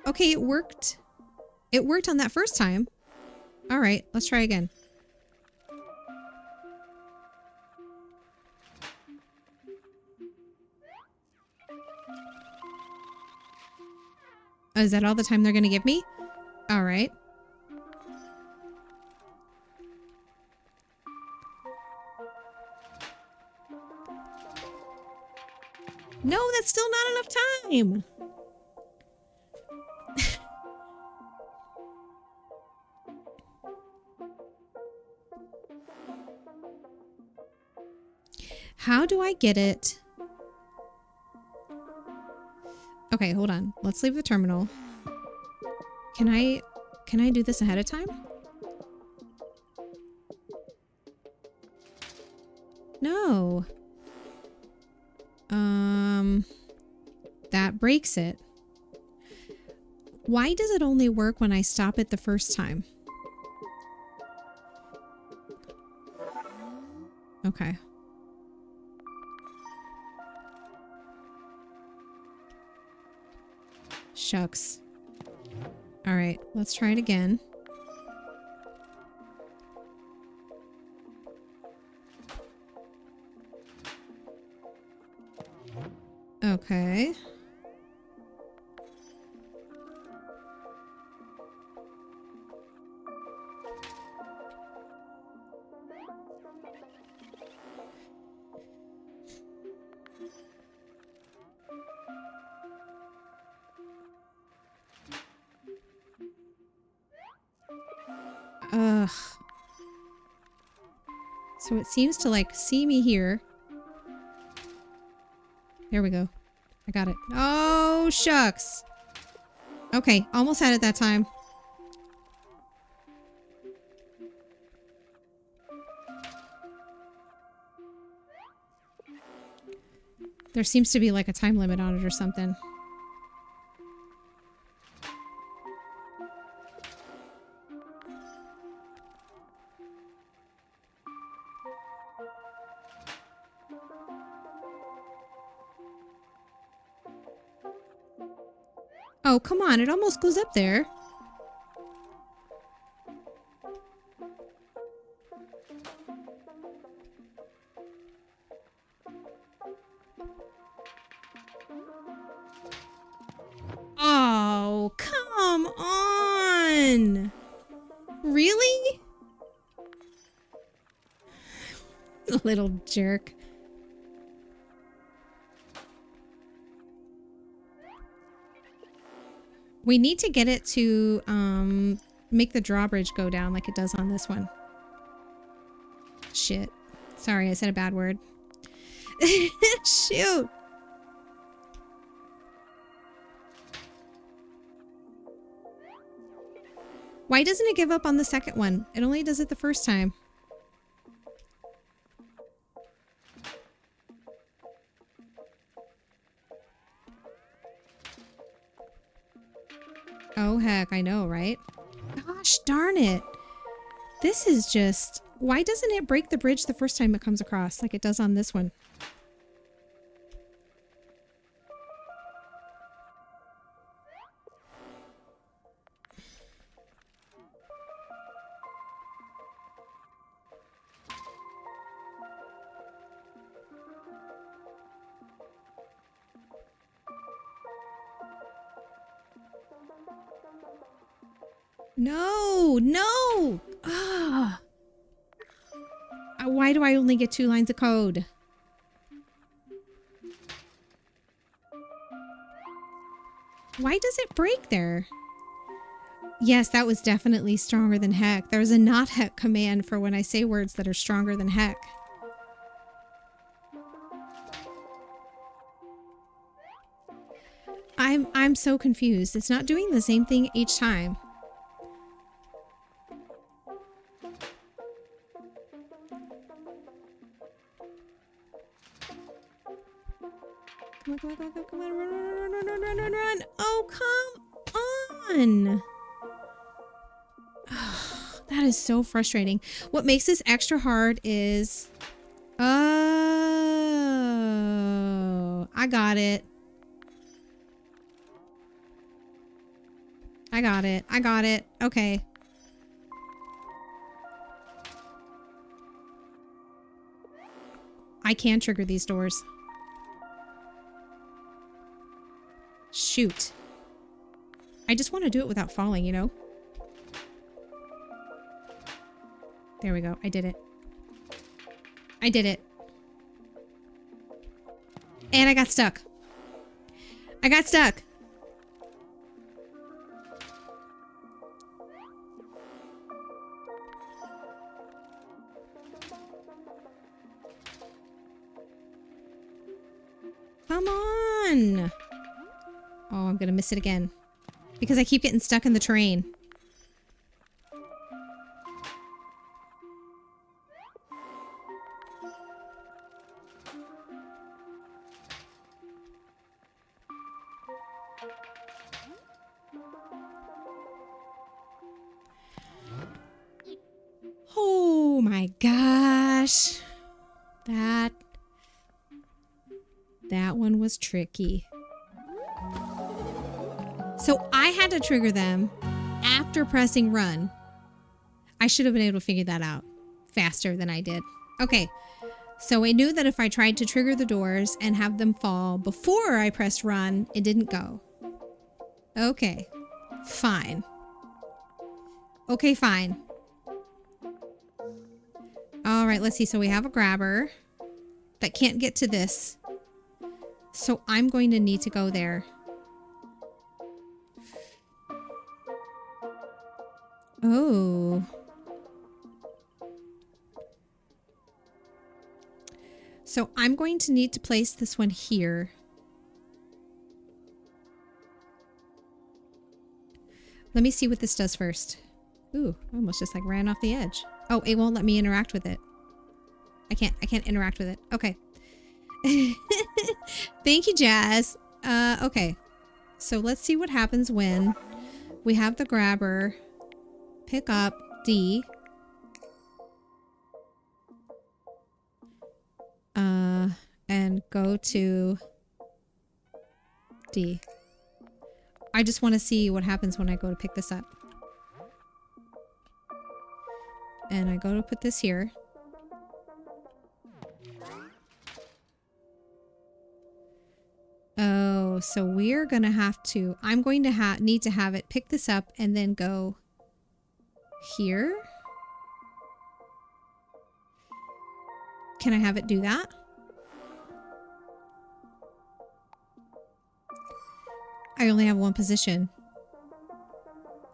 Okay, it worked. It worked on that first time. All right, let's try again. Oh, is that all the time they're going to give me? All right. No, that's still not enough time. How do I get it? Okay, hold on. Let's leave the terminal. Can I do this ahead of time? No. That breaks it. Why does it only work when I stop it the first time? Okay. Shucks. All right, let's try it again. Okay. Ugh. So it seems to like see me here. There we go. I got it. Oh, shucks. Okay, almost had it that time. There seems to be like a time limit on it or something. Oh, come on. It almost goes up there. Oh, come on. Really? Little jerk. We need to get it to make the drawbridge go down like it does on this one. Shit. Sorry, I said a bad word. Shoot. Why doesn't it give up on the second one? It only does it the first time. Oh, heck, I know, right? Gosh darn it. This is just... Why doesn't it break the bridge the first time it comes across like it does on this one? No, no. Ah. Why do I only get 2 lines of code? Why does it break there? Yes, that was definitely stronger than heck. There's a not heck command for when I say words that are stronger than heck. I'm so confused. It's not doing the same thing each time. Come on, come on, come on, come on, run, run, run, run, run, run, run. Oh, come on. That is so frustrating. What makes this extra hard is... Oh, I got it. I got it. I got it. Okay. I can trigger these doors. Shoot. I just want to do it without falling, you know? There we go. I did it. I did it. And I got stuck. I got stuck. Come on. Oh, I'm gonna miss it again. Because I keep getting stuck in the train. Oh my gosh. That one was tricky. So I had to trigger them after pressing run. I should have been able to figure that out faster than I did. Okay, so I knew that if I tried to trigger the doors and have them fall before I pressed run, it didn't go. Okay, fine. Okay, fine. All right, let's see. So we have a grabber that can't get to this. So I'm going to need to go there. Oh. So I'm going to need to place this one here. Let me see what this does first. Ooh, I almost just like ran off the edge. Oh, it won't let me interact with it. I can't interact with it. Okay. Thank you, Jazz. Okay. So let's see what happens when we have the grabber pick up D. And go to D. I just want to see what happens when I go to pick this up. And I go to put this here. Oh, so we're gonna have to, I'm going to need to have it pick this up and then go here. Can I have it do that? I only have one position.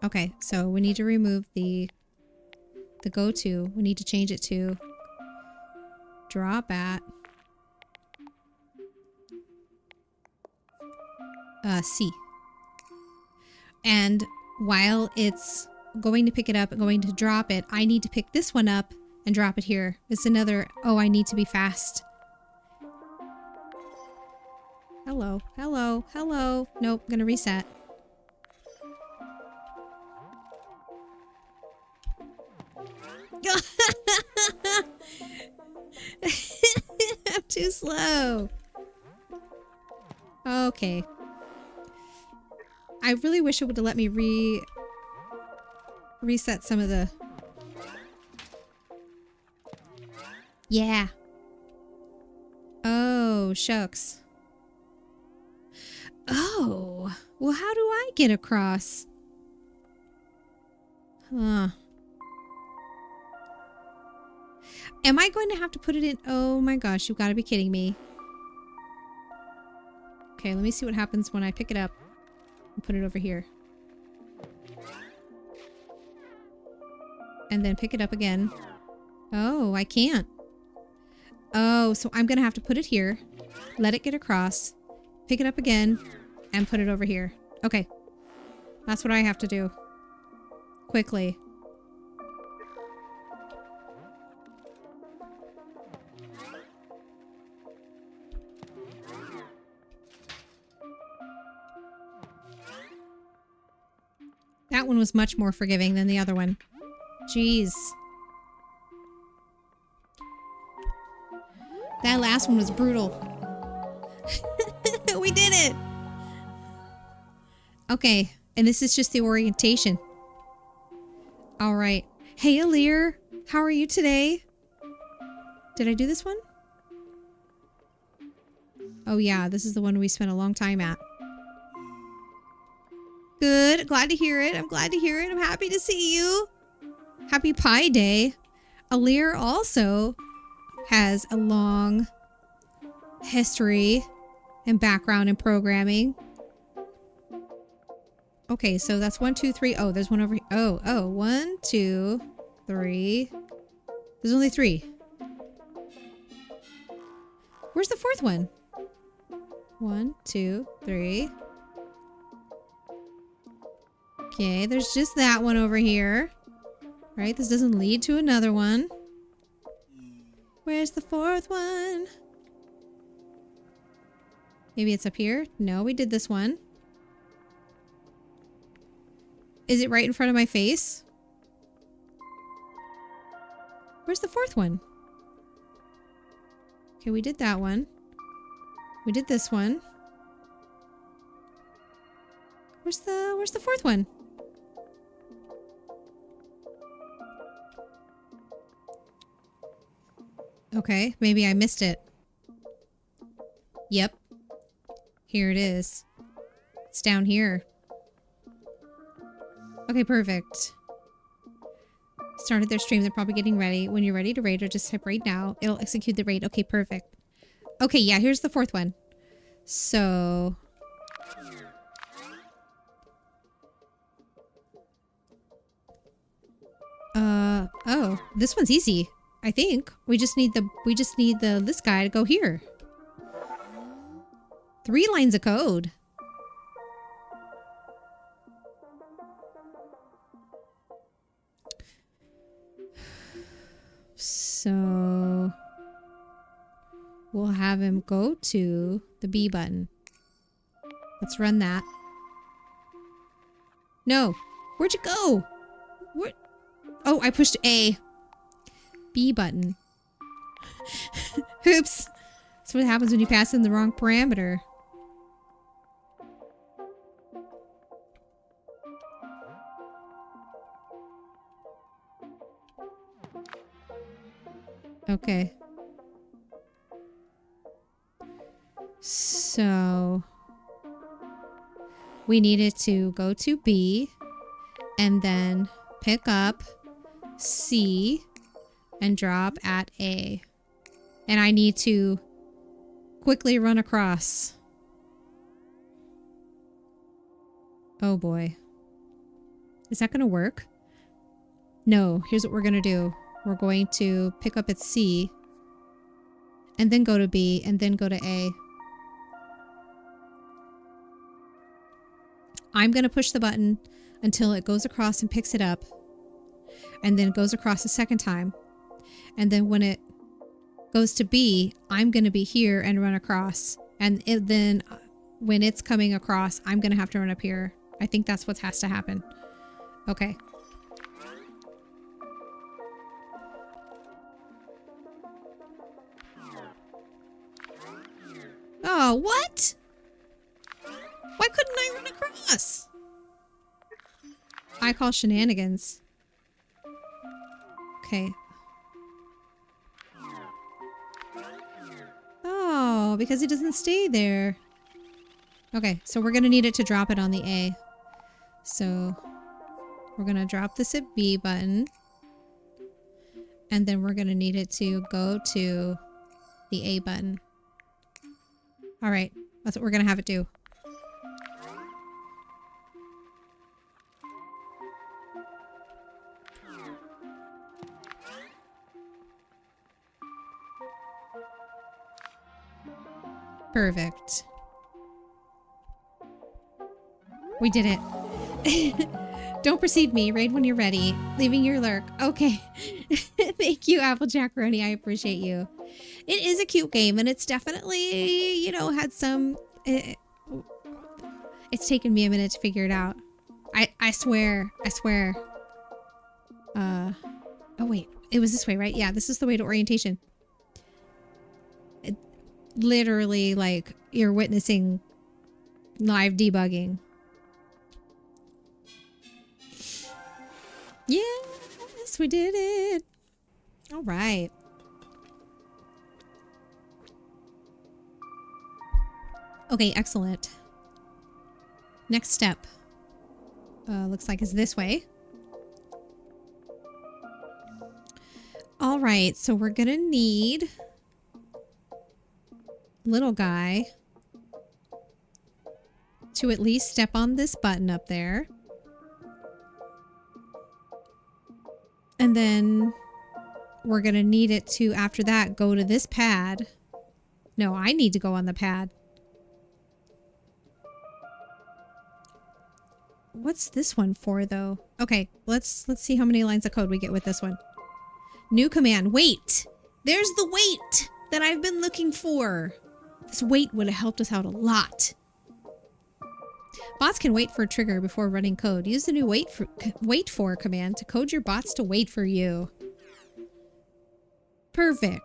Okay, so we need to remove the go-to. We need to change it to drop at C. And while it's going to pick it up and going to drop it, I need to pick this one up and drop it here. It's another, oh, I need to be fast. Hello, hello, hello. Nope, gonna reset. I'm too slow. Okay. I really wish it would have let me reset some of the... Yeah. Oh, shucks. Oh. Well, how do I get across? Huh. Am I going to have to put it in? Oh my gosh, you've got to be kidding me. Okay, let me see what happens when I pick it up and put it over here. And then pick it up again. Oh, I can't. Oh, so I'm going to have to put it here, let it get across, pick it up again, and put it over here. Okay. That's what I have to do. Quickly. That one was much more forgiving than the other one. Jeez. That last one was brutal. We did it! Okay, and this is just the orientation. Alright. Hey, Alir. How are you today? Did I do this one? Oh yeah, this is the one we spent a long time at. Good. Glad to hear it. I'm glad to hear it. I'm happy to see you. Happy Pi Day. Alir also has a long history and background in programming. Okay, so that's 1, 2, 3. Oh, there's one over here. Oh, 1, 2, 3. There's only 3. Where's the fourth one? 1, 2, 3. Okay, there's just that one over here. Right, this doesn't lead to another one. Where's the fourth one? Maybe it's up here? No, we did this one. Is it right in front of my face? Where's the fourth one? Okay, we did that one. We did this one. Where's the fourth one? Okay, maybe I missed it. Yep. Here it is. It's down here. Okay, perfect. Started their stream. They're probably getting ready. When you're ready to raid, or just type raid now. It'll execute the raid. Okay, perfect. Okay, yeah, here's the fourth one. So... oh, this one's easy. I think. We just need this guy to go here. 3 lines of code. So we'll have him go to the B button. Let's run that. No. Where'd you go? What? Oh, I pushed A. B button. Oops. That's what happens when you pass in the wrong parameter. Okay. So we needed to go to B and then pick up C and drop at A. And I need to quickly run across. Oh boy. Is that going to work? No. Here's what we're going to do. We're going to pick up at C and then go to B and then go to A. I'm going to push the button until it goes across and picks it up and then goes across a second time. And then when it goes to B, I'm going to be here and run across. And then when it's coming across, I'm going to have to run up here. I think that's what has to happen. Okay. Oh, what? Why couldn't I run across? I call shenanigans. Okay. Oh, because it doesn't stay there. Okay, so we're gonna need it to drop it on the A. So we're gonna drop this at B button. And then we're gonna need it to go to the A button. All right, that's what we're gonna have it do. Perfect. We did it. Don't precede me. Raid when you're ready. Leaving your lurk. Okay. Thank you, Applejack-Roni. I appreciate you. It is a cute game, and it's definitely, you know, had some... it's taken me a minute to figure it out. I swear. I swear. Oh, wait. It was this way, right? Yeah, this is the way to orientation. Literally, like, you're witnessing live debugging. Yes, we did it. All right. Okay, excellent. Next step. Looks like it's this way. All right, so we're gonna need little guy to at least step on this button up there. And then we're going to need it to, after that, go to this pad. No, I need to go on the pad. What's this one for, though? Okay, let's see how many lines of code we get with this one. New command. Wait! There's the wait that I've been looking for. This wait would have helped us out a lot. Bots can wait for a trigger before running code. Use the new wait for command to code your bots to wait for you. Perfect.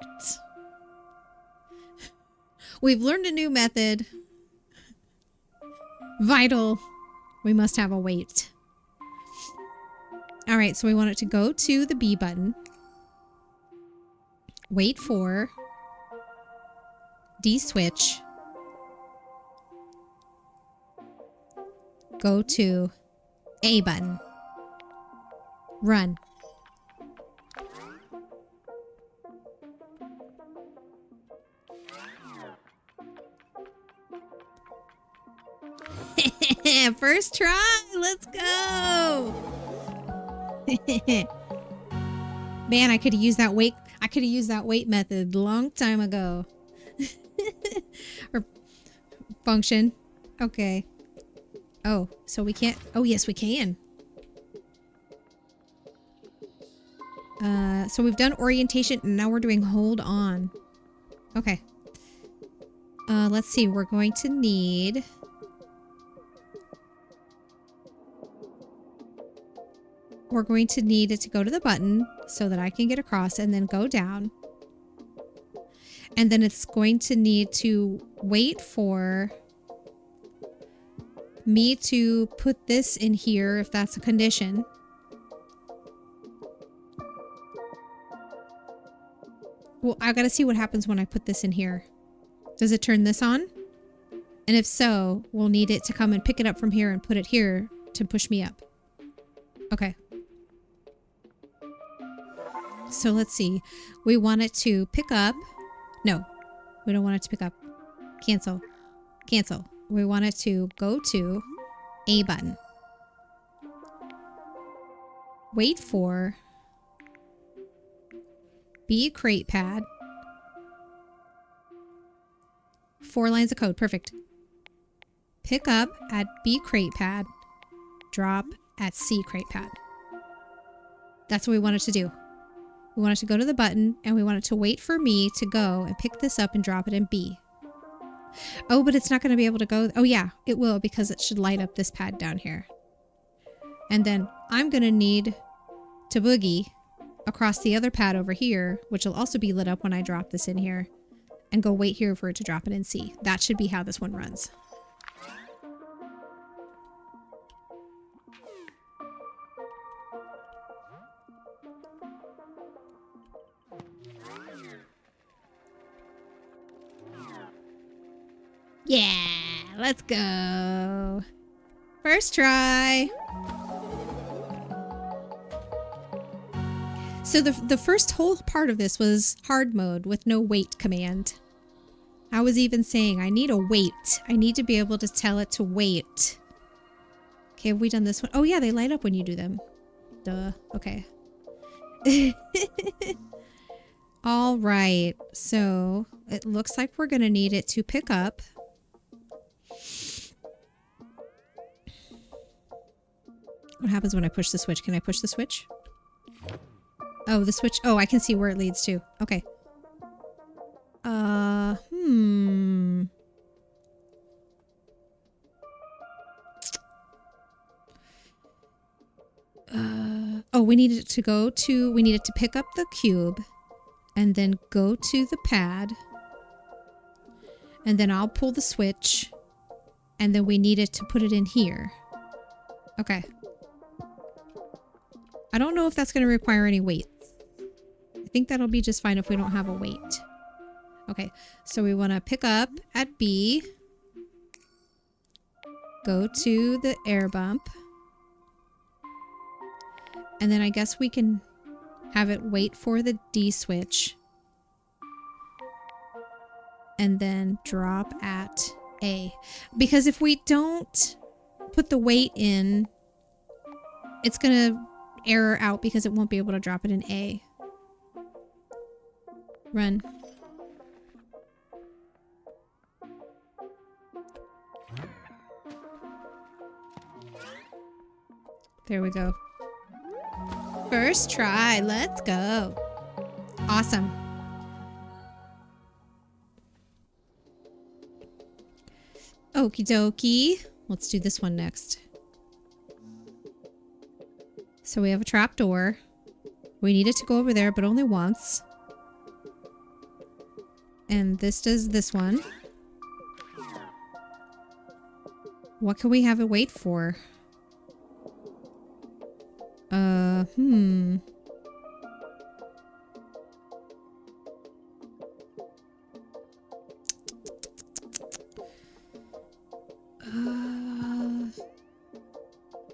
We've learned a new method. Vital. We must have a wait. All right, so we want it to go to the B button. Wait for D switch. Go to A button. Run. First try. Let's go. Man, I could have used that wait. I could have used that wait method a long time ago. Or function. Okay. Oh, so we can't. Oh, yes, we can. So we've done orientation and now we're doing hold on. Okay. Let's see. We're going to need... We're going to need it to go to the button so that I can get across and then go down. And then it's going to need to wait for me to put this in here if that's a condition. Well, I gotta see what happens when I put this in here. Does it turn this on? And if so, we'll need it to come and pick it up from here and put it here to push me up. Okay. So let's see. We want it to pick up. No, we don't want it to pick up. Cancel. Cancel. We want it to go to A button. Wait for B crate pad. 4 lines of code. Perfect. Pick up at B crate pad. Drop at C crate pad. That's what we want it to do. We want it to go to the button and we want it to wait for me to go and pick this up and drop it in B. Oh, but it's not going to be able to go. Oh yeah, it will because it should light up this pad down here. And then I'm going to need to boogie across the other pad over here, which will also be lit up when I drop this in here, and go wait here for it to drop it in C. That should be how this one runs. Yeah, let's go. First try. So the first whole part of this was hard mode with no wait command. I was even saying I need a wait. I need to be able to tell it to wait. Okay, have we done this one? Oh yeah, they light up when you do them. Duh. Okay. All right. So it looks like we're going to need it to pick up. What happens when I push the switch? Can I push the switch? Oh, the switch. Oh, I can see where it leads to. Okay. Oh, we need it to go to, we need it to pick up the cube and then go to the pad. And then I'll pull the switch and then we need it to put it in here. Okay. I don't know if that's going to require any weight. I think that'll be just fine if we don't have a weight. Okay, so we want to pick up at B. Go to the air bump. And then I guess we can have it wait for the D switch. And then drop at A. Because if we don't put the weight in, it's going to error out because it won't be able to drop it in A. Run. There we go. First try. Let's go. Awesome. Okie dokie. Let's do this one next. So we have a trap door. We need it to go over there, but only once. And this does this one. What can we have it wait for?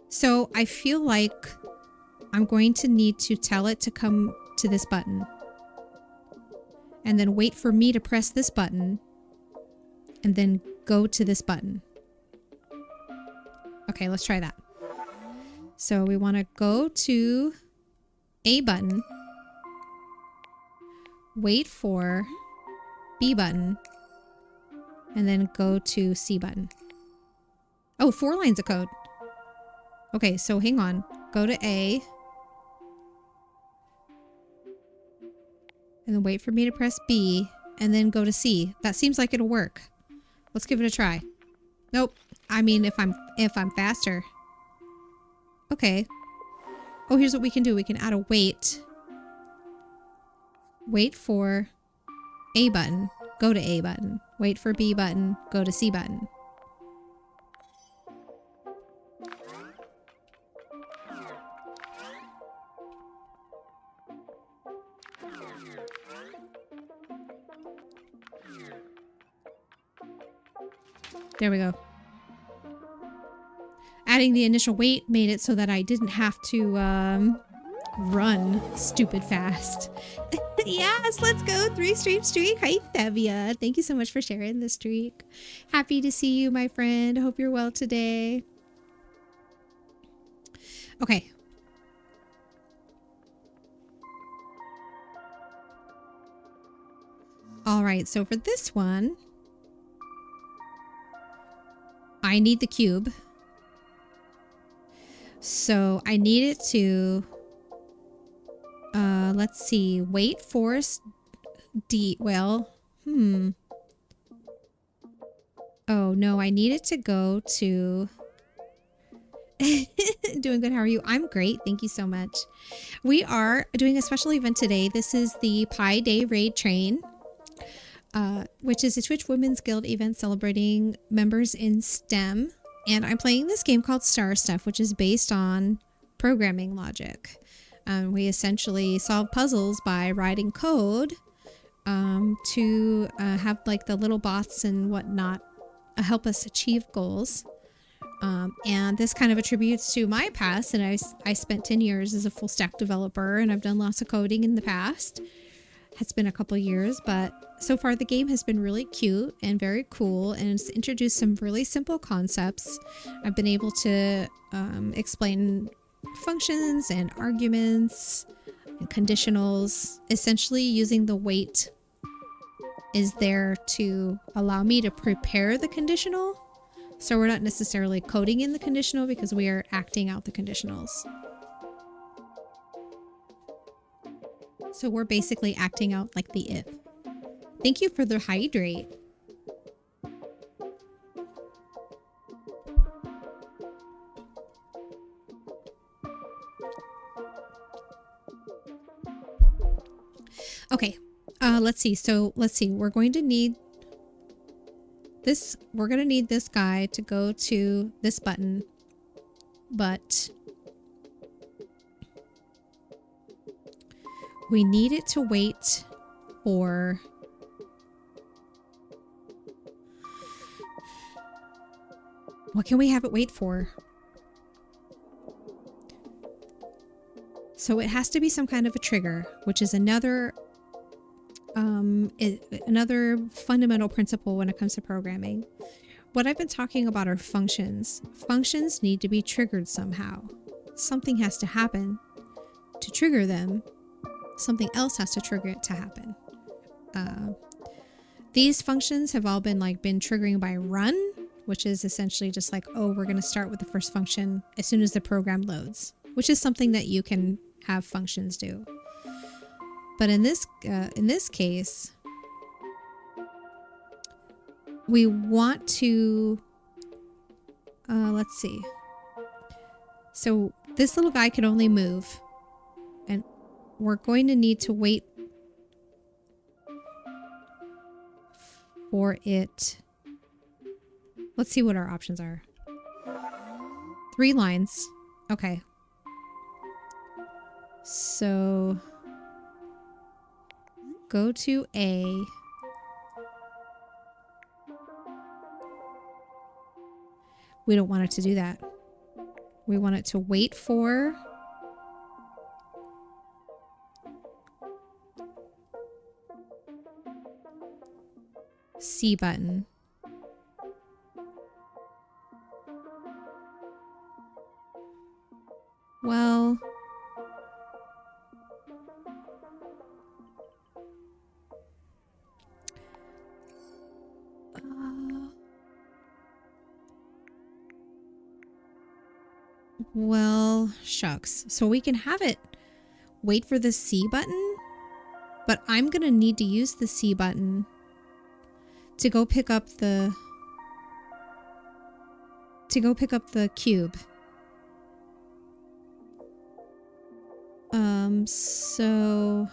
So I feel like I'm going to need to tell it to come to this button. And then wait for me to press this button. And then go to this button. Okay, let's try that. So we want to go to A button. Wait for B button. And then go to C button. Oh, 4 lines of code. Okay, so hang on. Go to A. And then wait for me to press B. And then go to C. That seems like it'll work. Let's give it a try. Nope. I mean, if I'm faster. Okay. Oh, here's what we can do. We can add a wait. Wait for A button. Go to A button. Wait for B button. Go to C button. There we go. Adding the initial wait made it so that I didn't have to run stupid fast. Yes, let's go. 3-stream streak. Hi, Thevia. Thank you so much for sharing the streak. Happy to see you, my friend. Hope you're well today. Okay. All right, so for this one, I need the cube. So I need it to, let's see, wait for D, well, oh no, I need it to go to, doing good, how are you? I'm great, thank you so much. We are doing a special event today. This is the Pi Day Raid Train, which is a Twitch Women's Guild event celebrating members in STEM. And I'm playing this game called Star Stuff, which is based on programming logic. We essentially solve puzzles by writing code to have like the little bots and whatnot help us achieve goals. And this kind of attributes to my past. And I spent 10 years as a full stack developer, and I've done lots of coding in the past. It's been a couple years, but so far the game has been really cute and very cool, and it's introduced some really simple concepts. I've been able to explain functions and arguments and conditionals. Essentially, using the wait is there to allow me to prepare the conditional. So we're not necessarily coding in the conditional because we are acting out the conditionals. So we're basically acting out like the if. Thank you for the hydrate. Okay, let's see. So let's see. We're going to need this. We're going to need this guy to go to this button, but we need it to wait for what can we have it wait for? So it has to be some kind of a trigger, which is another fundamental principle when it comes to programming. What I've been talking about are functions. Functions need to be triggered somehow. Something has to happen to trigger them. Something else has to trigger it to happen. These functions have all been triggering by run, which is essentially just like, oh, we're going to start with the first function as soon as the program loads, which is something that you can have functions do. But in this case, we want to, let's see. So this little guy can only move, and we're going to need to wait for it. Let's see what our options are. 3 lines. Okay. So go to A. We don't want it to do that. We want it to wait for C button. Well, well, shucks. So we can have it wait for the C button, but I'm going to need to use the C button to go pick up the to go pick up the cube. So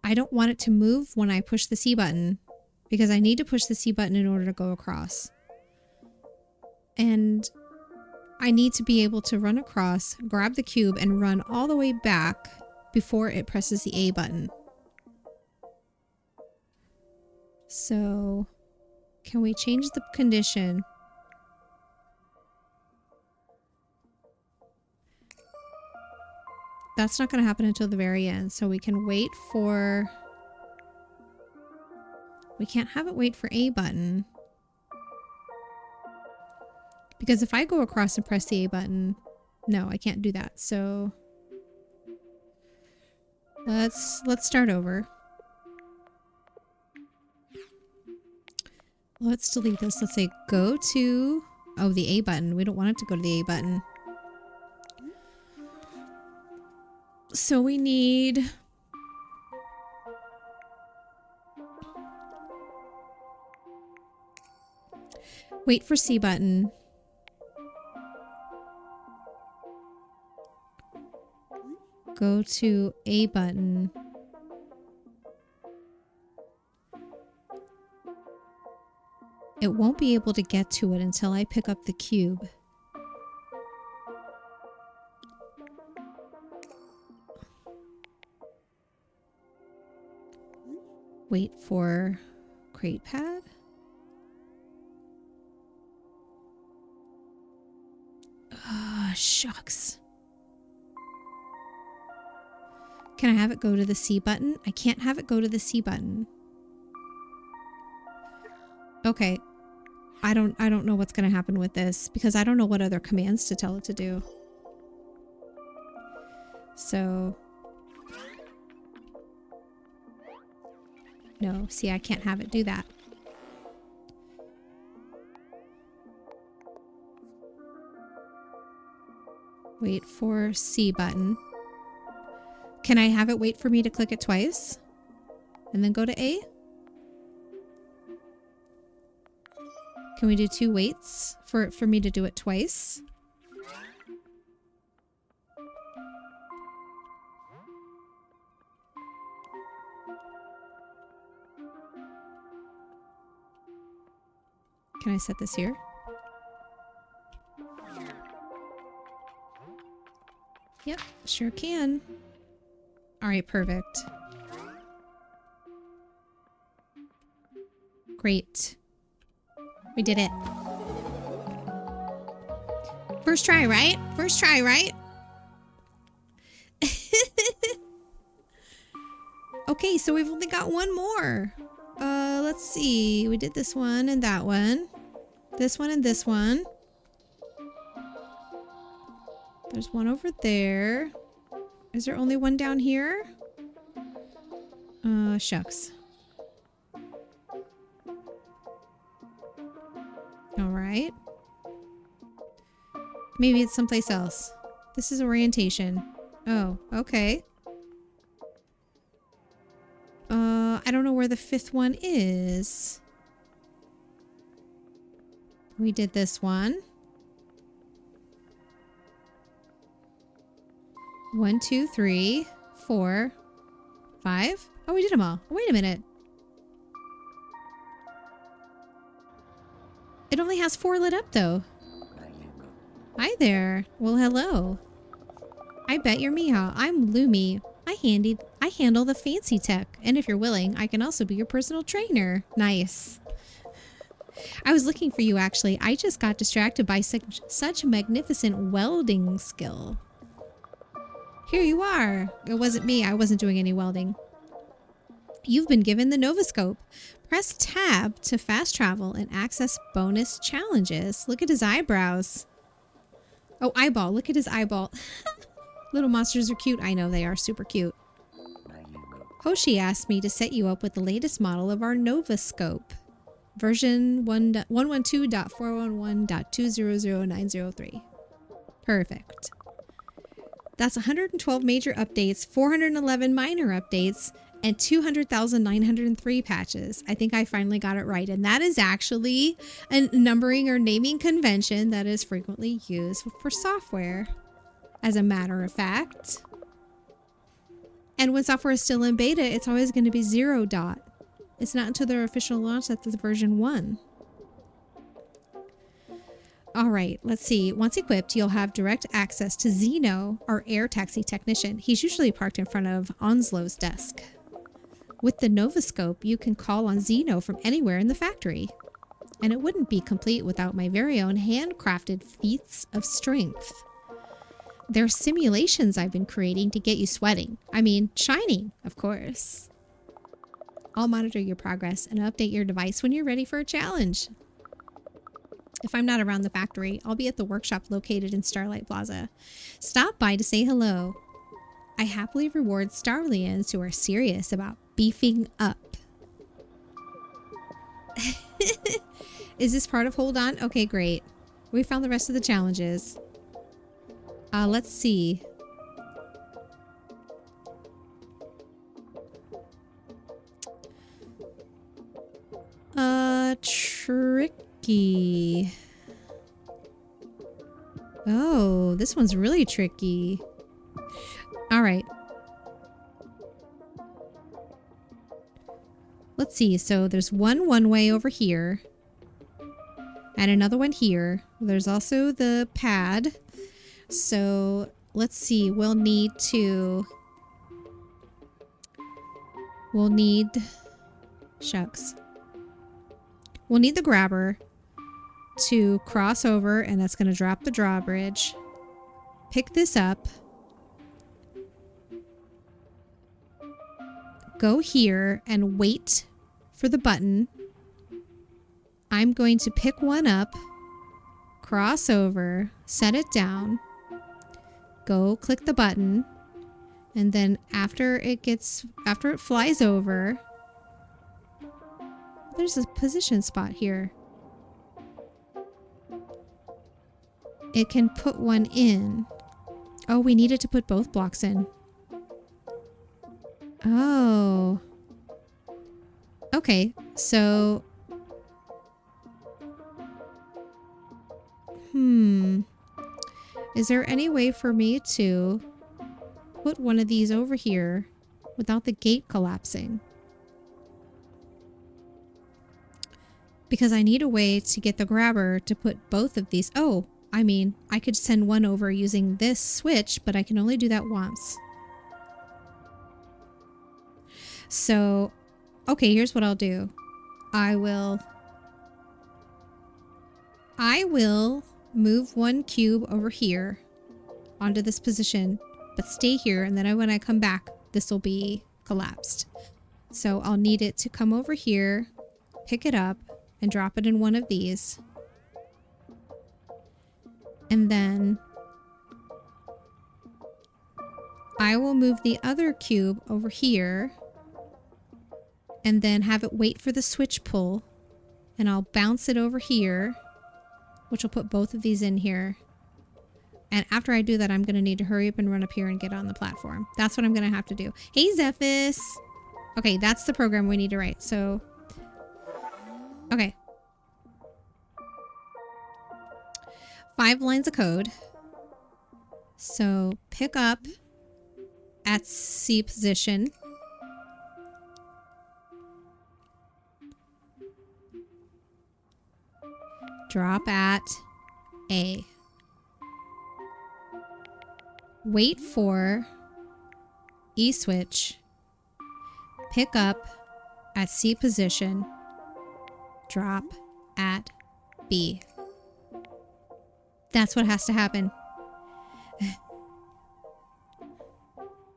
I don't want it to move when I push the C button because I need to push the C button in order to go across. And I need to be able to run across, grab the cube, and run all the way back before it presses the A button. So, can we change the condition? That's not going to happen until the very end, so we can wait for... We can't have it wait for A button. Because if I go across and press the A button, no, I can't do that. So let's start over. Let's delete this. Let's say go to, oh, the A button. We don't want it to go to the A button. So we need wait for C button. Go to A button. It won't be able to get to it until I pick up the cube. Wait for crate pad. Ah, shucks. Can I have it go to the C button? I can't have it go to the C button. Okay. I don't know what's going to happen with this because I don't know what other commands to tell it to do. So no, see, I can't have it do that. Wait for C button. Can I have it wait for me to click it twice? And then go to A? Can we do 2 waits for me to do it twice? Can I set this here? Yep, sure can. All right, perfect. Great. We did it. First try, right? First try, right? Okay, so we've only got one more. Let's see. We did this one and that one. This one and this one. There's one over there. Is there only one down here? Shucks. All right. Maybe it's someplace else. This is orientation. Oh, okay. I don't know where the 5th one is. We did this one. 1, 2, 3, 4, 5. Oh, we did them all. Wait a minute. It only has 4 lit up though. Hi there. Well, hello. I bet you're Miha. I'm Lumi. I handle the fancy tech. And if you're willing, I can also be your personal trainer. Nice. I was looking for you actually. I just got distracted by such magnificent welding skill. Here you are. It wasn't me. I wasn't doing any welding. You've been given the Novascope. Press tab to fast travel and access bonus challenges. Look at his eyebrows. Oh, eyeball. Look at his eyeball. Little monsters are cute. I know they are super cute. Hoshi asked me to set you up with the latest model of our Novascope. Version 112.411.200903. Perfect. That's 112 major updates, 411 minor updates, and 200,903 patches. I think I finally got it right. And that is actually a numbering or naming convention that is frequently used for software, as a matter of fact. And when software is still in beta, it's always going to be 0 dot. It's not until their official launch that the version 1. All right, let's see. Once equipped, you'll have direct access to Zeno, our air taxi technician. He's usually parked in front of Onslow's desk. With the Novascope, you can call on Zeno from anywhere in the factory. And it wouldn't be complete without my very own handcrafted feats of strength. They're simulations I've been creating to get you sweating. I mean, shining, of course. I'll monitor your progress and update your device when you're ready for a challenge. If I'm not around the factory, I'll be at the workshop located in Starlight Plaza. Stop by to say hello. I happily reward Starlians who are serious about beefing up. Is this part of Hold On? Okay, great. We found the rest of the challenges. Let's see. Tricky. Oh, this one's really tricky. All right. Let's see. So there's one way over here. And another one here. There's also the pad. So let's see. We'll need shucks. We'll need the grabber to cross over, and that's going to drop the drawbridge. Pick this up. Go here and wait for the button. I'm going to pick one up, cross over, set it down, go click the button, and then after it flies over, there's a position spot here. It can put one in. Oh, we needed to put both blocks in. Oh. Okay, so... Is there any way for me to put one of these over here without the gate collapsing? Because I need a way to get the grabber to put both of these. Oh, I mean, I could send one over using this switch, but I can only do that once. So, okay, here's what I'll do. I will move one cube over here onto this position, but stay here, and then when I come back, this will be collapsed. So I'll need it to come over here, pick it up, and drop it in one of these. And then I will move the other cube over here and then have it wait for the switch pull, and I'll bounce it over here, which will put both of these in here. And after I do that, I'm going to need to hurry up and run up here and get on the platform. That's what I'm going to have to do. Hey, Zephys! Okay, that's the program we need to write. So, okay. 5 lines of code. So, pick up at C position. Drop at A. Wait for E switch. Pick up at C position. Drop at B. That's what has to happen.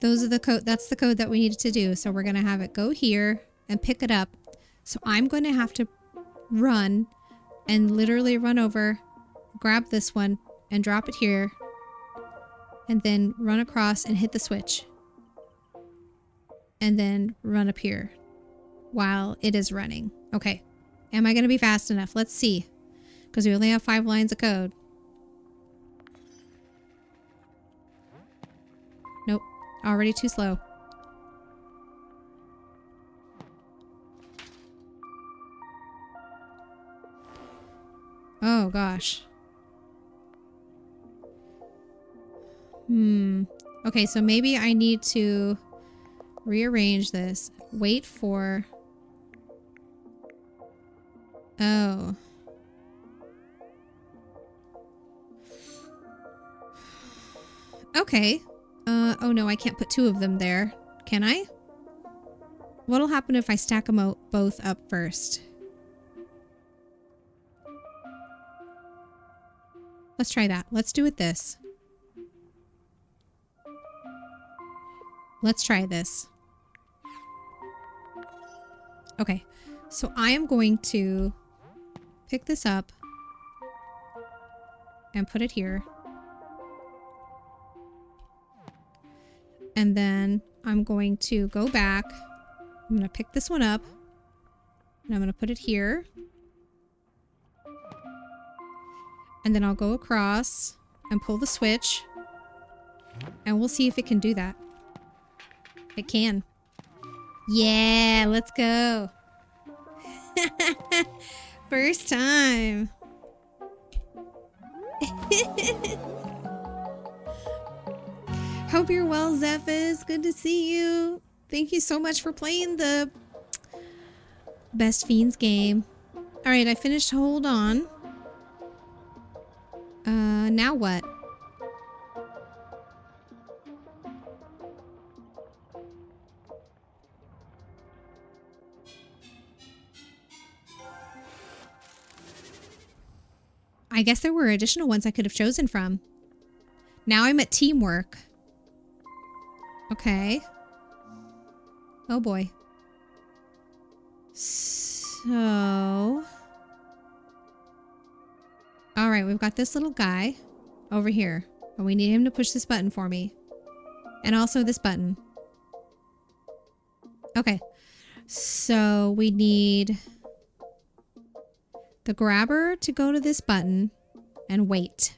Those are the code. That's the code that we needed to do. So we're going to have it go here and pick it up. So I'm going to have to run and literally run over, grab this one and drop it here, and then run across and hit the switch, and then run up here while it is running. Okay. Am I going to be fast enough? Let's see. Because we only have 5 lines of code. Nope. Already too slow. Oh, gosh. Okay, so maybe I need to rearrange this. Wait for... Oh. Okay. Oh no, I can't put two of them there. Can I? What'll happen if I stack them both up first? Let's try that. Let's do it this. Let's try this. Okay, so I am going to pick this up and put it here. And then I'm going to go back. I'm going to pick this one up. And I'm going to put it here. And then I'll go across and pull the switch. And we'll see if it can do that. It can. Yeah, let's go. First time. Hope you're well, Zephys. Good to see you. Thank you so much for playing the Best Fiends game. All right, I finished Hold On. Now what? I guess there were additional ones I could have chosen from. Now I'm at Teamwork. Okay. Oh boy. So... Alright, we've got this little guy over here. And we need him to push this button for me. And also this button. Okay. So we need the grabber to go to this button and wait.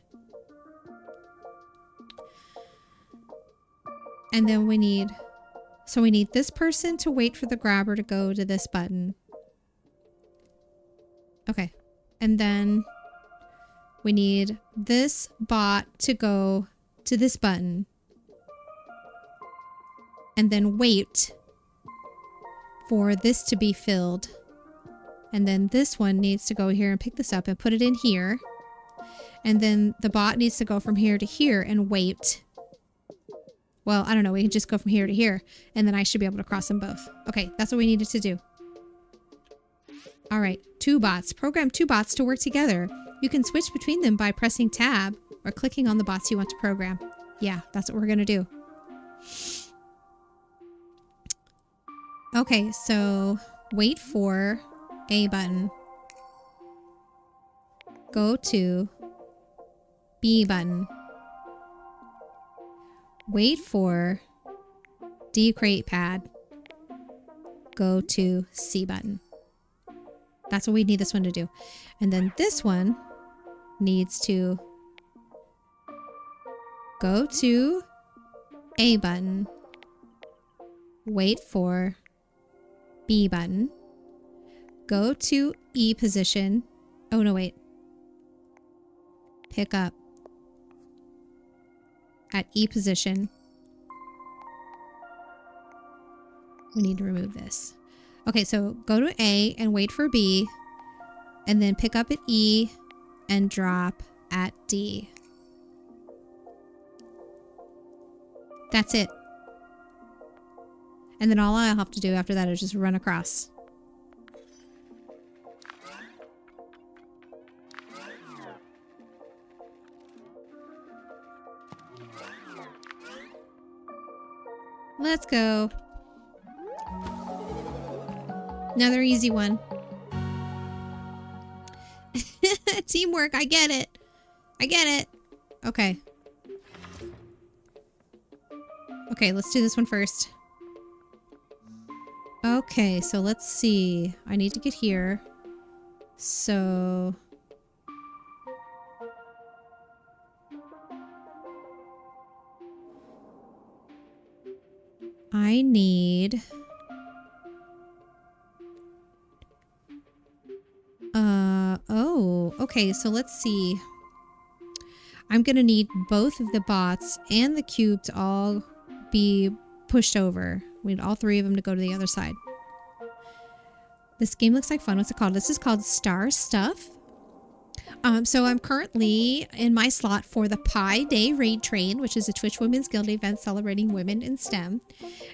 And then we need... So we need this person to wait for the grabber to go to this button. Okay. And then we need this bot to go to this button. And then wait for this to be filled. And then this one needs to go here and pick this up and put it in here. And then the bot needs to go from here to here and wait. Well, I don't know. We can just go from here to here. And then I should be able to cross them both. Okay, that's what we needed to do. All right, two bots. Program two bots to work together. You can switch between them by pressing tab or clicking on the bots you want to program. Yeah, that's what we're going to do. Okay, so wait for A button. Go to B button. Wait for D crate pad. Go to C button. That's what we need this one to do. And then this one needs to go to A button. Wait for B button. Go to E position. Oh, no, wait. Pick up at E position. We need to remove this. Okay, so go to A and wait for B, and then pick up at E and drop at D. That's it. And then all I'll have to do after that is just run across. Let's go. Another easy one. Teamwork, I get it. I get it. Okay. Okay, let's do this one first. Okay, so let's see. I need to get here. So... I need... Oh, okay, so let's see. I'm going to need both of the bots and the cube to all be pushed over. We need all three of them to go to the other side. This game looks like fun. What's it called? This is called Star Stuff. So I'm currently in my slot for the Pi Day Raid Train, which is a Twitch Women's Guild event celebrating women in STEM.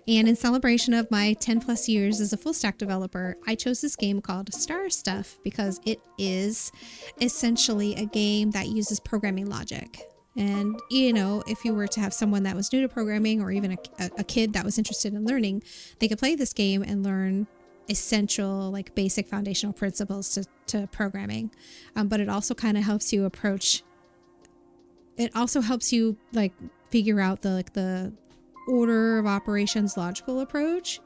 And in celebration of my 10 plus years as a full stack developer, I chose this game called Star Stuff because it is essentially a game that uses programming logic. And, you know, if you were to have someone that was new to programming or even a kid that was interested in learning, they could play this game and learn essential, like basic foundational principles to programming. But it also kind of helps you approach, it also helps you like figure out the order of operations logical approach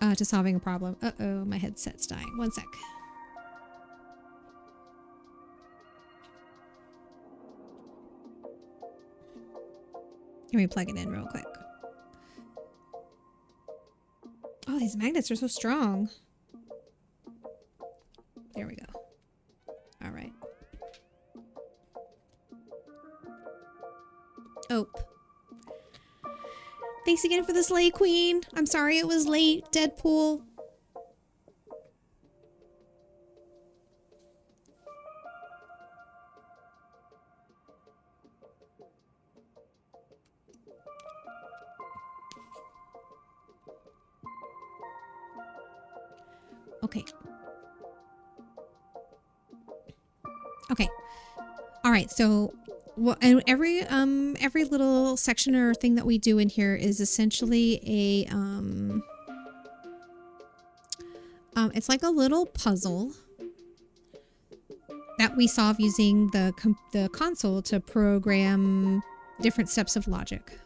to solving a problem. Uh-oh, my headset's dying. One sec. Let me plug it in real quick. Oh, these magnets are so strong. There we go. All right. Oh. Thanks again for the Slay Queen. I'm sorry it was late, Deadpool. Okay. Okay. All right. So, well, and every little section or thing that we do in here is essentially a it's like a little puzzle that we solve using the console to program different steps of logic.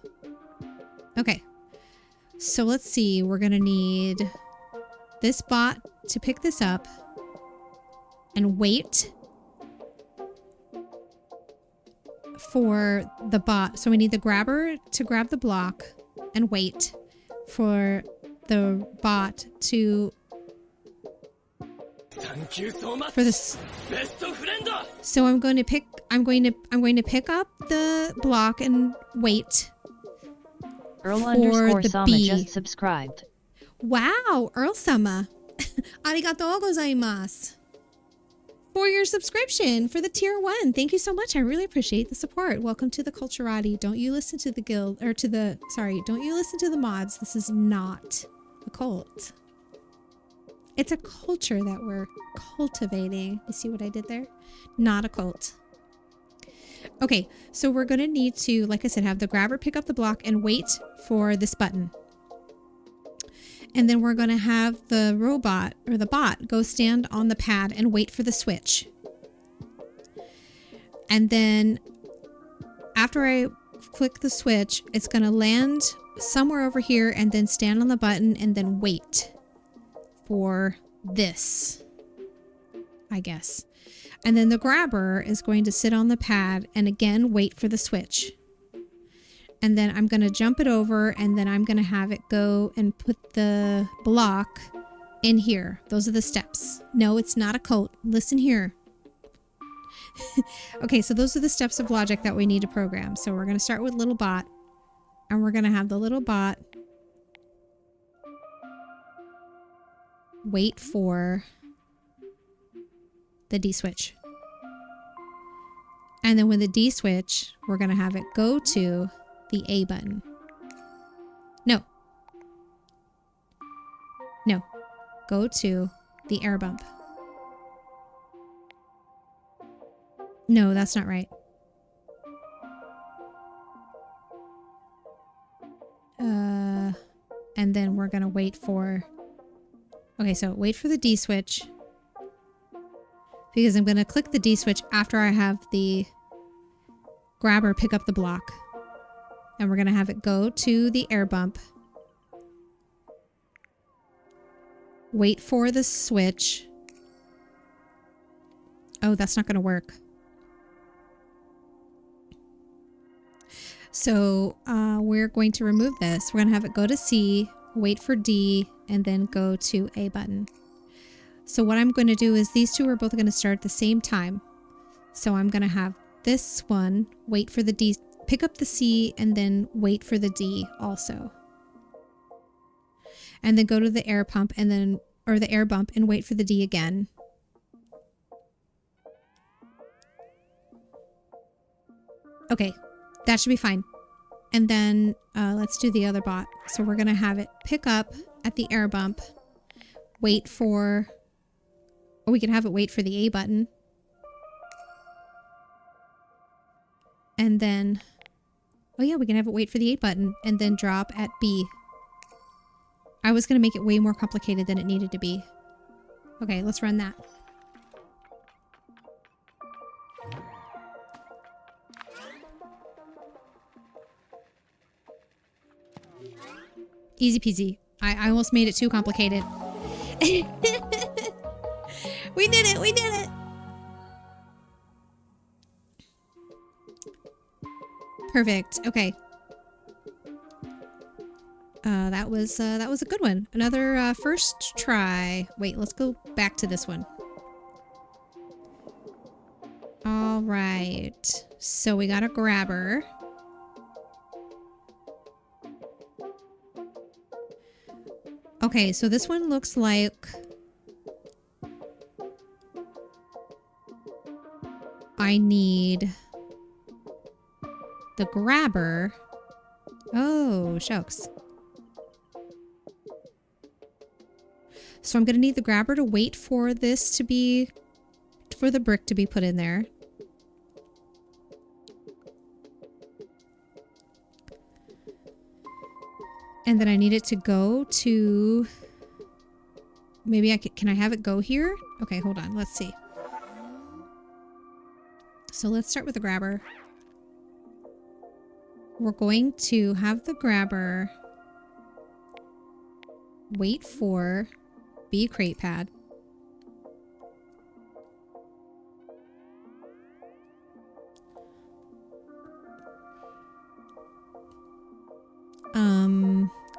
Okay. So let's see. We're gonna need this bot to pick this up and wait for the bot. So we need the grabber to grab the block and wait for the bot to for this. So I'm going to pick up the block and wait. Earl_Sama just subscribed. Wow, Earl Sama. Arigatou gozaimasu. For your subscription for the tier 1. Thank you so much. I really appreciate the support. Welcome to the Culturati. Don't you listen to the guild or to the don't you listen to the mods. This is not a cult. It's a culture that we're cultivating. You see what I did there? Not a cult. Okay, so we're going to need to, like I said, have the grabber pick up the block and wait for this button. And then we're going to have the robot or the bot go stand on the pad and wait for the switch. And then after I click the switch, it's going to land somewhere over here and then stand on the button and then wait for this, I guess. And then the grabber is going to sit on the pad and again wait for the switch. And then I'm going to jump it over and then I'm going to have it go and put the block in here. Those are the steps. No, it's not a cult. Listen here. Okay, so those are the steps of logic that we need to program. So we're going to start with little bot and we're going to have the little bot wait for the D switch. And then when the D switch, we're going to have it go to the A button. No. No. Go to the air bump. No, that's not right. And then we're going to wait for... Okay, so wait for the D switch. Because I'm going to click the D switch after I have the grabber pick up the block. And we're going to have it go to the air bump. Wait for the switch. Oh, that's not going to work. So we're going to remove this. We're going to have it go to C, wait for D, and then go to A button. So what I'm going to do is these two are both going to start at the same time. So I'm going to have this one wait for the D, pick up the C, and then wait for the D also. And then go to the air pump and then, or the air bump and wait for the D again. Okay, that should be fine. And then let's do the other bot. So we're going to have it pick up at the air bump, wait for, or we can have it wait for the A button. And then, oh yeah, we can have it wait for the A button and then drop at B. I was going to make it way more complicated than it needed to be. Okay, let's run that. Easy peasy. I almost made it too complicated. We did it! We did it! Perfect. Okay. That was a good one. Another first try. Wait, let's go back to this one. All right. So we got a grabber. Okay, so this one looks like I need the grabber. Oh, shucks. So I'm going to need the grabber to wait for this to be, for the brick to be put in there. And then I need it to go to, maybe I can I have it go here? Okay, hold on. Let's see. So let's start with the grabber. We're going to have the grabber wait for B crate pad.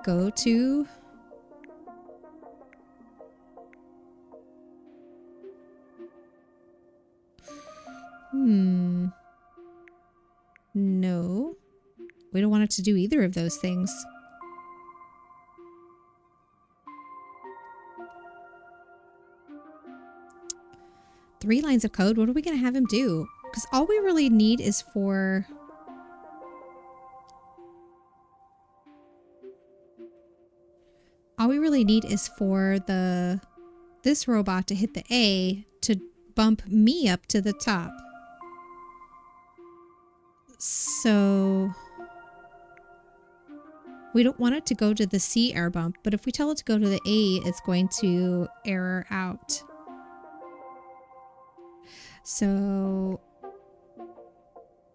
Go to no. We don't want it to do either of those things. Three lines of code. What are we going to have him do? Because all we really need is for... All we really need is for this robot to hit the A to bump me up to the top. So we don't want it to go to the C air bump, but if we tell it to go to the A, it's going to error out. So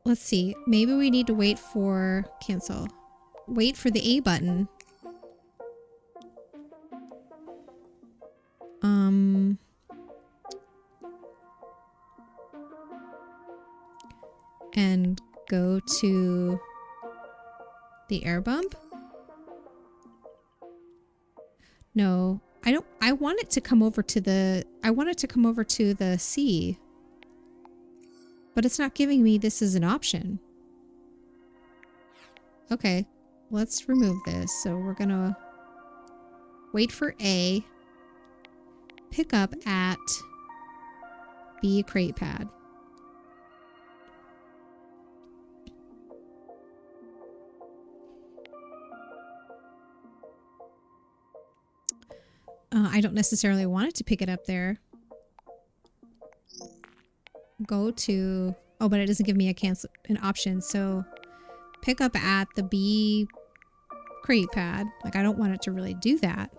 let's see. Maybe we need to wait for cancel. Wait for the A button. And go to the air bump. No, I don't. I want it to come over to the. I want it to come over to the C. But it's not giving me this as an option. Okay, let's remove this. So we're gonna wait for A. Pick up at B crate pad. I don't necessarily want it to pick it up there. Go to... Oh, but it doesn't give me an option. So pick up at the B crate pad. Like, I don't want it to really do that.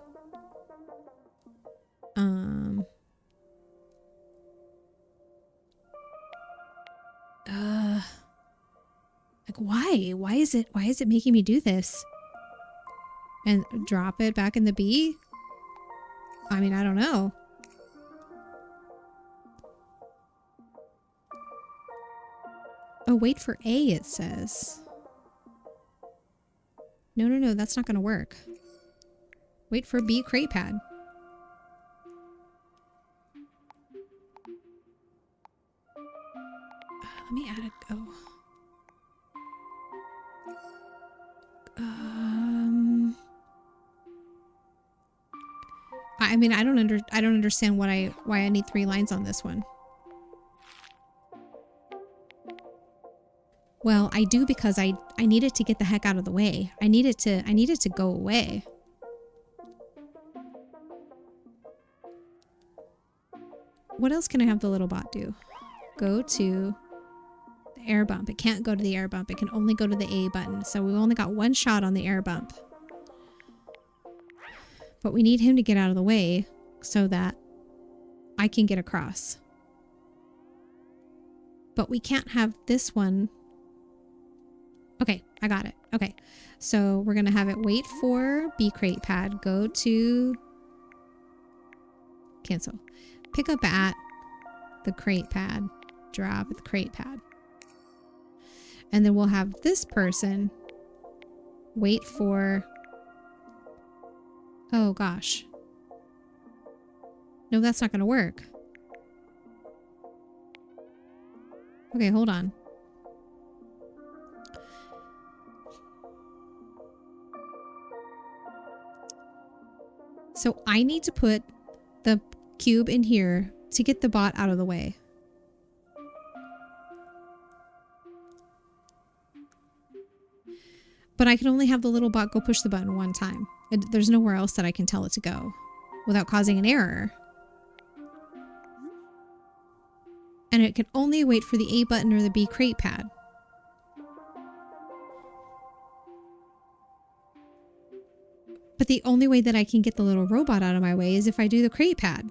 Like, why? Why is it making me do this? And drop it back in the B? I mean, I don't know. Oh, wait for A, it says. No, that's not going to work. Wait for B crate pad. Let me add a go. I mean, I don't understand why I need 3 lines on this one. Well, I do because I need it to get the heck out of the way. I need it to go away. What else can I have the little bot do? Go to the air bump. It can't go to the air bump. It can only go to the A button. So we've only got 1 shot on the air bump. But we need him to get out of the way so that I can get across. But we can't have this one. Okay, I got it. Okay, so we're going to have it wait for B crate pad. Go to cancel. Pick up at the crate pad. Drop at the crate pad. And then we'll have this person wait for... Oh gosh. No, that's not going to work. Okay, hold on. So I need to put the cube in here to get the bot out of the way. But I can only have the little bot go push the button 1 time. There's nowhere else that I can tell it to go without causing an error. And it can only wait for the A button or the B crate pad. But the only way that I can get the little robot out of my way is if I do the crate pad.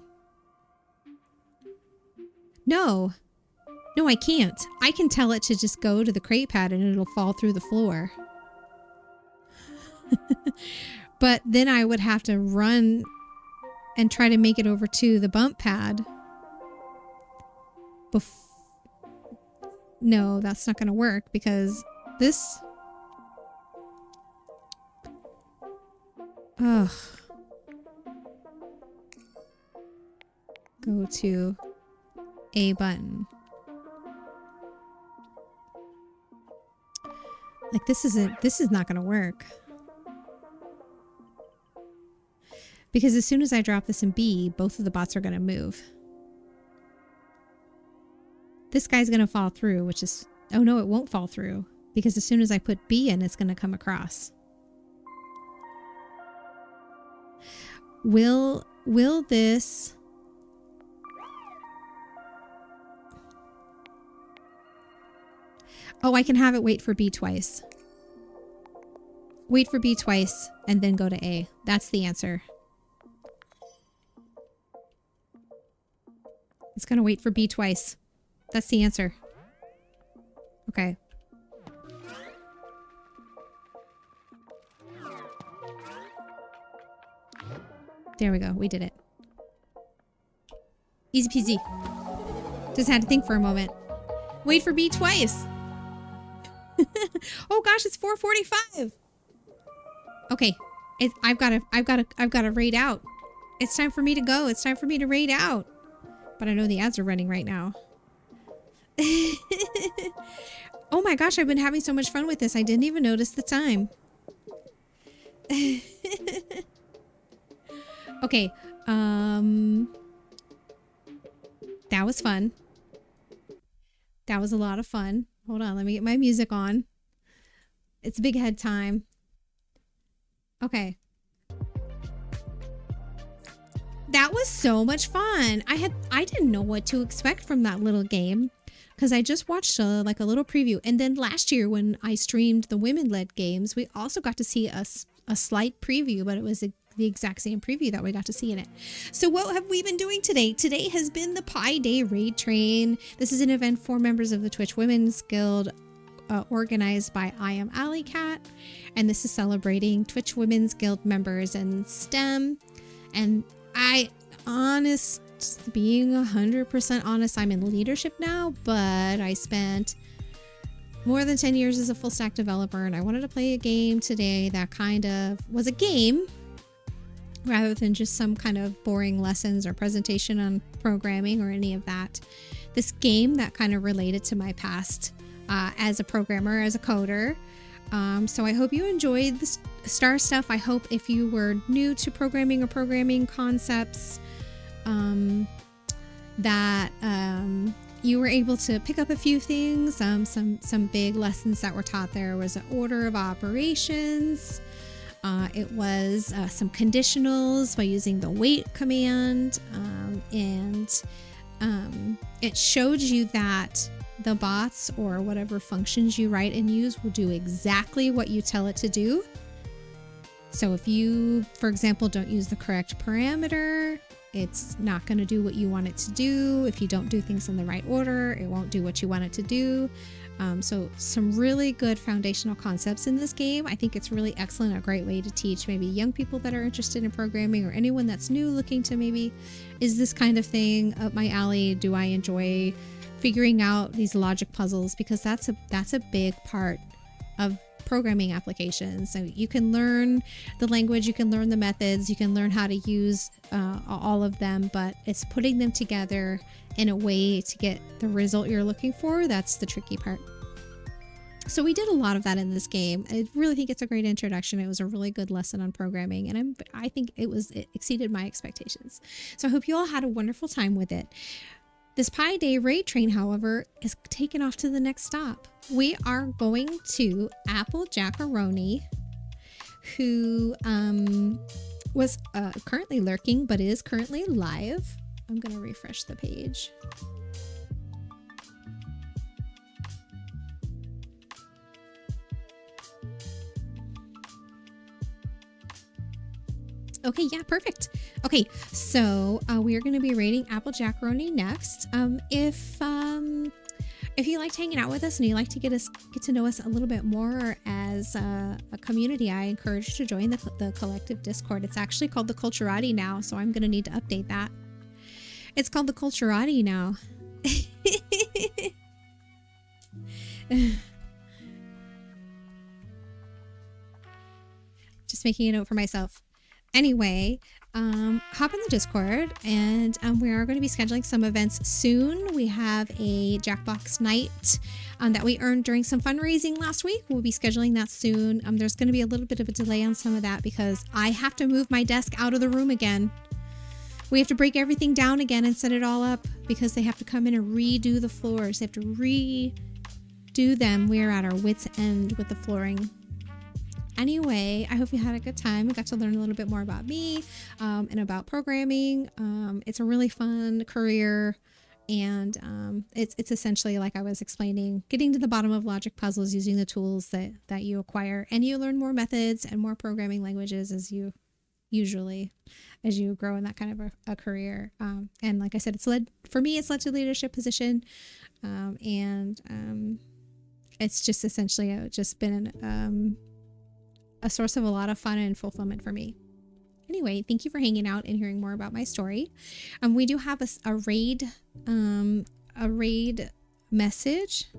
No. No, I can't. I can tell it to just go to the crate pad and it'll fall through the floor. But then I would have to run and try to make it over to the bump pad. No, that's not going to work because this... Ugh. Go to A button. Like this is not going to work. Because as soon as I drop this in B, both of the bots are going to move. This guy's going to fall through, which is... Oh no, it won't fall through. Because as soon as I put B in, it's going to come across. Will this... Oh, I can have it wait for B twice. Wait for B twice and then go to A. That's the answer. It's going to wait for B twice. That's the answer. Okay. There we go. We did it. Easy peasy. Just had to think for a moment. Wait for B twice. Oh gosh, it's 4:45. Okay. I've got to raid out. It's time for me to go. It's time for me to raid out. But I know the ads are running right now. Oh my gosh, I've been having so much fun with this. I didn't even notice the time. Okay. That was fun. That was a lot of fun. Hold on, let me get my music on. It's big head time. Okay. That was so much fun. I didn't know what to expect from that little game because I just watched a little preview. And then last year when I streamed the women-led games, we also got to see a slight preview, but it was the exact same preview that we got to see in it. So what have we been doing today? Today has been the Pi Day Raid Train. This is an event for members of the Twitch Women's Guild organized by I Am Alley Cat. And this is celebrating Twitch Women's Guild members and STEM. And being 100% honest, I'm in leadership now, but I spent more than 10 years as a full stack developer and I wanted to play a game today that kind of was a game rather than just some kind of boring lessons or presentation on programming or any of that. This game that kind of related to my past as a programmer, as a coder. So I hope you enjoyed the STAR stuff. I hope if you were new to programming or programming concepts, that you were able to pick up a few things. Some big lessons that were taught there was an order of operations. It was some conditionals by using the wait command, and it showed you that the bots or whatever functions you write and use will do exactly what you tell it to do. So if you, for example, don't use the correct parameter, it's not going to do what you want it to do. If you don't do things in the right order, it won't do what you want it to do. So some really good foundational concepts in this game. I think it's really excellent, a great way to teach maybe young people that are interested in programming or anyone that's new looking to maybe, is this kind of thing up my alley? Do I enjoy figuring out these logic puzzles? Because that's a big part of programming applications. So you can learn the language, you can learn the methods, you can learn how to use all of them, but it's putting them together in a way to get the result you're looking for. That's the tricky part. So we did a lot of that in this game. I really think it's a great introduction. It was a really good lesson on programming, and I think it exceeded my expectations. So I hope you all had a wonderful time with it. This Pi Day raid train, however, is taken off to the next stop. We are going to Apple Jackaroni, who was currently lurking, but is currently live. I'm going to refresh the page. Okay, yeah, perfect. Okay, so we are going to be rating Apple Jackaroni next. If you liked hanging out with us and you like to get to know us a little bit more as a community, I encourage you to join the collective Discord. It's actually called the Culturati now, so I'm going to need to update that. It's called the Culturati now. Just making a note for myself. Anyway, hop in the Discord, and we are going to be scheduling some events soon. We have a Jackbox night that we earned during some fundraising last week. We'll be scheduling that soon. There's going to be a little bit of a delay on some of that because I have to move my desk out of the room again. We have to break everything down again and set it all up because they have to come in and redo the floors. They have to redo them. We are at our wits' end with the flooring. Anyway, I hope you had a good time. We got to learn a little bit more about me and about programming. It's a really fun career, and it's essentially, like I was explaining, getting to the bottom of logic puzzles using the tools that you acquire, and you learn more methods and more programming languages as you grow in that kind of a career. And like I said, it's led to leadership position, and it's just essentially just been a source of a lot of fun and fulfillment for me. Anyway, thank you for hanging out and hearing more about my story. We do have a raid message.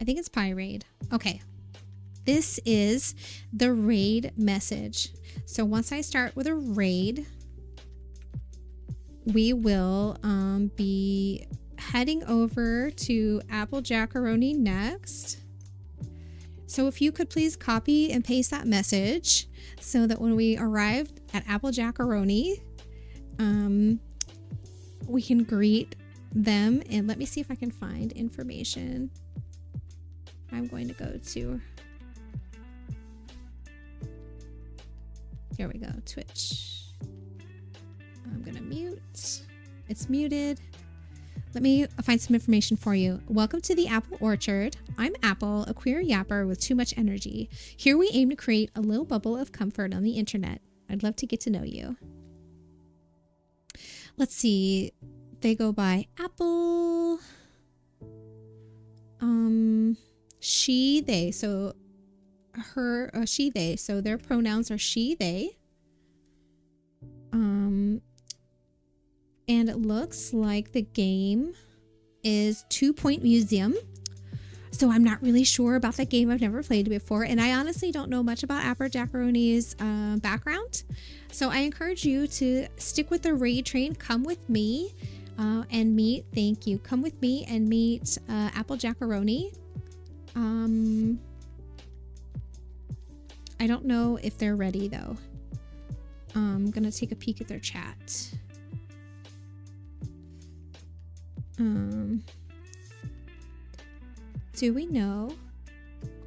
I think it's Pi Raid. Okay. This is the raid message. So once I start with a raid, we will be heading over to Apple Jackaroni next. So if you could please copy and paste that message so that when we arrived at Apple Jackaroni, we can greet them. And let me see if I can find information. I'm going to go to, here we go, Twitch. I'm going to mute. It's muted. Let me find some information for you. Welcome to the Apple Orchard. I'm Apple, a queer yapper with too much energy. Here we aim to create a little bubble of comfort on the internet. I'd love to get to know you. Let's see. They go by Apple. She, they. So her, she, they. So their pronouns are she, they. And it looks like the game is 2 Point Museum. So I'm not really sure about that game. I've never played it before, and I honestly don't know much about Apple Jackaroni's background. So I encourage you to stick with the raid train. Come with me and meet. Thank you. Come with me and meet Apple Jackaroni. I don't know if they're ready though. I'm gonna take a peek at their chat. Do we know?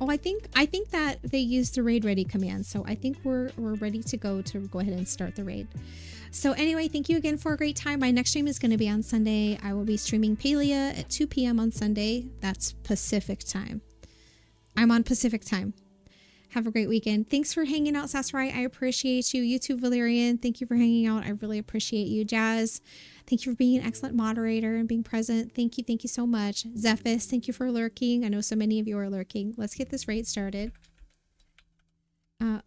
Oh, I think that they used the raid ready command, so I think we're ready to go ahead and start the raid. So anyway, thank you again for a great time. My next stream is going to be on Sunday. I will be streaming Palia at 2 p.m. on Sunday. That's Pacific time. I'm on Pacific time. Have a great weekend. Thanks for hanging out, Sasrai. I appreciate you. You too, Valerian. Thank you for hanging out. I really appreciate you. Jazz, thank you for being an excellent moderator and being present. Thank you. Thank you so much. Zephys, thank you for lurking. I know so many of you are lurking. Let's get this raid started.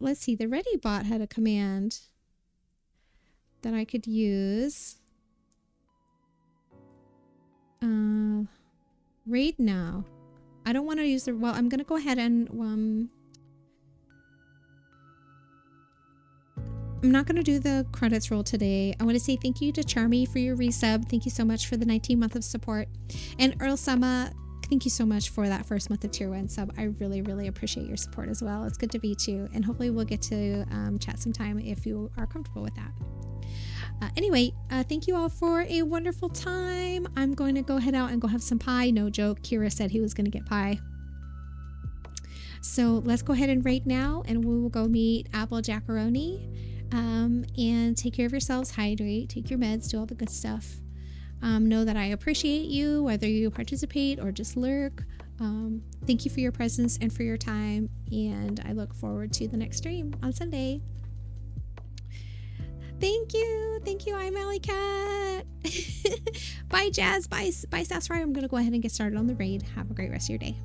Let's see. The Ready bot had a command that I could use. Raid now. I don't want to use the... Well, I'm going to go ahead and... I'm not going to do the credits roll today. I want to say thank you to Charmy for your resub. Thank you so much for the 19 month of support. And Earl Sama, thank you so much for that first month of tier 1 sub. I really, really appreciate your support as well. It's good to meet you. And hopefully we'll get to chat sometime if you are comfortable with that. Anyway, thank you all for a wonderful time. I'm going to go head out and go have some pie. No joke. Kira said he was going to get pie. So let's go ahead and raid now, and we will go meet Apple Jackaroni. And take care of yourselves, hydrate, take your meds, do all the good stuff. Know that I appreciate you, whether you participate or just lurk. Thank you for your presence and for your time, and I look forward to the next stream on Sunday. Thank you. I'm Alley Cat. Bye, Jazz. Bye, Sassrai. I'm gonna go ahead and get started on the raid. Have a great rest of your day.